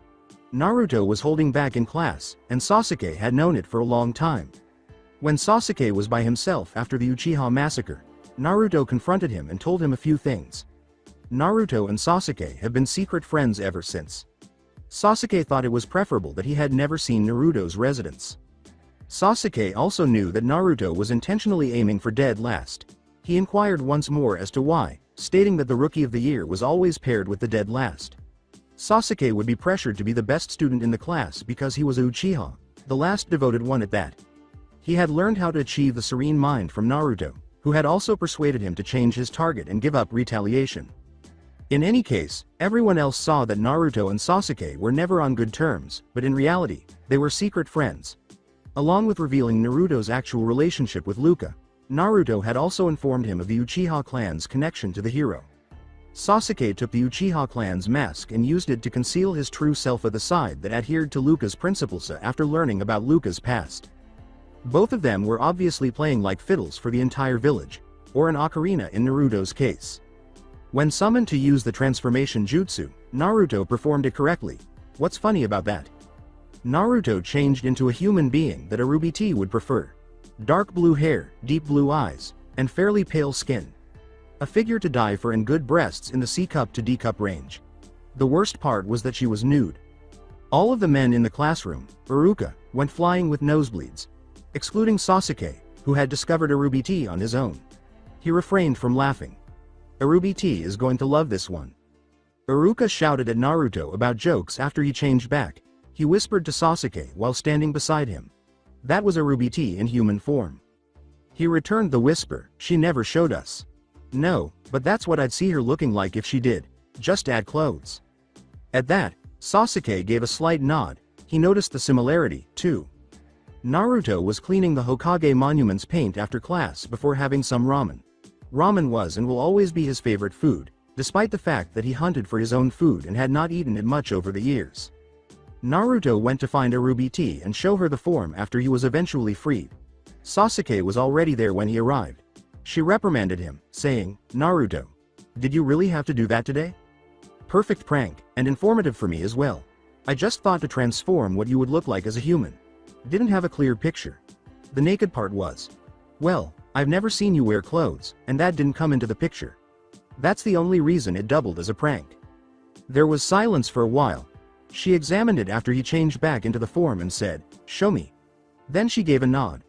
Naruto was holding back in class, and Sasuke had known it for a long time. When Sasuke was by himself after the Uchiha massacre, Naruto confronted him and told him a few things. Naruto and Sasuke have been secret friends ever since. Sasuke thought it was preferable that he had never seen Naruto's residence. Sasuke also knew that Naruto was intentionally aiming for dead last. He inquired once more as to why, stating that the Rookie of the Year was always paired with the dead last. Sasuke would be pressured to be the best student in the class because he was a Uchiha, the last devoted one at that. He had learned how to achieve the serene mind from Naruto, who had also persuaded him to change his target and give up retaliation. In any case, everyone else saw that Naruto and Sasuke were never on good terms, but in reality, they were secret friends. Along with revealing Naruto's actual relationship with Luca, Naruto had also informed him of the Uchiha clan's connection to the hero. Sasuke took the Uchiha clan's mask and used it to conceal his true self at the side that adhered to Luca's principles after learning about Luca's past. Both of them were obviously playing like fiddles for the entire village. or an ocarina in Naruto's case. When summoned to use the transformation jutsu, Naruto performed it correctly. What's funny about that? Naruto changed into a human being that a Ruby T would prefer. Dark blue hair, deep blue eyes, and fairly pale skin. A figure to die for and good breasts in the C cup to D cup range. The worst part was that she was nude. All of the men in the classroom, Iruka, went flying with nosebleeds. Excluding Sasuke, who had discovered a Ruby T on his own. He refrained from laughing. A Ruby T is going to love this one. Iruka shouted at Naruto about jokes after he changed back. He whispered to Sasuke while standing beside him. That was a Ruby T in human form. He returned the whisper, she never showed us. No, but that's what I'd see her looking like if she did. Just add clothes. At that, Sasuke gave a slight nod. He noticed the similarity, too. Naruto was cleaning the Hokage monument's paint after class before having some ramen. Ramen was and will always be his favorite food, despite the fact that he hunted for his own food and had not eaten it much over the years. Naruto went to find a Ruby T and show her the form after he was eventually freed. Sasuke was already there when he arrived. She reprimanded him, saying, Naruto, did you really have to do that today? Perfect prank, and informative for me as well. I just thought to transform what you would look like as a human. Didn't have a clear picture. The naked part was. Well, I've never seen you wear clothes, and that didn't come into the picture. That's the only reason it doubled as a prank. There was silence for a while. She examined it after he changed back into the form and said, show me. Then she gave a nod.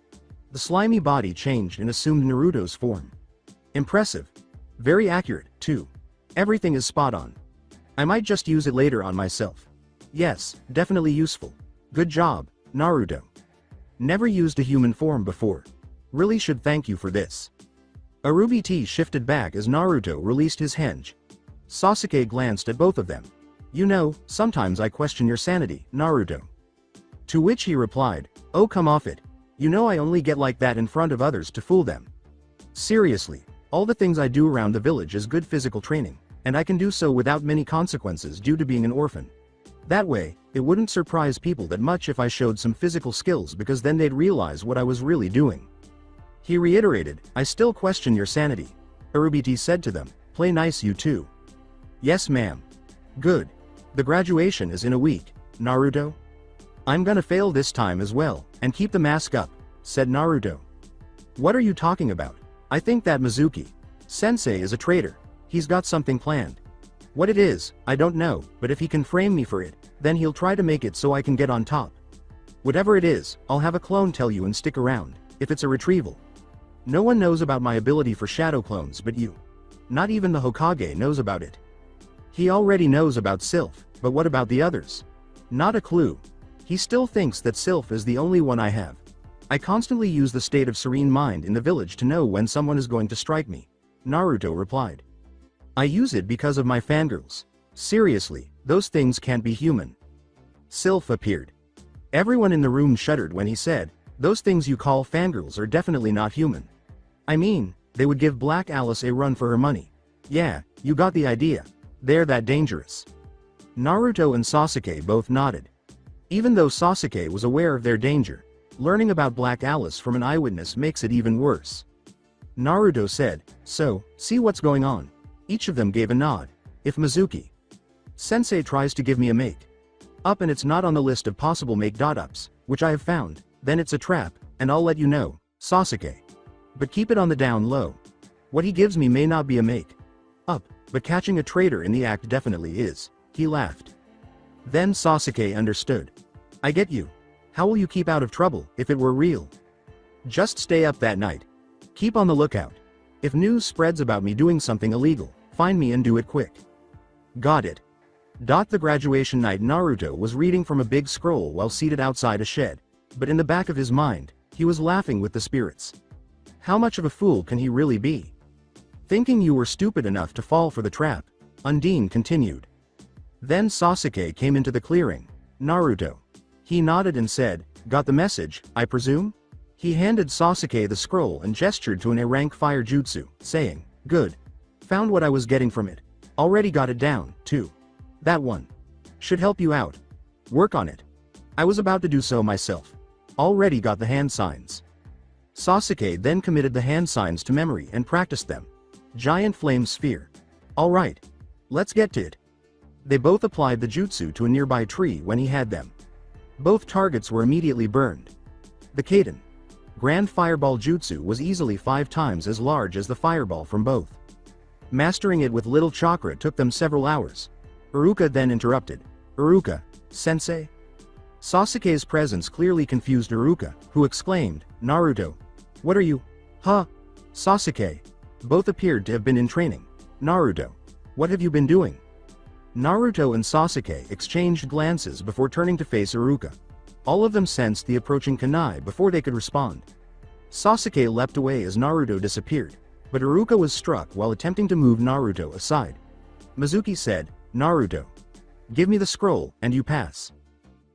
The slimy body changed and assumed Naruto's form. Impressive. Very accurate, too. Everything is spot on. I might just use it later on myself. Yes, definitely useful. Good job, Naruto. Never used a human form before. Really should thank you for this. A Ruby T shifted back as Naruto released his henge. Sasuke glanced at both of them. You know, sometimes I question your sanity, Naruto. To which he replied, oh come off it. You know I only get like that in front of others to fool them. Seriously, all the things I do around the village is good physical training, and I can do so without many consequences due to being an orphan. That way, it wouldn't surprise people that much if I showed some physical skills because then they'd realize what I was really doing. He reiterated, I still question your sanity. Irubiti said to them, play nice you too. Yes ma'am. Good. The graduation is in a week, Naruto. I'm gonna fail this time as well, and keep the mask up, said Naruto. What are you talking about? I think that Mizuki Sensei is a traitor. He's got something planned. What it is, I don't know, but if he can frame me for it, then he'll try to make it so I can get on top. Whatever it is, I'll have a clone tell you and stick around, if it's a retrieval. No one knows about my ability for shadow clones but you. Not even the Hokage knows about it. He already knows about Sylph, but what about the others? Not a clue. He still thinks that Sylph is the only one I have. I constantly use the state of serene mind in the village to know when someone is going to strike me, Naruto replied. I use it because of my fangirls. Seriously, those things can't be human. Sylph appeared. Everyone in the room shuddered when he said, those things you call fangirls are definitely not human. I mean, they would give Black Alice a run for her money. Yeah, you got the idea. They're that dangerous. Naruto and Sasuke both nodded. Even though Sasuke was aware of their danger, learning about Black Alice from an eyewitness makes it even worse. Naruto said, so, see what's going on. Each of them gave a nod. If Mizuki Sensei tries to give me a make up and it's not on the list of possible make-ups, which I have found, then it's a trap, and I'll let you know, Sasuke. But keep it on the down low. What he gives me may not be a make-up, but catching a traitor in the act definitely is. He laughed. Then Sasuke understood. I get you. How will you keep out of trouble if it were real? Just stay up that night. Keep on the lookout. If news spreads about me doing something illegal, find me and do it quick. Got it. The graduation night Naruto was reading from a big scroll while seated outside a shed, but in the back of his mind, he was laughing with the spirits. How much of a fool can he really be? Thinking you were stupid enough to fall for the trap, Undine continued. Then Sasuke came into the clearing. Naruto. He nodded and said, got the message, I presume? He handed Sasuke the scroll and gestured to an A-rank fire jutsu, saying, good. Found what I was getting from it. Already got it down, too. That one. Should help you out. Work on it. I was about to do so myself. Already got the hand signs. Sasuke then committed the hand signs to memory and practiced them. Giant flame sphere. Alright. Let's get to it. They both applied the jutsu to a nearby tree when he had them. Both targets were immediately burned. The Kaden Grand Fireball Jutsu was easily 5 times as large as the fireball from both. Mastering it with little chakra took them several hours. Iruka then interrupted. Iruka, sensei? Sasuke's presence clearly confused Iruka, who exclaimed, Naruto. What are you? Huh? Sasuke. Both appeared to have been in training. Naruto. What have you been doing? Naruto and Sasuke exchanged glances before turning to face Iruka. All of them sensed the approaching kunai before they could respond. Sasuke leapt away as Naruto disappeared, but Iruka was struck while attempting to move Naruto aside. Mizuki said, Naruto. Give me the scroll, and you pass.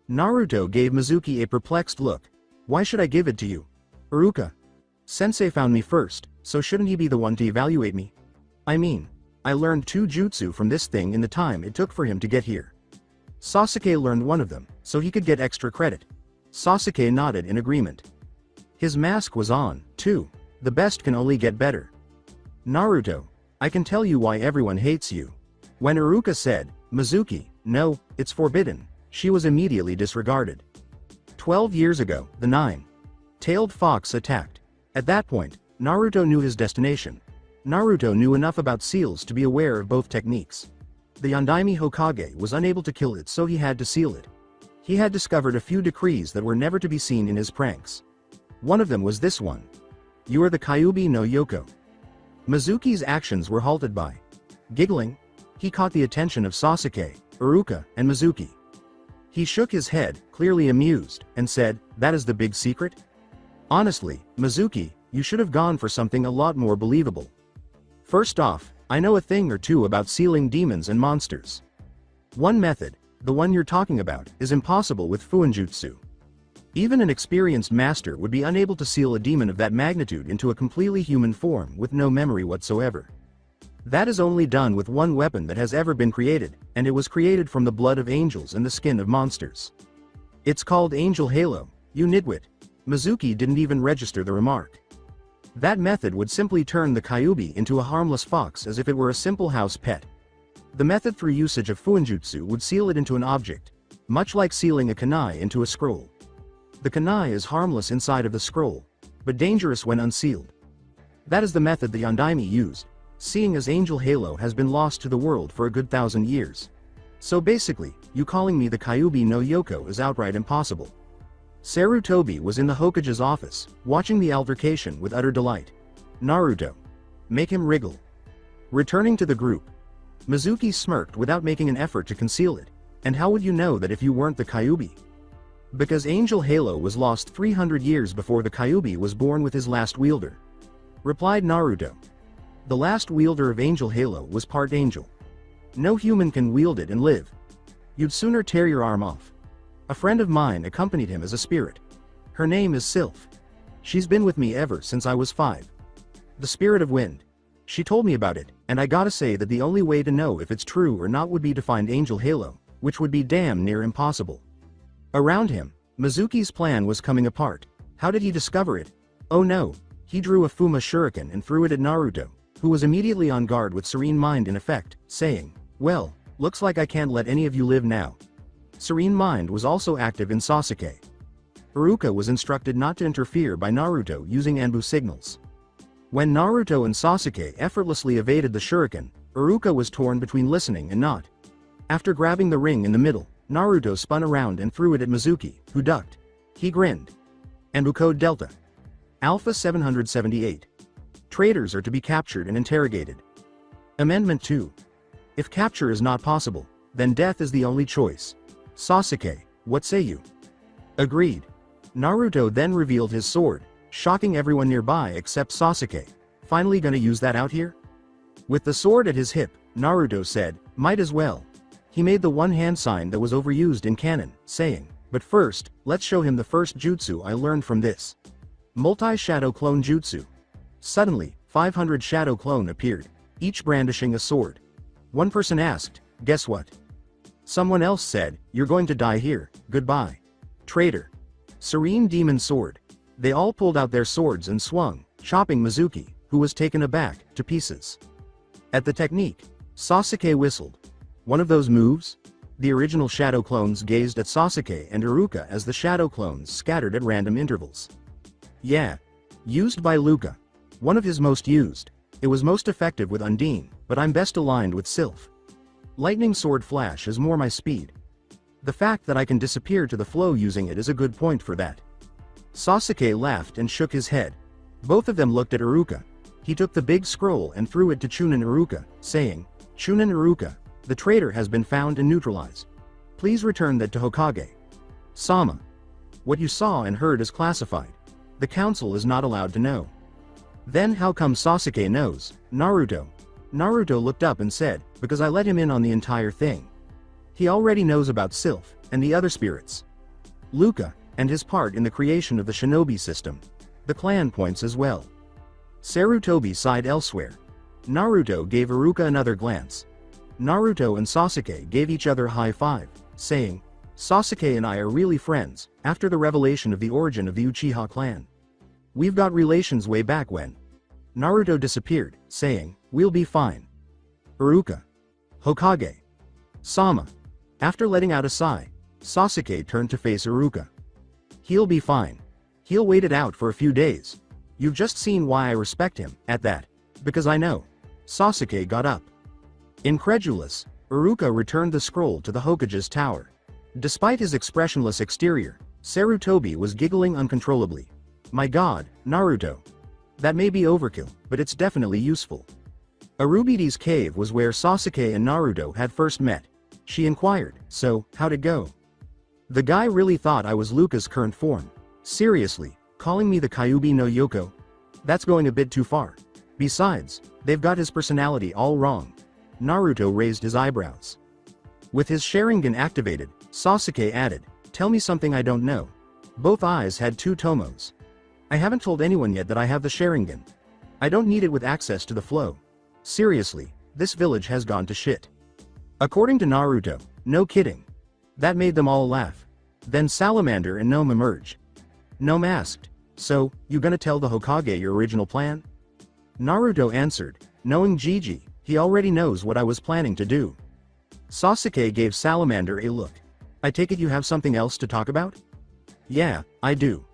Naruto gave Mizuki a perplexed look. Why should I give it to you? Iruka. Sensei found me first, so shouldn't he be the one to evaluate me? I mean, I learned 2 jutsu from this thing in the time it took for him to get here. Sasuke learned one of them, so he could get extra credit. Sasuke nodded in agreement. His mask was on, too. The best can only get better. Naruto. I can tell you why everyone hates you. When Iruka said, Mizuki, no, it's forbidden, she was immediately disregarded. 12 years ago, the 9-tailed fox attacked. At that point, Naruto knew his destination. Naruto knew enough about seals to be aware of both techniques. The Yondaime Hokage was unable to kill it, so he had to seal it. He had discovered a few decrees that were never to be seen in his pranks. One of them was this one. You are the Kyuubi no Yoko. Mizuki's actions were halted by giggling. He caught the attention of Sasuke, Iruka, and Mizuki. He shook his head, clearly amused, and said, that is the big secret? Honestly, Mizuki, you should have gone for something a lot more believable. First off, I know a thing or two about sealing demons and monsters. One method, the one you're talking about, is impossible with Fuinjutsu. Even an experienced master would be unable to seal a demon of that magnitude into a completely human form with no memory whatsoever. That is only done with one weapon that has ever been created, and it was created from the blood of angels and the skin of monsters. It's called Angel Halo, you nitwit. Mizuki didn't even register the remark. That method would simply turn the Kyuubi into a harmless fox as if it were a simple house pet. The method through usage of Fuinjutsu would seal it into an object, much like sealing a kunai into a scroll. The kunai is harmless inside of the scroll, but dangerous when unsealed. That is the method the Yondaime used, seeing as Angel Halo has been lost to the world for a good 1,000 years. So basically, you calling me the Kyuubi no Yoko is outright impossible. Sarutobi was in the Hokage's office, watching the altercation with utter delight. Naruto. Make him wriggle. Returning to the group. Mizuki smirked without making an effort to conceal it. And how would you know that if you weren't the Kyuubi? Because Angel Halo was lost 300 years before the Kyuubi was born with his last wielder. Replied Naruto. The last wielder of Angel Halo was part angel. No human can wield it and live. You'd sooner tear your arm off. A friend of mine accompanied him as a spirit. Her name is Sylph. She's been with me ever since I was 5. The spirit of wind. She told me about it, and I gotta say that the only way to know if it's true or not would be to find Angel Halo, which would be damn near impossible. Around him, Mizuki's plan was coming apart. How did he discover it? Oh no, he drew a Fuma shuriken and threw it at Naruto, who was immediately on guard with Serene Mind in effect, saying, well, looks like I can't let any of you live now. Serene Mind was also active in Sasuke. Iruka was instructed not to interfere by Naruto using Anbu signals. When Naruto and Sasuke effortlessly evaded the shuriken, Iruka was torn between listening and not. After grabbing the ring in the middle, Naruto spun around and threw it at Mizuki, who ducked. He grinned. Anbu Code Delta. Alpha 778. Traitors are to be captured and interrogated. Amendment 2. If capture is not possible, then death is the only choice. Sasuke, what say you? Agreed. Naruto then revealed his sword, shocking everyone nearby except Sasuke. Finally gonna use that out here? With the sword at his hip, Naruto said, might as well. He made the one-hand sign that was overused in canon, saying, but first, let's show him the first jutsu I learned from this. Multi-shadow clone jutsu. Suddenly, 500 shadow clone appeared, each brandishing a sword. One person asked, guess what? Someone else said, you're going to die here, goodbye. Traitor. Serene Demon Sword. They all pulled out their swords and swung, chopping Mizuki, who was taken aback, to pieces. At the technique, Sasuke whistled. One of those moves? The original shadow clones gazed at Sasuke and Iruka as the shadow clones scattered at random intervals. Yeah. Used by Luca. One of his most used. It was most effective with Undine, but I'm best aligned with Sylph. Lightning Sword Flash is more my speed. The fact that I can disappear to the flow using it is a good point for that. Sasuke laughed and shook his head. Both of them looked at Iruka. He took the big scroll and threw it to Chunin Iruka, saying, "Chunin Iruka, the traitor has been found and neutralized. Please return that to Hokage. Sama. What you saw and heard is classified. The council is not allowed to know." Then how come Sasuke knows? Naruto. Naruto looked up and said, "Because I let him in on the entire thing. He already knows about Sylph, and the other spirits. Luca, and his part in the creation of the shinobi system. The clan points as well." Sarutobi sighed elsewhere. Naruto gave Iruka another glance. Naruto and Sasuke gave each other a high five, saying, "Sasuke and I are really friends, after the revelation of the origin of the Uchiha clan. We've got relations way back when." Naruto disappeared, saying, "We'll be fine." Iruka. Hokage. Sama. After letting out a sigh, Sasuke turned to face Iruka. "He'll be fine. He'll wait it out for a few days. You've just seen why I respect him, at that. Because I know." Sasuke got up. Incredulous, Iruka returned the scroll to the Hokage's tower. Despite his expressionless exterior, Sarutobi was giggling uncontrollably. "My god, Naruto. That may be overkill, but it's definitely useful." Arubidi's cave was where Sasuke and Naruto had first met. She inquired, "So, how'd it go?" "The guy really thought I was Luca's current form. Seriously, calling me the Kyuubi no Yoko? That's going a bit too far. Besides, they've got his personality all wrong." Naruto raised his eyebrows. With his Sharingan activated, Sasuke added, "Tell me something I don't know." Both eyes had two tomos. "I haven't told anyone yet that I have the Sharingan. I don't need it with access to the flow. Seriously, this village has gone to shit." According to Naruto, no kidding. That made them all laugh. Then Salamander and Gnome emerged. Gnome asked, "So, you gonna tell the Hokage your original plan?" Naruto answered, "Knowing Gigi, he already knows what I was planning to do." Sasuke gave Salamander a look. "I take it you have something else to talk about?" "Yeah, I do.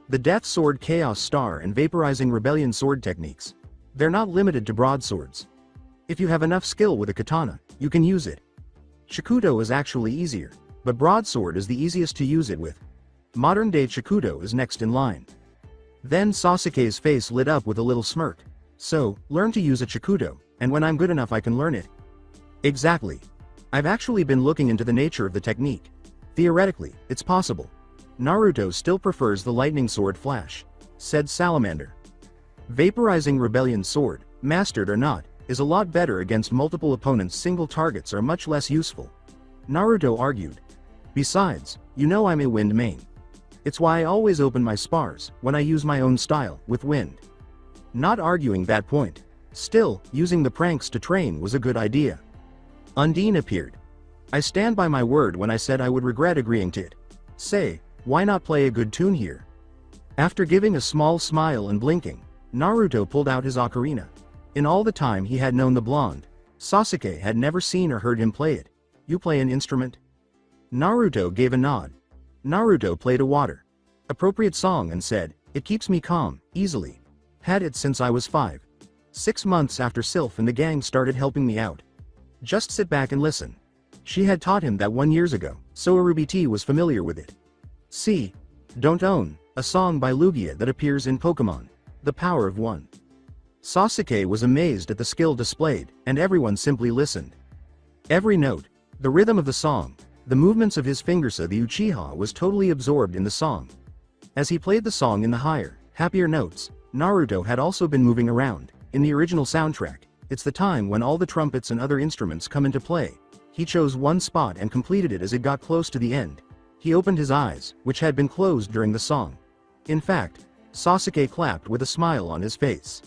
The Death Sword Chaos Star and Vaporizing Rebellion sword techniques. They're not limited to broadswords. If you have enough skill with a katana, you can use it. Shikudo is actually easier, but broadsword is the easiest to use it with. Modern-day Shikudo is next in line." Then Sasuke's face lit up with a little smirk. "So, learn to use a Shikudo, and when I'm good enough I can learn it." "Exactly. I've actually been looking into the nature of the technique. Theoretically, it's possible. Naruto still prefers the lightning sword flash," said Salamander. "Vaporizing Rebellion sword, mastered or not, is a lot better against multiple opponents. Single targets are much less useful," Naruto argued. "Besides, you know I'm a wind main. It's why I always open my spars, when I use my own style, with wind." Not arguing that point. Still, using the pranks to train was a good idea. Undine appeared. "I stand by my word when I said I would regret agreeing to it. Say, why not play a good tune here?" After giving a small smile and blinking, Naruto pulled out his ocarina. In all the time he had known the blonde, Sasuke had never seen or heard him play it. "You play an instrument?" Naruto gave a nod. Naruto played a water appropriate song and said, "It keeps me calm, easily. Had it since I was 5. 6 months after Sylph and the gang started helping me out. Just sit back and listen." She had taught him that 1 year ago, so Arubiti was familiar with it. See, Don't Own, a song by Lugia that appears in Pokemon, The Power of One. Sasuke was amazed at the skill displayed, and everyone simply listened. Every note, the rhythm of the song, the movements of his fingers, the Uchiha was totally absorbed in the song. As he played the song in the higher, happier notes, Naruto had also been moving around. In the original soundtrack, it's the time when all the trumpets and other instruments come into play. He chose one spot and completed it as it got close to the end. He opened his eyes, which had been closed during the song. In fact, Sasuke clapped with a smile on his face.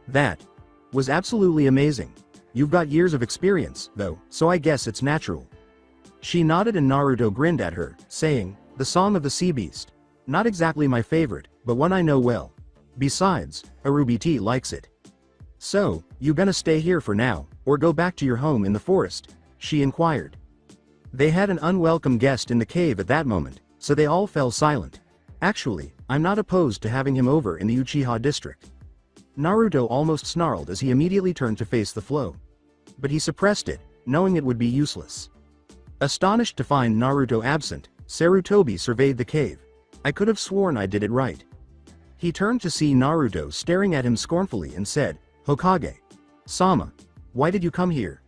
"That was absolutely amazing. You've got years of experience, though, so I guess it's natural." She nodded and Naruto grinned at her, saying, "The Song of the Sea Beast. Not exactly my favorite, but one I know well. Besides, Arubi likes it. So, you gonna stay here for now, or go back to your home in the forest? She inquired. They had an unwelcome guest in the cave at that moment, so they all fell silent. Actually, I'm not opposed to having him over in the Uchiha district. Naruto almost snarled as he immediately turned to face the flow. But he suppressed it, knowing it would be useless. Astonished to find Naruto absent, Sarutobi surveyed the cave. I could have sworn I did it right. He turned to see Naruto staring at him scornfully and said, Hokage. Sama. Why did you come here?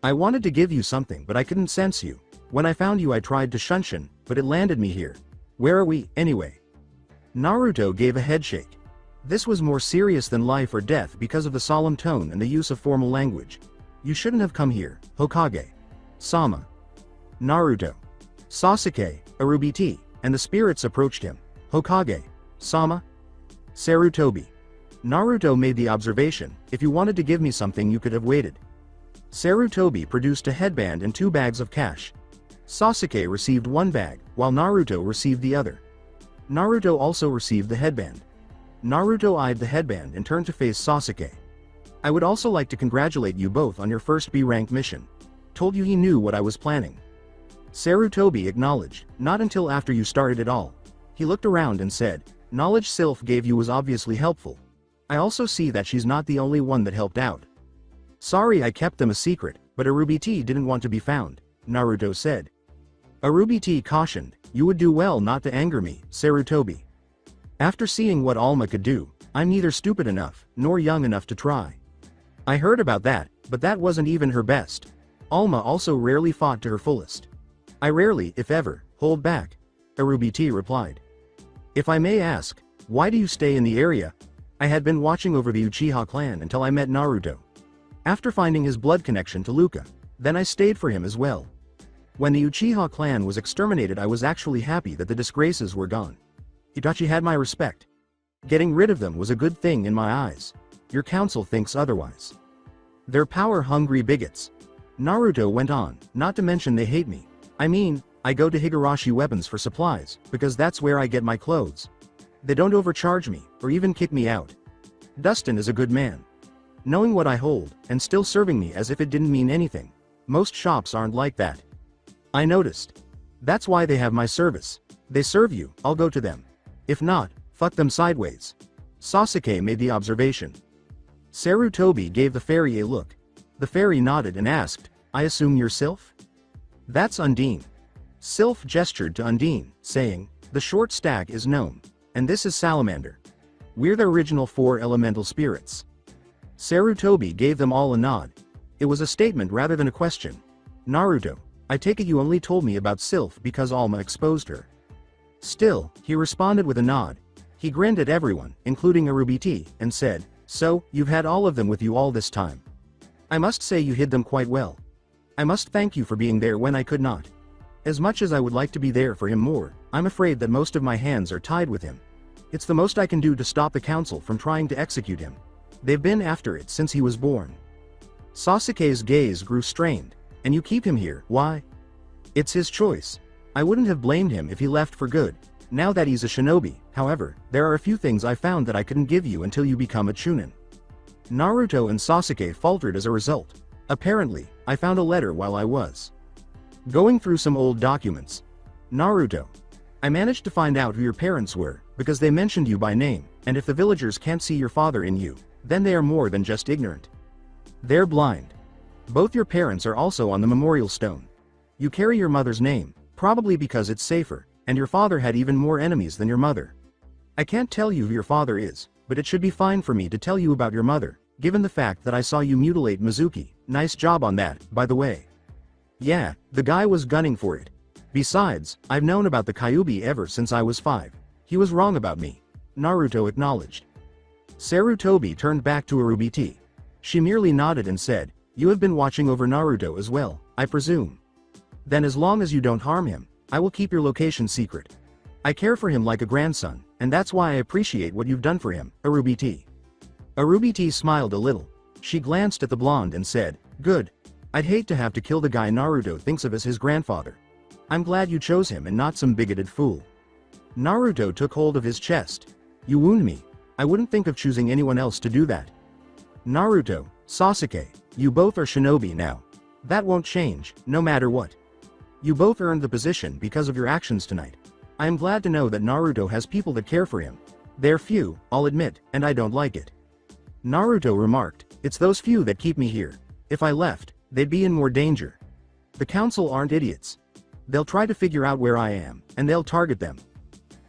I wanted to give you something but I couldn't sense you. When I found you I tried to shunshin, but it landed me here. Where are we, anyway? Naruto gave a headshake. This was more serious than life or death because of the solemn tone and the use of formal language. You shouldn't have come here, Hokage. Sama. Naruto. Sasuke, Arubi, and the spirits approached him. Hokage. Sama. Sarutobi. Naruto made the observation, if you wanted to give me something you could have waited. Sarutobi produced a headband and 2 bags of cash. Sasuke received 1 bag, while Naruto received the other. Naruto also received the headband. Naruto eyed the headband and turned to face Sasuke. I would also like to congratulate you both on your first B-rank mission. Told you he knew what I was planning. Sarutobi acknowledged, not until after you started it all. He looked around and said, knowledge Sylph gave you was obviously helpful. I also see that she's not the only one that helped out. Sorry I kept them a secret, but Arubi didn't want to be found, Naruto said. Arubi cautioned, you would do well not to anger me, Sarutobi. After seeing what Alma could do, I'm neither stupid enough, nor young enough to try. I heard about that, but that wasn't even her best. Alma also rarely fought to her fullest. I rarely, if ever, hold back, Arubi replied. If I may ask, why do you stay in the area? I had been watching over the Uchiha clan until I met Naruto. After finding his blood connection to Luca, then I stayed for him as well. When the Uchiha clan was exterminated I was actually happy that the disgraces were gone. Itachi had my respect. Getting rid of them was a good thing in my eyes. Your council thinks otherwise. They're power-hungry bigots. Naruto went on, not to mention they hate me. I mean, I go to Higurashi Weapons for supplies, because that's where I get my clothes. They don't overcharge me, or even kick me out. Dustin is a good man. Knowing what I hold, and still serving me as if it didn't mean anything. Most shops aren't like that. I noticed. That's why they have my service. They serve you, I'll go to them. If not, fuck them sideways. Sasuke made the observation. Sarutobi gave the fairy a look. The fairy nodded and asked, I assume you're Sylph? That's Undine. Sylph gestured to Undine, saying, the short stack is known. And this is Salamander. We're the original 4 elemental spirits. Sarutobi gave them all a nod. It was a statement rather than a question. Naruto, I take it you only told me about Sylph because Alma exposed her. Still, he responded with a nod. He grinned at everyone, including Arubi, and said, so, you've had all of them with you all this time. I must say you hid them quite well. I must thank you for being there when I could not. As much as I would like to be there for him more, I'm afraid that most of my hands are tied with him. It's the most I can do to stop the council from trying to execute him. They've been after it since he was born. Sasuke's gaze grew strained. And you keep him here, why? It's his choice. I wouldn't have blamed him if he left for good. Now that he's a shinobi, however, there are a few things I found that I couldn't give you until you become a chunin. Naruto and Sasuke faltered as a result. Apparently, I found a letter while I was going through some old documents. Naruto. I managed to find out who your parents were, because they mentioned you by name, and if the villagers can't see your father in you, then they are more than just ignorant. They're blind. Both your parents are also on the memorial stone. You carry your mother's name, probably because it's safer, and your father had even more enemies than your mother. I can't tell you who your father is, but it should be fine for me to tell you about your mother, given the fact that I saw you mutilate Mizuki. Nice job on that, by the way. Yeah, the guy was gunning for it. Besides, I've known about the Kyuubi ever since I was 5. He was wrong about me. Naruto acknowledged. Sarutobi turned back to Arubi. She merely nodded and said, you have been watching over Naruto as well, I presume. Then as long as you don't harm him, I will keep your location secret. I care for him like a grandson, and that's why I appreciate what you've done for him, Arubi. Arubi smiled a little. She glanced at the blonde and said, good. I'd hate to have to kill the guy Naruto thinks of as his grandfather. I'm glad you chose him and not some bigoted fool. Naruto took hold of his chest. You wound me. I wouldn't think of choosing anyone else to do that. Naruto, Sasuke, you both are shinobi now. That won't change, no matter what. You both earned the position because of your actions tonight. I am glad to know that Naruto has people that care for him. They're few, I'll admit, and I don't like it. Naruto remarked, it's those few that keep me here. If I left, they'd be in more danger. The council aren't idiots. They'll try to figure out where I am, and they'll target them.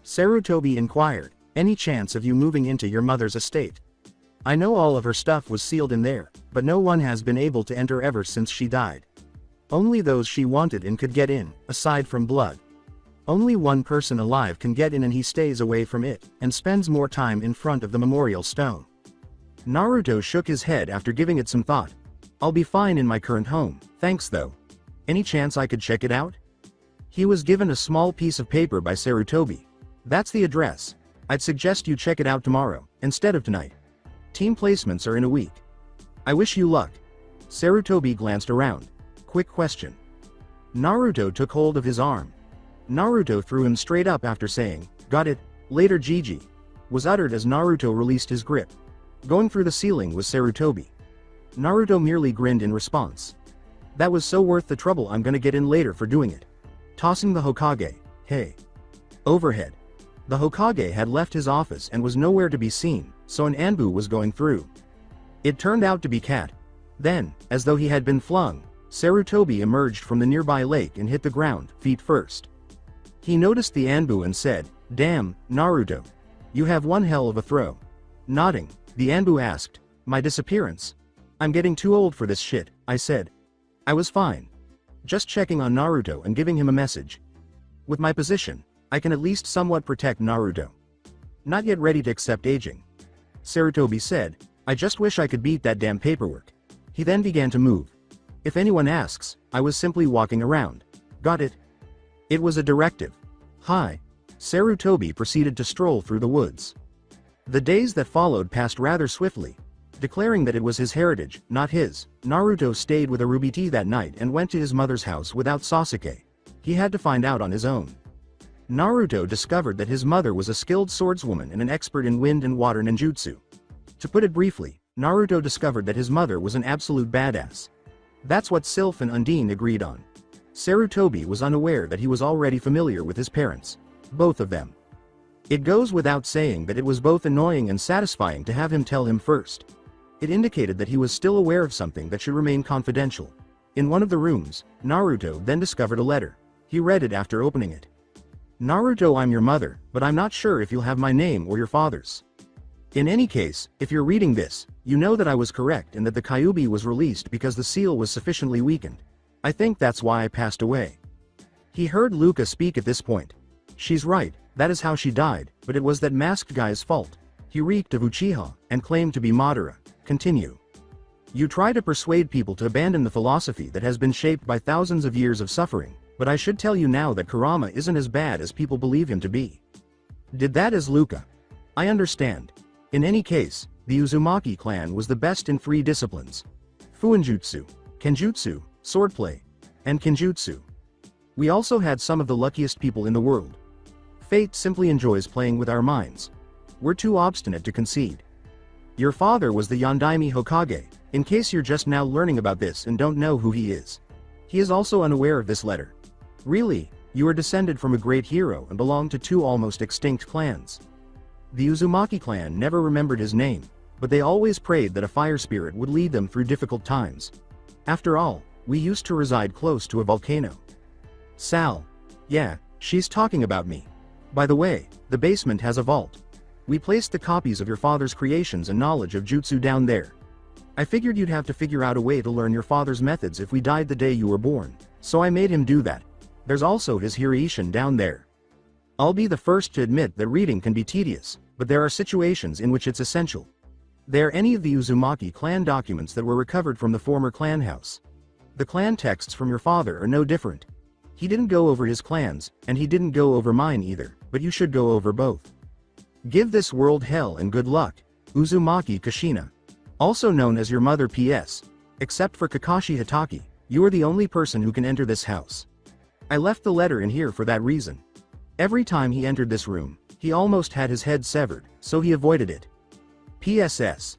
Sarutobi inquired, any chance of you moving into your mother's estate? I know all of her stuff was sealed in there, but no one has been able to enter ever since she died. Only those she wanted in could get in, aside from blood. Only one person alive can get in and he stays away from it, and spends more time in front of the memorial stone. Naruto shook his head after giving it some thought. I'll be fine in my current home, thanks though. Any chance I could check it out? He was given a small piece of paper by Sarutobi. That's the address. I'd suggest you check it out tomorrow, instead of tonight. Team placements are in a week. I wish you luck. Sarutobi glanced around. Quick question. Naruto took hold of his arm. Naruto threw him straight up after saying, got it, later Gigi, was uttered as Naruto released his grip. Going through the ceiling was Sarutobi. Naruto merely grinned in response. That was so worth the trouble, I'm gonna get in later for doing it. Tossing the Hokage, hey. Overhead. The Hokage had left his office and was nowhere to be seen, so an Anbu was going through. It turned out to be Cat. Then, as though he had been flung, Sarutobi emerged from the nearby lake and hit the ground, feet first. He noticed the Anbu and said, damn, Naruto. You have one hell of a throw. Nodding, the Anbu asked, my disappearance? I'm getting too old for this shit, I said. I was fine. Just checking on Naruto and giving him a message. With my position, I can at least somewhat protect Naruto. Not yet ready to accept aging. Sarutobi said, I just wish I could beat that damn paperwork. He then began to move. If anyone asks, I was simply walking around. Got it? It was a directive. Hi. Sarutobi proceeded to stroll through the woods. The days that followed passed rather swiftly. Declaring that it was his heritage, not his, Naruto stayed with Arubiti that night and went to his mother's house without Sasuke. He had to find out on his own. Naruto discovered that his mother was a skilled swordswoman and an expert in wind and water ninjutsu. To put it briefly, Naruto discovered that his mother was an absolute badass. That's what Sylph and Undine agreed on. Sarutobi was unaware that he was already familiar with his parents. Both of them. It goes without saying that it was both annoying and satisfying to have him tell him first. It indicated that he was still aware of something that should remain confidential. In one of the rooms, Naruto then discovered a letter. He read it after opening it. Naruto, I'm your mother, but I'm not sure if you'll have my name or your father's. In any case, if you're reading this, you know that I was correct and that the Kyuubi was released because the seal was sufficiently weakened. I think that's why I passed away. He heard Luca speak at this point. She's right, that is how she died, but it was that masked guy's fault. He reeked of Uchiha, and claimed to be Madara. Continue. You try to persuade people to abandon the philosophy that has been shaped by thousands of years of suffering, but I should tell you now that Kurama isn't as bad as people believe him to be. Did that as Luca. I understand. In any case, the Uzumaki clan was the best in 3 disciplines. Fuinjutsu, Kenjutsu, swordplay, and Kenjutsu. We also had some of the luckiest people in the world. Fate simply enjoys playing with our minds. We're too obstinate to concede. Your father was the Yondaime Hokage, in case you're just now learning about this and don't know who he is. He is also unaware of this letter. Really, you are descended from a great hero and belong to 2 almost extinct clans. The Uzumaki clan never remembered his name, but they always prayed that a fire spirit would lead them through difficult times. After all, we used to reside close to a volcano. Sal. Yeah, she's talking about me. By the way, the basement has a vault. We placed the copies of your father's creations and knowledge of jutsu down there. I figured you'd have to figure out a way to learn your father's methods if we died the day you were born, so I made him do that. There's also his Hireishin down there. I'll be the first to admit that reading can be tedious, but there are situations in which it's essential. There are any of the Uzumaki clan documents that were recovered from the former clan house. The clan texts from your father are no different. He didn't go over his clans, and he didn't go over mine either, but you should go over both. Give this world hell and good luck, Uzumaki Kushina. Also known as your mother PS. Except for Kakashi Hatake, you are the only person who can enter this house. I left the letter in here for that reason. Every time he entered this room, He almost had his head severed, so he avoided it. PSS.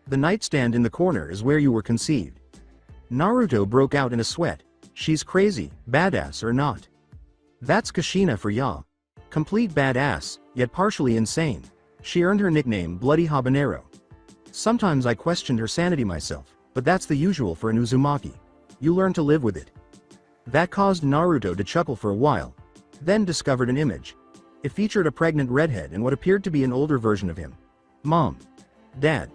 The nightstand in the corner is where you were conceived. Naruto broke out in a sweat. She's crazy, badass or not. That's Kushina for ya. Complete badass, yet partially insane. She earned her nickname Bloody Habanero. Sometimes I questioned her sanity myself, but that's the usual for an Uzumaki. You learn to live with it. That caused Naruto to chuckle for a while, then discovered an image. It featured a pregnant redhead and what appeared to be an older version of him. Mom. Dad.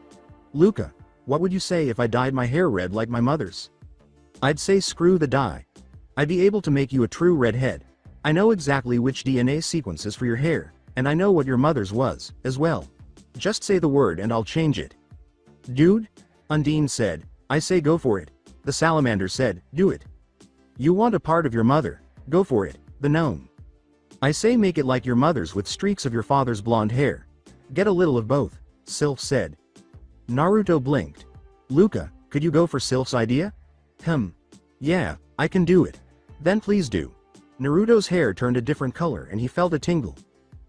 Luca, what would you say if I dyed my hair red like my mother's? I'd say screw the dye. I'd be able to make you a true redhead. I know exactly which DNA sequence is for your hair, and I know what your mother's was, as well. Just say the word and I'll change it. Dude? Undine said, I say go for it. The salamander said, do it. You want a part of your mother, go for it, the gnome. I say make it like your mother's with streaks of your father's blonde hair. Get a little of both, Sylph said. Naruto blinked. Luca, could you go for Sylph's idea? Yeah, I can do it. Then please do. Naruto's hair turned a different color and he felt a tingle.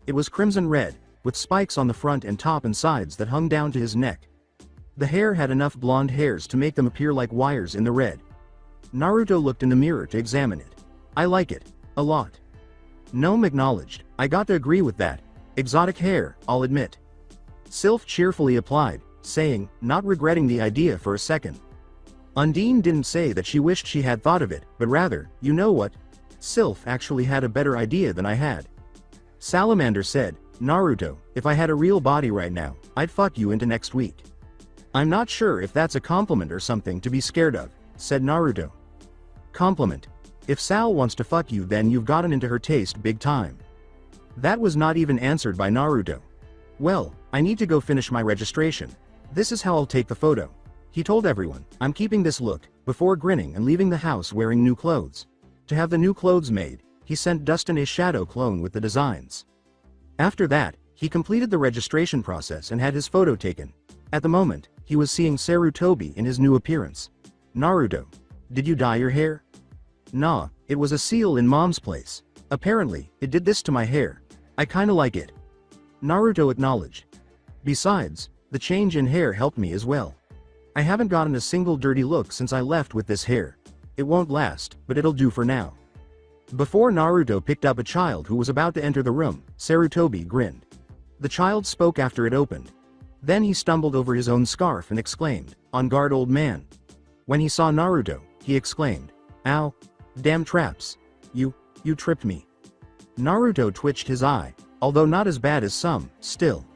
It was crimson red, with spikes on the front and top and sides that hung down to his neck. The hair had enough blonde hairs to make them appear like wires in the red. Naruto looked in the mirror to examine it. I like it. A lot. Gnome acknowledged, I got to agree with that. Exotic hair, I'll admit. Sylph cheerfully applied, saying, not regretting the idea for a second. Undine didn't say that she wished she had thought of it, but rather, you know what? Sylph actually had a better idea than I had. Salamander said, Naruto, if I had a real body right now, I'd fuck you into next week. I'm not sure if that's a compliment or something to be scared of, said Naruto. Compliment. If Sal wants to fuck you then you've gotten into her taste big time. That was not even answered by Naruto. Well, I need to go finish my registration. This is how I'll take the photo. He told everyone, I'm keeping this look, before grinning and leaving the house wearing new clothes. To have the new clothes made, he sent Dustin a shadow clone with the designs. After that, he completed the registration process and had his photo taken. At the moment, he was seeing Sarutobi in his new appearance. Naruto. Did you dye your hair? Nah, it was a seal in mom's place. Apparently, it did this to my hair. I kinda like it. Naruto acknowledged. Besides, the change in hair helped me as well. I haven't gotten a single dirty look since I left with this hair. It won't last, but it'll do for now. Before Naruto picked up a child who was about to enter the room, Sarutobi grinned. The child spoke after it opened. Then he stumbled over his own scarf and exclaimed, on guard old man. When he saw Naruto, he exclaimed, ow. Damn traps. You tripped me. Naruto twitched his eye, although not as bad as some, still.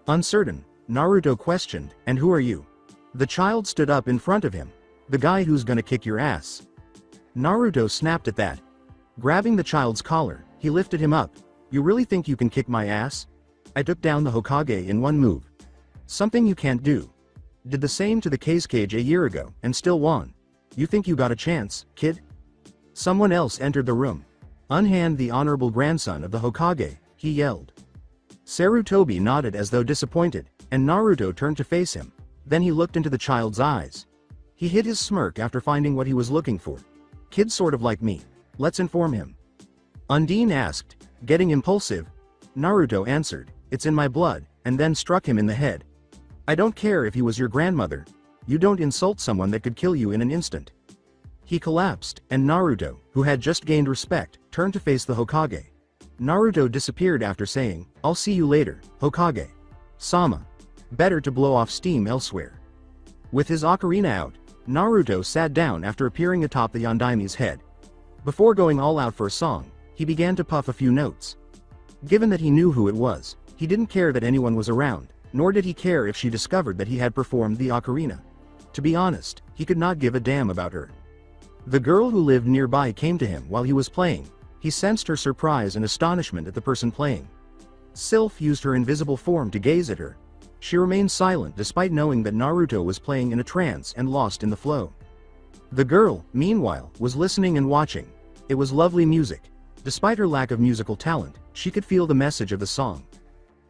Uncertain, Naruto questioned, and who are you? The child stood up in front of him. The guy who's gonna kick your ass. Naruto snapped at that. Grabbing the child's collar, he lifted him up. You really think you can kick my ass? I took down the Hokage in one move. Something you can't do. Did the same to the Cage a year ago, and still won. You think you got a chance, kid? Someone else entered the room. Unhand the honorable grandson of the Hokage, he yelled. Sarutobi nodded as though disappointed, and Naruto turned to face him. Then he looked into the child's eyes. He hid his smirk after finding what he was looking for. Kid's sort of like me. Let's inform him. Undine asked, getting impulsive. Naruto answered, it's in my blood, and then struck him in the head. I don't care if he was your grandmother. You don't insult someone that could kill you in an instant. He collapsed, and Naruto, who had just gained respect, turned to face the Hokage. Naruto disappeared after saying, I'll see you later, Hokage. Sama. Better to blow off steam elsewhere. With his ocarina out, Naruto sat down after appearing atop the Yondaime's head. Before going all out for a song, he began to puff a few notes. Given that he knew who it was, he didn't care that anyone was around, nor did he care if she discovered that he had performed the ocarina. To be honest, he could not give a damn about her. The girl who lived nearby came to him while he was playing. He sensed her surprise and astonishment at the person playing. Sylph used her invisible form to gaze at her. She remained silent despite knowing that Naruto was playing in a trance and lost in the flow. The girl, meanwhile, was listening and watching. It was lovely music. Despite her lack of musical talent, she could feel the message of the song.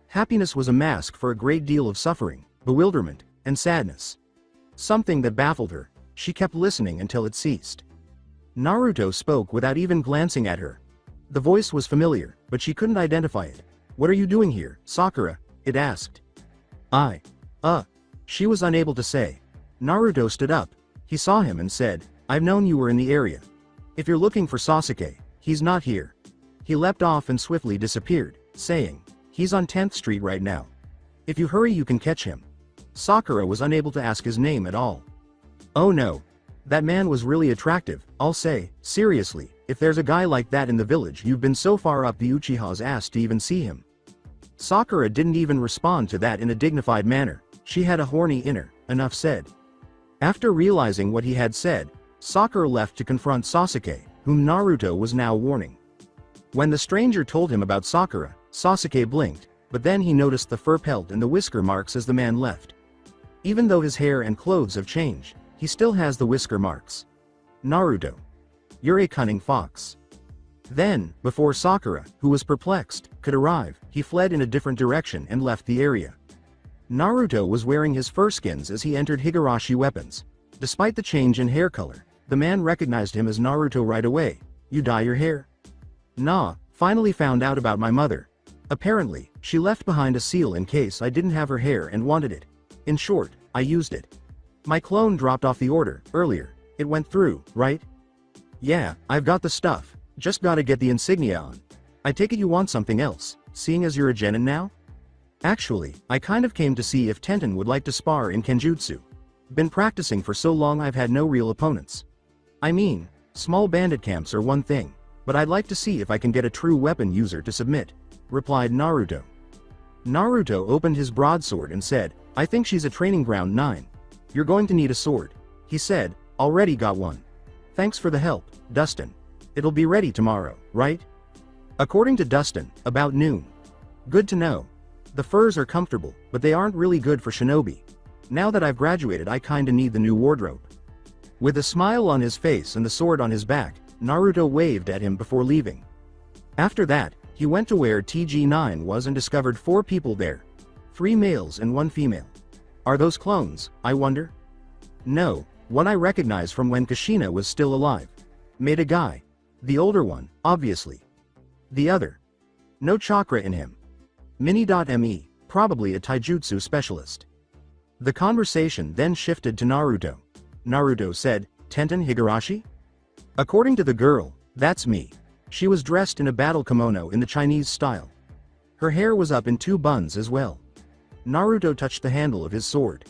Happiness was a mask for a great deal of suffering, bewilderment, and sadness. Something that baffled her. She kept listening until it ceased. Naruto spoke without even glancing at her. The voice was familiar, but she couldn't identify it. What are you doing here, Sakura? It asked. I. She was unable to say. Naruto stood up. He saw him and said, I've known you were in the area. If you're looking for Sasuke, he's not here. He leapt off and swiftly disappeared, saying, he's on 10th Street right now. If you hurry you can catch him. Sakura was unable to ask his name at all. Oh no. That man was really attractive, I'll say. Seriously, if there's a guy like that in the village, you've been so far up the Uchiha's ass to even see him. Sakura didn't even respond to that in a dignified manner. She had a horny inner, enough said. After realizing what he had said, Sakura left to confront Sasuke, whom Naruto was now warning. When the stranger told him about Sakura, Sasuke blinked, but then he noticed the fur pelt and the whisker marks as the man left. Even though his hair and clothes have changed, he still has the whisker marks. Naruto. You're a cunning fox. Then, before Sakura, who was perplexed, could arrive, he fled in a different direction and left the area. Naruto was wearing his fur skins as he entered Higurashi Weapons. Despite the change in hair color, the man recognized him as Naruto right away. You dye your hair? Nah, finally found out about my mother. Apparently, she left behind a seal in case I didn't have her hair and wanted it. In short, I used it. My clone dropped off the order, earlier. It went through, right? Yeah, I've got the stuff. Just gotta get the insignia on. I take it you want something else, seeing as you're a genin now? Actually, I kind of came to see if Tenten would like to spar in Kenjutsu. Been practicing for so long I've had no real opponents. I mean, small bandit camps are one thing, but I'd like to see if I can get a true weapon user to submit, replied Naruto. Naruto opened his broadsword and said, I think she's a training ground 9. You're going to need a sword. He said, already got one. Thanks for the help, Dustin. It'll be ready tomorrow, right? According to Dustin, about noon. Good to know. The furs are comfortable, but they aren't really good for shinobi. Now that I've graduated I kinda need the new wardrobe. With a smile on his face and the sword on his back, Naruto waved at him before leaving. After that, he went to where TG9 was and discovered 4 people there. 3 males and 1 female. Are those clones, I wonder? No, one I recognize from when Kushina was still alive. Made a guy. The older one, obviously. The other. No chakra in him. Mini.me, probably a taijutsu specialist. The conversation then shifted to Naruto. Naruto said, Tenten Higurashi? According to the girl, that's me. She was dressed in a battle kimono in the Chinese style. Her hair was up in 2 buns as well. Naruto touched the handle of his sword.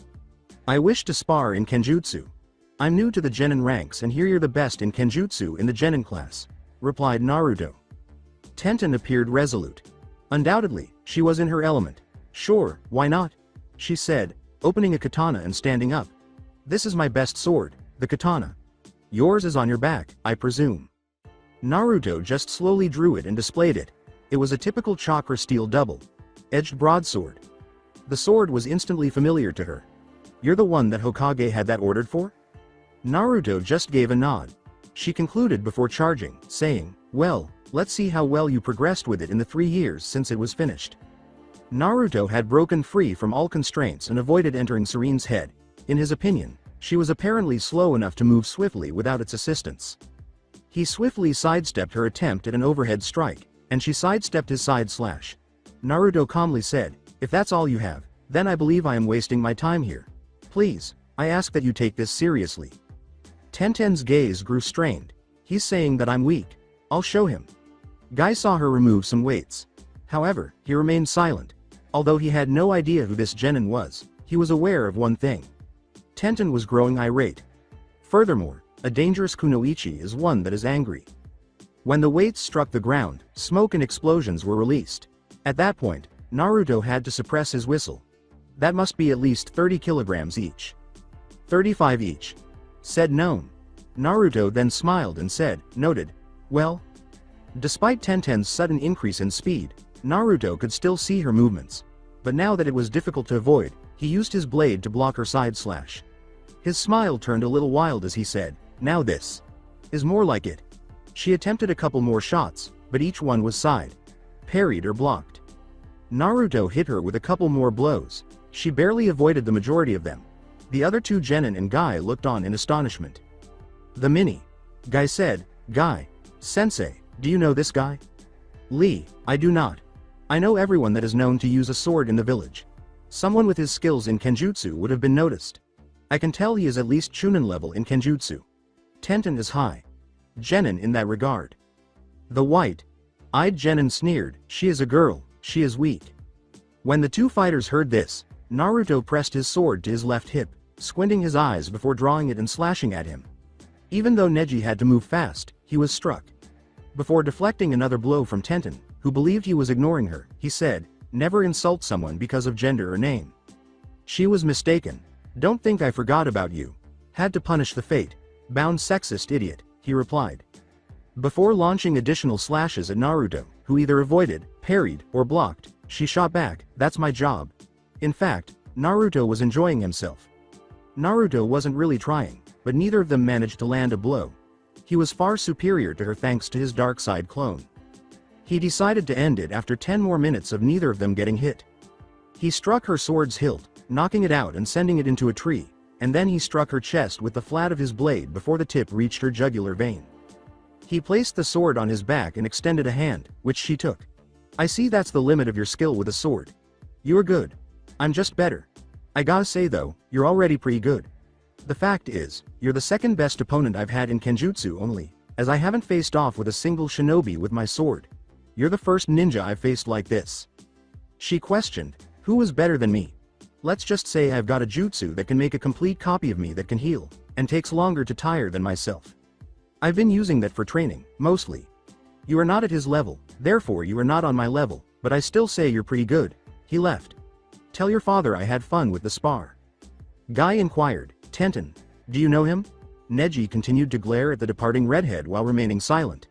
I wish to spar in Kenjutsu. I'm new to the genin ranks and hear you're the best in Kenjutsu in the genin class, replied Naruto. Tenten appeared resolute. Undoubtedly, she was in her element. Sure, why not? She said, opening a katana and standing up. This is my best sword, the katana. Yours is on your back, I presume. Naruto just slowly drew it and displayed it. It was a typical chakra steel double-edged broadsword. The sword was instantly familiar to her. You're the one that Hokage had that ordered for? Naruto just gave a nod. She concluded before charging, saying, well, let's see how well you progressed with it in the 3 years since it was finished. Naruto had broken free from all constraints and avoided entering Serene's head. In his opinion, she was apparently slow enough to move swiftly without its assistance. He swiftly sidestepped her attempt at an overhead strike, and she sidestepped his side slash. Naruto calmly said, if that's all you have, then I believe I am wasting my time here. Please, I ask that you take this seriously. Tenten's gaze grew strained. He's saying that I'm weak. I'll show him. Guy saw her remove some weights. However, he remained silent. Although he had no idea who this genin was, he was aware of one thing. Tenten was growing irate. Furthermore, a dangerous kunoichi is one that is angry. When the weights struck the ground, smoke and explosions were released. At that point, Naruto had to suppress his whistle. That must be at least 30 kilograms each. 35 each. Said known. Naruto then smiled and said, noted. Well? Despite Tenten's sudden increase in speed, Naruto could still see her movements. But now that it was difficult to avoid, he used his blade to block her side slash. His smile turned a little wild as he said, now this is more like it. She attempted a couple more shots, but each one was side parried or blocked. Naruto hit her with a couple more blows. She barely avoided the majority of them. The other 2 genin and Guy looked on in astonishment. The mini. Guy said, Guy. Sensei, do you know this guy? Lee, I do not. I know everyone that is known to use a sword in the village. Someone with his skills in Kenjutsu would have been noticed. I can tell he is at least Chunin level in Kenjutsu. Tenten is high. Genin in that regard. The white-eyed Genin sneered, she is a girl, she is weak. When the two fighters heard this, Naruto pressed his sword to his left hip, squinting his eyes before drawing it and slashing at him. Even though Neji had to move fast, he was struck. Before deflecting another blow from Tenten, who believed he was ignoring her, he said, never insult someone because of gender or name. She was mistaken. Don't think I forgot about you. Had to punish the fate-bound sexist idiot, he replied. Before launching additional slashes at Naruto, who either avoided, parried, or blocked, she shot back, that's my job. In fact, Naruto was enjoying himself. Naruto wasn't really trying, but neither of them managed to land a blow. He was far superior to her thanks to his dark side clone. He decided to end it after 10 more minutes of neither of them getting hit. He struck her sword's hilt, knocking it out and sending it into a tree, and then he struck her chest with the flat of his blade before the tip reached her jugular vein. He placed the sword on his back and extended a hand, which she took. I see that's the limit of your skill with a sword. You're good. I'm just better. I gotta say though, you're already pretty good. The fact is, you're the second best opponent I've had in Kenjutsu only, as I haven't faced off with a single shinobi with my sword. You're the first ninja I've faced like this. She questioned, who was better than me? Let's just say I've got a jutsu that can make a complete copy of me that can heal, and takes longer to tire than myself. I've been using that for training, mostly. You are not at his level, therefore you are not on my level, but I still say you're pretty good. He left. Tell your father I had fun with the spar. Guy inquired, Tenten, do you know him? Neji continued to glare at the departing redhead while remaining silent.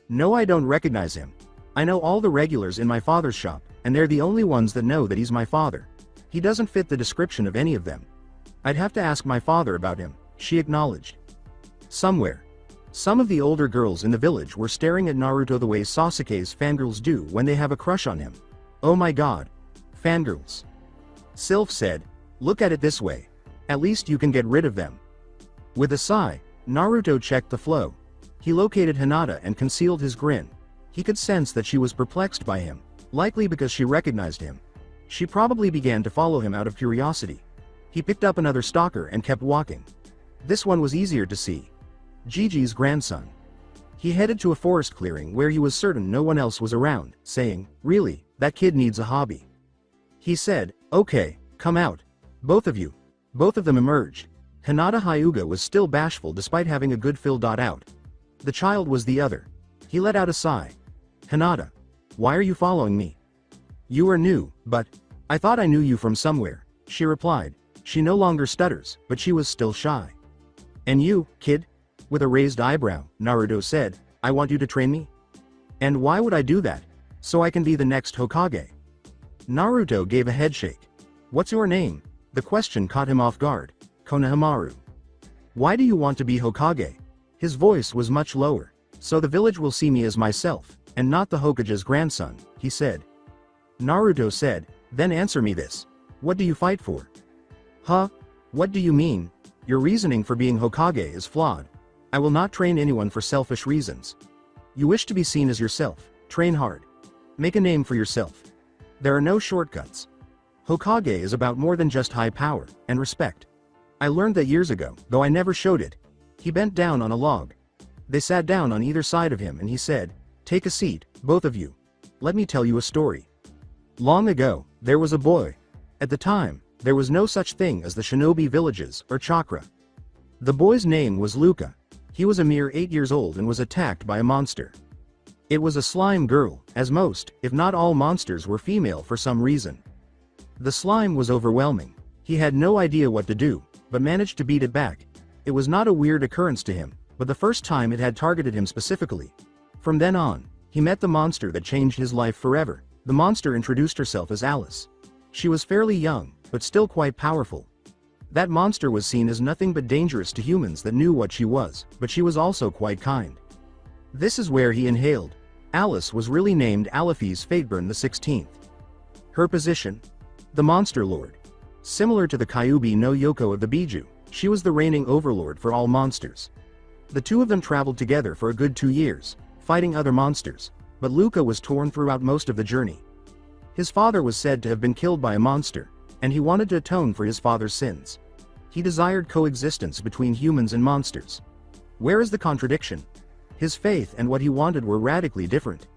No, I don't recognize him. I know all the regulars in my father's shop, and they're the only ones that know that he's my father. He doesn't fit the description of any of them. I'd have to ask my father about him, she acknowledged. Somewhere. Some of the older girls in the village were staring at Naruto the way Sasuke's fangirls do when they have a crush on him. Oh my god. Fangirls. Sylph said, look at it this way. At least you can get rid of them. With a sigh, Naruto checked the flow. He located Hinata and concealed his grin. He could sense that she was perplexed by him, likely because she recognized him. She probably began to follow him out of curiosity. He picked up another stalker and kept walking. This one was easier to see. Gigi's grandson. He headed to a forest clearing where he was certain no one else was around, saying, really, that kid needs a hobby. He said, okay, come out. Both of you. Both of them emerged. Hinata Hyuga was still bashful despite having a good fill. Out. The child was the other. He let out a sigh. Hinata. Why are you following me? You are new, but I thought I knew you from somewhere, she replied. She no longer stutters, but she was still shy. And you, kid? With a raised eyebrow, Naruto said, I want you to train me? And why would I do that? So I can be the next Hokage. Naruto gave a headshake. What's your name? The question caught him off guard. Konohamaru. Why do you want to be Hokage? His voice was much lower. So the village will see me as myself, and not the Hokage's grandson, he said. Naruto said, then answer me this. What do you fight for? Huh? What do you mean? Your reasoning for being Hokage is flawed. I will not train anyone for selfish reasons. You wish to be seen as yourself, train hard. Make a name for yourself. There are no shortcuts. Hokage is about more than just high power and respect. I learned that years ago, though I never showed it. He bent down on a log. They sat down on either side of him and he said, take a seat, both of you. Let me tell you a story. Long ago, there was a boy. At the time, there was no such thing as the shinobi villages or chakra. The boy's name was Luca. He was a mere 8 years old and was attacked by a monster. It was a slime girl, as most, if not all monsters were female for some reason. The slime was overwhelming. He had no idea what to do, but managed to beat it back. It was not a weird occurrence to him, but the first time it had targeted him specifically. From then on, he met the monster that changed his life forever. The monster introduced herself as Alice. She was fairly young, but still quite powerful. That monster was seen as nothing but dangerous to humans that knew what she was, but she was also quite kind. This is where he inhaled. Alice was really named Aliphes Fateburn the 16th. Her position? The Monster Lord. Similar to the Kyuubi no Yoko of the Biju, she was the reigning overlord for all monsters. The two of them traveled together for a good 2 years, fighting other monsters, but Luca was torn throughout most of the journey. His father was said to have been killed by a monster, and he wanted to atone for his father's sins. He desired coexistence between humans and monsters. Where is the contradiction? His faith and what he wanted were radically different.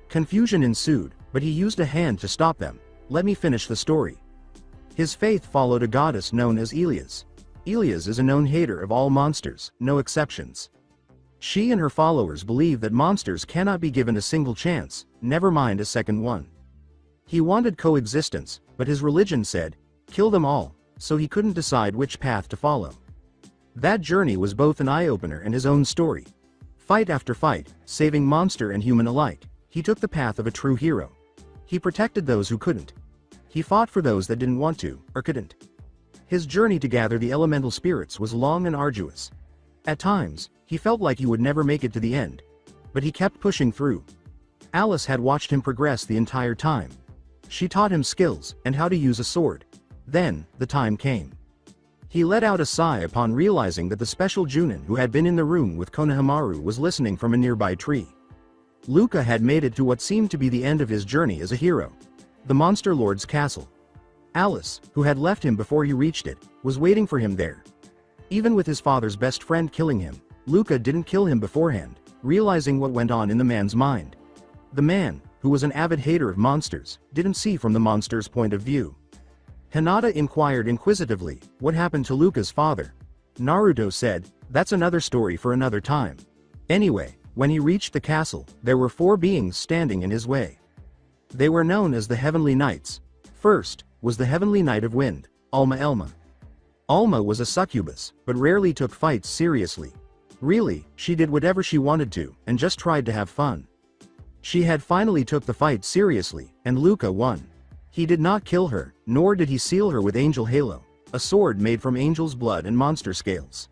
Confusion ensued, but he used a hand to stop them. Let me finish the story. His faith followed a goddess known as Elias. Elias is a known hater of all monsters, no exceptions. She and her followers believe that monsters cannot be given a single chance, never mind a second one. He wanted coexistence, but his religion said, kill them all, so he couldn't decide which path to follow. That journey was both an eye-opener and his own story. Fight after fight, saving monster and human alike, he took the path of a true hero. He protected those who couldn't. He fought for those that didn't want to, or couldn't. His journey to gather the elemental spirits was long and arduous. At times, he felt like he would never make it to the end. But he kept pushing through. Alice had watched him progress the entire time. She taught him skills, and how to use a sword. Then, the time came. He let out a sigh upon realizing that the special Junin who had been in the room with Konohamaru was listening from a nearby tree. Luca had made it to what seemed to be the end of his journey as a hero. The Monster Lord's castle. Alice, who had left him before he reached it, was waiting for him there. Even with his father's best friend killing him, Luca didn't kill him beforehand, realizing what went on in the man's mind. The man, who was an avid hater of monsters, didn't see from the monster's point of view. Hinata inquired inquisitively, what happened to Luca's father? Naruto said, that's another story for another time. Anyway, when he reached the castle, there were 4 beings standing in his way. They were known as the Heavenly Knights. First, was the Heavenly Knight of Wind, Elma. Alma was a succubus, but rarely took fights seriously. Really, she did whatever she wanted to, and just tried to have fun. She had finally took the fight seriously, and Luca won. He did not kill her, nor did he seal her with Angel Halo, a sword made from angel's blood and monster scales.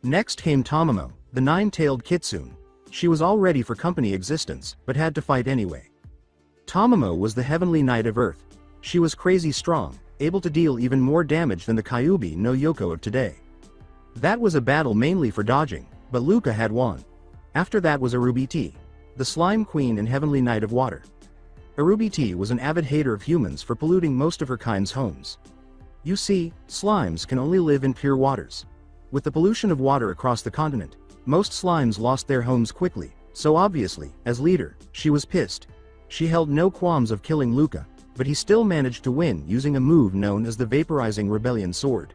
Next came Tamamo, the 9-tailed kitsune. She was all ready for company existence, but had to fight anyway. Tamamo was the Heavenly Knight of Earth. She was crazy strong, able to deal even more damage than the Kyuubi no Yoko of today. That was a battle mainly for dodging, but Luca had won. After that was Arubiti, the Slime Queen and Heavenly Knight of Water. Arubiti was an avid hater of humans for polluting most of her kind's homes. You see, slimes can only live in pure waters. With the pollution of water across the continent, most slimes lost their homes quickly, so obviously, as leader, she was pissed. She held no qualms of killing Luca, but he still managed to win using a move known as the Vaporizing Rebellion Sword.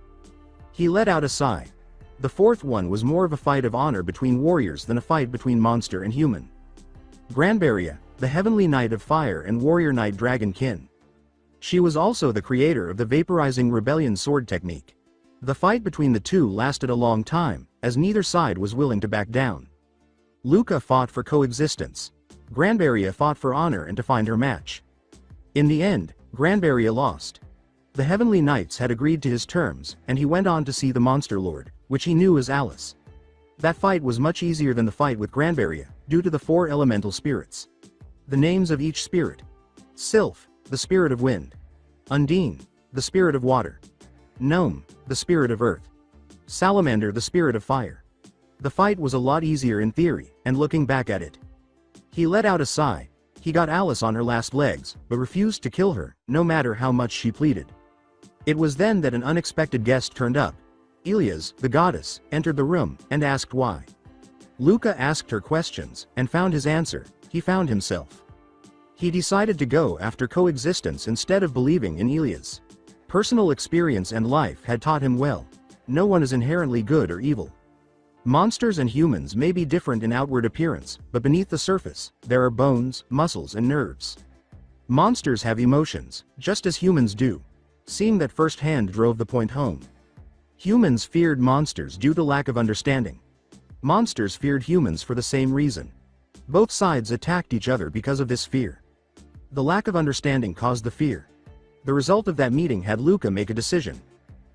He let out a sigh. The 4th one was more of a fight of honor between warriors than a fight between monster and human. Granbaria, the Heavenly Knight of Fire and Warrior Knight Dragonkin. She was also the creator of the Vaporizing Rebellion Sword technique. The fight between the two lasted a long time, as neither side was willing to back down. Luca fought for coexistence. Granbaria fought for honor and to find her match. In the end, Granbaria lost. The Heavenly Knights had agreed to his terms, and he went on to see the Monster Lord, which he knew as Alice. That fight was much easier than the fight with Granbaria, due to the 4 elemental spirits. The names of each spirit. Sylph, the spirit of wind. Undine, the spirit of water. Gnome, the spirit of earth. Salamander, the spirit of fire. The fight was a lot easier in theory, and looking back at it. He let out a sigh. He got Alice on her last legs, but refused to kill her, no matter how much she pleaded. It was then that an unexpected guest turned up. Elias, the goddess, entered the room, and asked why. Luca asked her questions, and found his answer. He found himself. He decided to go after coexistence instead of believing in Elias. Personal experience and life had taught him well. No one is inherently good or evil. Monsters and humans may be different in outward appearance, but beneath the surface, there are bones, muscles, and nerves. Monsters have emotions, just as humans do. Seeing that firsthand drove the point home. Humans feared monsters due to lack of understanding. Monsters feared humans for the same reason. Both sides attacked each other because of this fear. The lack of understanding caused the fear. The result of that meeting had Luca make a decision.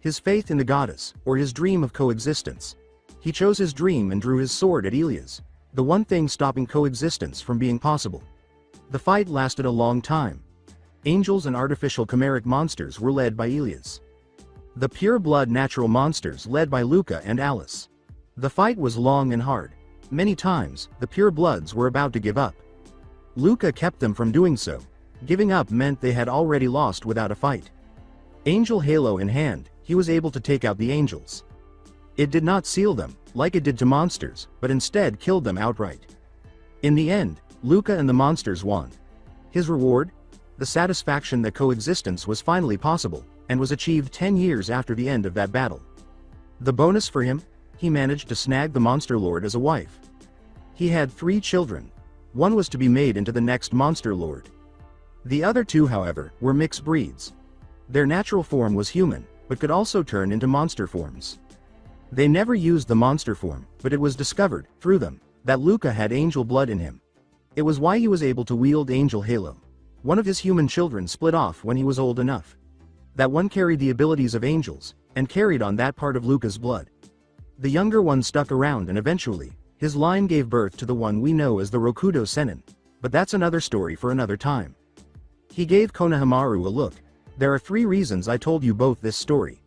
His faith in the goddess, or his dream of coexistence. He chose his dream and drew his sword at Elias, the one thing stopping coexistence from being possible. The fight lasted a long time. Angels and artificial chimeric monsters were led by Elias. The pure-blood natural monsters led by Luca and Alice. The fight was long and hard. Many times, the pure bloods were about to give up. Luca kept them from doing so. Giving up meant they had already lost without a fight. Angel Halo in hand, he was able to take out the angels. It did not seal them, like it did to monsters, but instead killed them outright. In the end, Luca and the monsters won. His reward? The satisfaction that coexistence was finally possible, and was achieved 10 years after the end of that battle. The bonus for him? He managed to snag the Monster Lord as a wife. He had 3 children. One was to be made into the next Monster Lord. The other 2, however, were mixed breeds. Their natural form was human, but could also turn into monster forms. They never used the monster form, but it was discovered, through them, that Luca had angel blood in him. It was why he was able to wield Angel Halo. One of his human children split off when he was old enough. That one carried the abilities of angels, and carried on that part of Luca's blood. The younger one stuck around and eventually, his line gave birth to the one we know as the Rokudo Sennin, but that's another story for another time. He gave Konohamaru a look. There are 3 reasons I told you both this story.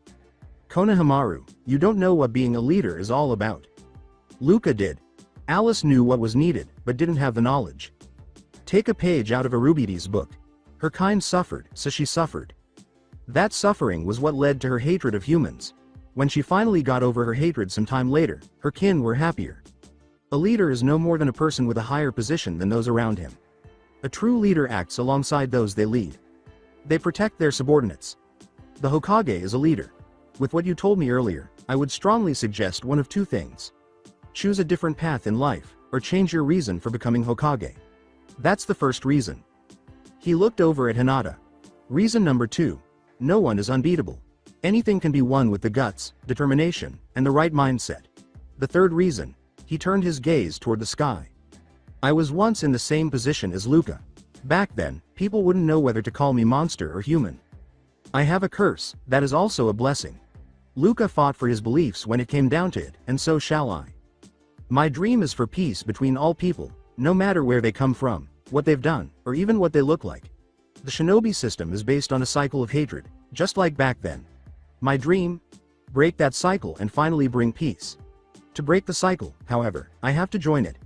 Konohamaru, you don't know what being a leader is all about. Luca did. Alice knew what was needed, but didn't have the knowledge. Take a page out of Arubidi's book. Her kind suffered, so she suffered. That suffering was what led to her hatred of humans. When she finally got over her hatred some time later, her kin were happier. A leader is no more than a person with a higher position than those around him. A true leader acts alongside those they lead. They protect their subordinates. The Hokage is a leader. With what you told me earlier, I would strongly suggest one of 2 things. Choose a different path in life, or change your reason for becoming Hokage. That's the first reason. He looked over at Hinata. Reason number 2. No one is unbeatable. Anything can be won with the guts, determination, and the right mindset. The third reason. He turned his gaze toward the sky. I was once in the same position as Luca. Back then, people wouldn't know whether to call me monster or human. I have a curse, that is also a blessing. Luca fought for his beliefs when it came down to it, and so shall I. My dream is for peace between all people, no matter where they come from, what they've done, or even what they look like. The shinobi system is based on a cycle of hatred, just like back then. My dream? Break that cycle and finally bring peace. To break the cycle, however, I have to join it.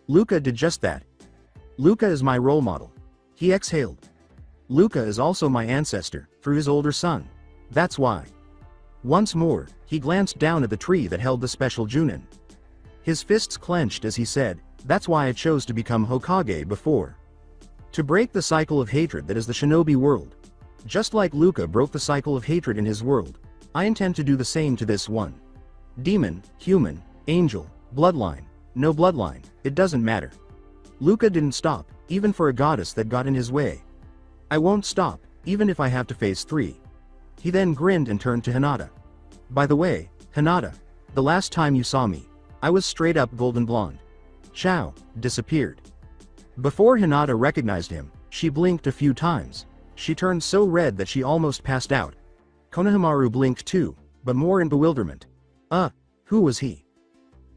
Luca did just that. Luca is my role model. He exhaled. Luca is also my ancestor, through his older son. That's why. Once more, he glanced down at the tree that held the special Junin. His fists clenched as he said, that's why I chose to become Hokage before. To break the cycle of hatred that is the shinobi world. Just like Luca broke the cycle of hatred in his world, I intend to do the same to this one. Demon, human, angel, bloodline, no bloodline, it doesn't matter. Luca didn't stop, even for a goddess that got in his way. I won't stop, even if I have to face 3. He then grinned and turned to Hinata. By the way, Hinata, the last time you saw me, I was straight up golden blonde. Chow, disappeared. Before Hinata recognized him, she blinked a few times. She turned so red that she almost passed out. Konohamaru blinked too, but more in bewilderment. Who was he?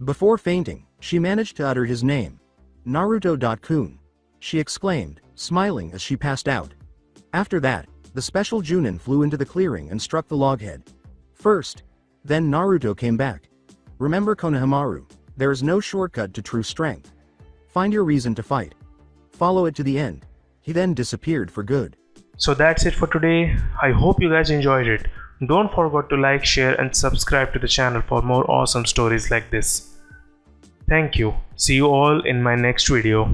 Before fainting, she managed to utter his name. Naruto-kun. She exclaimed, smiling as she passed out. After that, the special Junin flew into the clearing and struck the loghead. First. Then Naruto came back. Remember Konohamaru, there is no shortcut to true strength. Find your reason to fight. Follow it to the end. He then disappeared for good. So that's it for today. I hope you guys enjoyed it. Don't forget to like, share and subscribe to the channel for more awesome stories like this. Thank you. See you all in my next video.